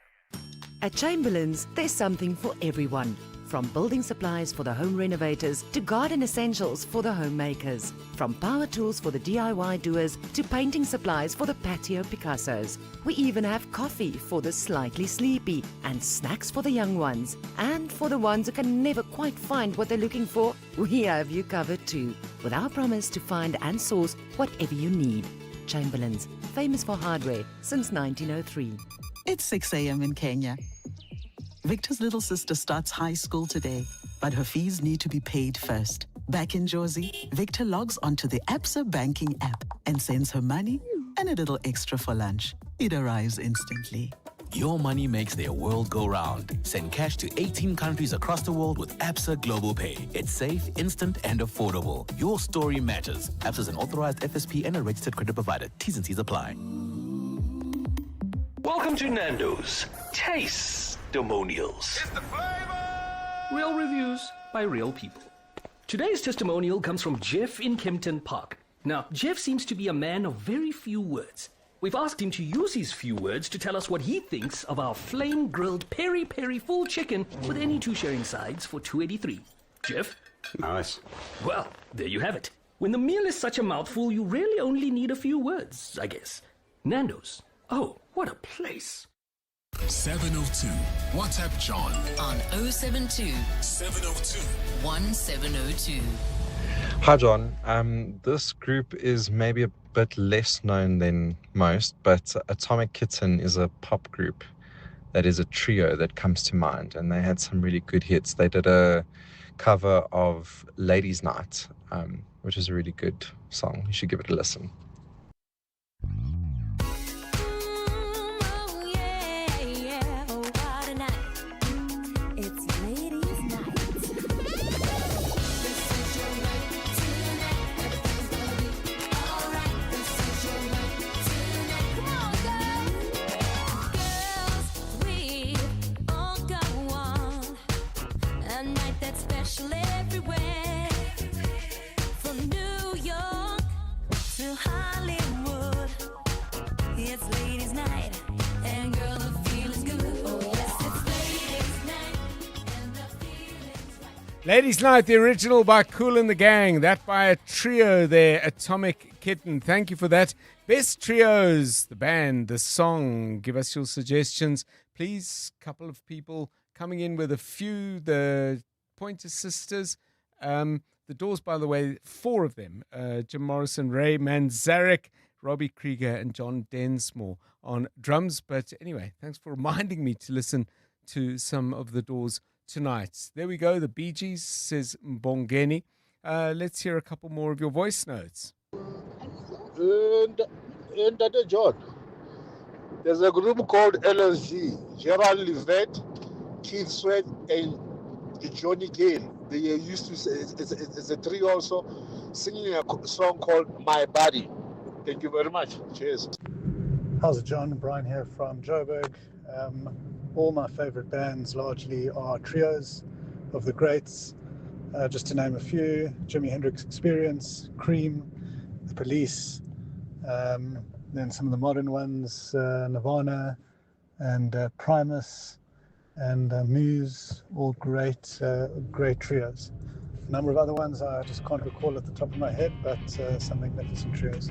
At Chamberlain's, there's something for everyone. From building supplies for the home renovators to garden essentials for the homemakers. From power tools for the DIY doers to painting supplies for the patio Picassos. We even have coffee for the slightly sleepy and snacks for the young ones. And for the ones who can never quite find what they're looking for, we have you covered too. With our promise to find and source whatever you need. Chamberlain's, famous for hardware since 1903.
It's 6 a.m. in Kenya. Victor's little sister starts high school today, but her fees need to be paid first. Back in Jersey, Victor logs onto the Absa banking app and sends her money and a little extra for lunch. It arrives instantly.
Your money makes their world go round. Send cash to 18 countries across the world with Absa Global Pay. It's safe, instant, and affordable. Your story matters. Absa is an authorized FSP and a registered credit provider. T's and C's apply.
Welcome to Nando's Testimonials.
Real reviews by real people. Today's testimonial comes from Jeff in Kempton Park. Now, Jeff seems to be a man of very few words. We've asked him to use his few words to tell us what he thinks of our flame-grilled peri-peri full chicken with any two sharing sides for $2.83. Jeff?
Nice.
Well, there you have it. When the meal is such a mouthful, you really only need a few words, I guess. Nando's. Oh, what a place.
702. WhatsApp John
on 072
702
1702.
Hi, John. This group is maybe a bit less known than most, but Atomic Kitten is a pop group that is a trio that comes to mind, and they had some really good hits. They did a cover of Ladies' Night, which is a really good song. You should give it a listen.
Ladies' Night, the original by Kool and the Gang. That by a trio there, Atomic Kitten. Thank you for that. Best trios, the band, the song. Give us your suggestions. Please, couple of people coming in with a few. The Pointer Sisters. The Doors, by the way, 4 of them. Jim Morrison, Ray Manzarek, Robbie Krieger, and John Densmore on drums. But anyway, thanks for reminding me to listen to some of the Doors tonight. There we go. The Bee Gees, says Mbongeni. Let's hear a couple more of your voice notes.
And John, there's a group called LSG. Gerald Livette, Keith Sweat, and Johnny Gale. They used to say it's a trio also singing a song called My Body. Thank you very much. Cheers.
How's it, John? Brian here from Joburg. All my favorite bands largely are trios of the greats. Just to name a few: Jimi Hendrix Experience, Cream, The Police, then some of the modern ones, Nirvana and Primus, and Muse, all great trios. A number of other ones I just can't recall at the top of my head, but some magnificent trios.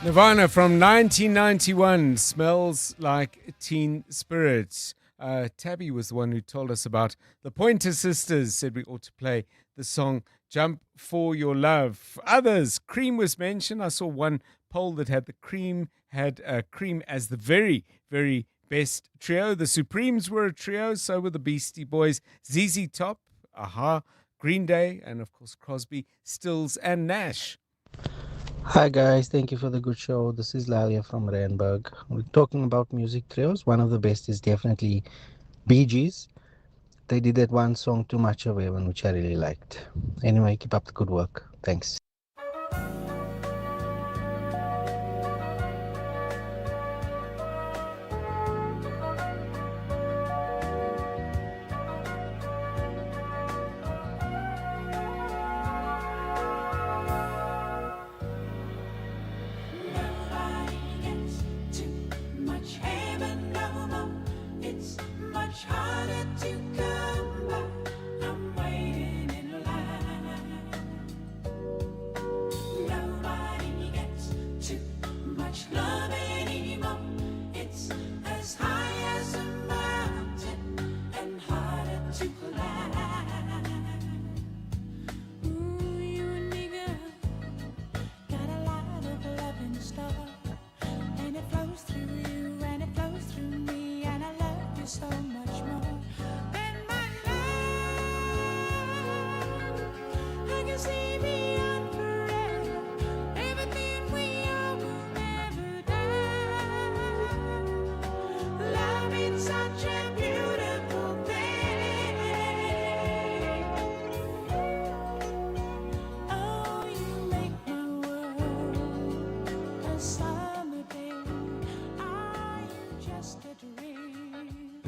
Nirvana from 1991, Smells Like Teen Spirit. Tabby was the one who told us about the Pointer Sisters, said we ought to play the song Jump For Your Love. Others, Cream was mentioned. I saw one poll that had Cream as the very, very best trio. The Supremes were a trio, so were the Beastie Boys, ZZ Top, Aha, Green Day, and of course Crosby, Stills, and Nash.
Hi guys, thank you for the good show. This is Lalia from Randburg. We're talking about music trios. One of the best is definitely Bee Gees. They did that one song, Too Much of Heaven, which I really liked. Anyway, keep up the good work. Thanks.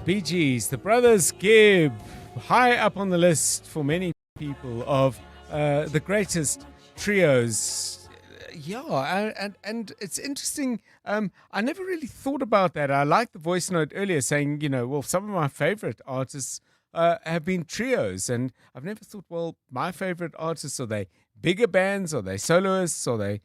Bee Gees, the Brothers Gibb, high up on the list for many people of the greatest trios. And it's interesting. I never really thought about that. I liked the voice note earlier saying, some of my favorite artists have been trios. And I've never thought, well, my favorite artists, are they bigger bands? Are they soloists? Are they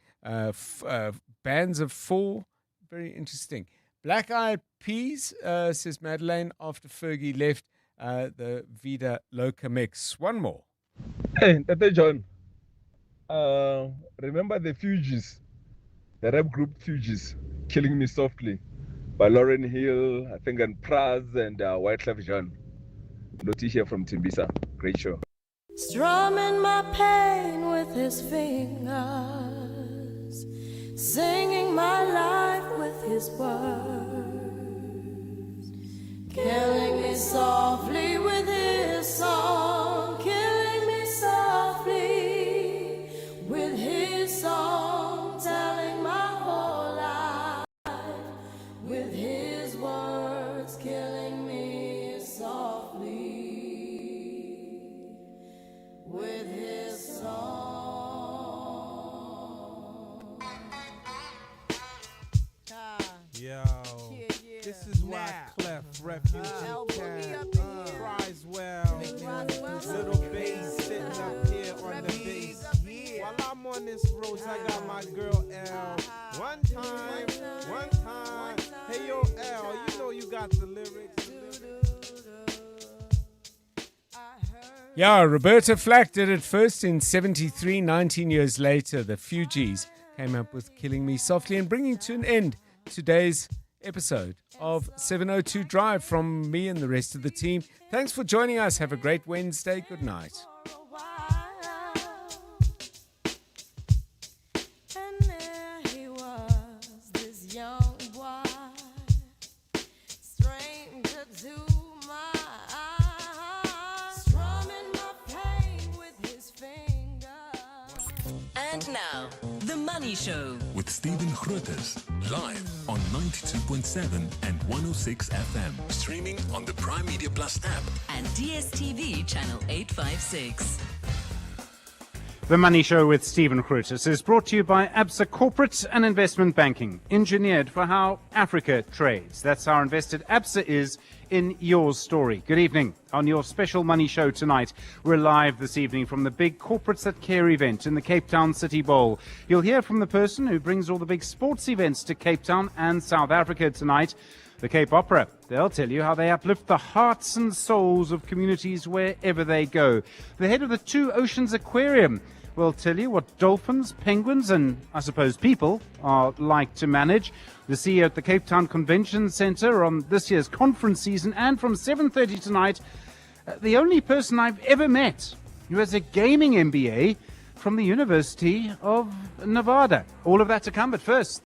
bands of four? Very interesting. Black Eyed Peas, says Madeleine, after Fergie left the Vida Loca mix. One more.
Hey, Tata John. Remember the Fugees, the rap group Fugees, Killing Me Softly, by Lauryn Hill, I think, and Praz and Wyclef Jean. Loti here from Timbisa. Great show.
Strumming my pain with his fingers, singing my life with his words, killing me softly with his song, killing me softly with his song, telling my whole life with his words, killing me softly with his song.
Yo, this is why Clef, Refugee Cat, Criswell, Little Bass sitting up here on the bass. While I'm on this road, I got my girl L. One time, hey yo L, you know you got the lyrics.
Yeah, Roberta Flack did it first in 73. 19 years later, the Fugees came up with Killing Me Softly and bringing to an end today's episode of 702 Drive from me and the rest of the team. Thanks for joining us. Have a great Wednesday. Good night.
And now, The Money Show.
With Stephen Grootes, live on 92.7 and 106 FM. Streaming on the Prime Media Plus app.
And DSTV channel 856.
The Money Show with Stephen Grootes is brought to you by Absa Corporate and Investment Banking, engineered for how Africa trades. That's how invested Absa is in your story. Good evening. On your special Money Show tonight, we're live this evening from the big Corporates That Care event in the Cape Town City Bowl. You'll hear from the person who brings all the big sports events to Cape Town and South Africa tonight, the Cape Opera. They'll tell you how they uplift the hearts and souls of communities wherever they go. The head of the Two Oceans Aquarium will tell you what dolphins, penguins, and I suppose people are like to manage. The CEO at the Cape Town Convention Centre on this year's conference season, and from 7:30 tonight, the only person I've ever met who has a gaming MBA from the University of Nevada. All of that to come, but first,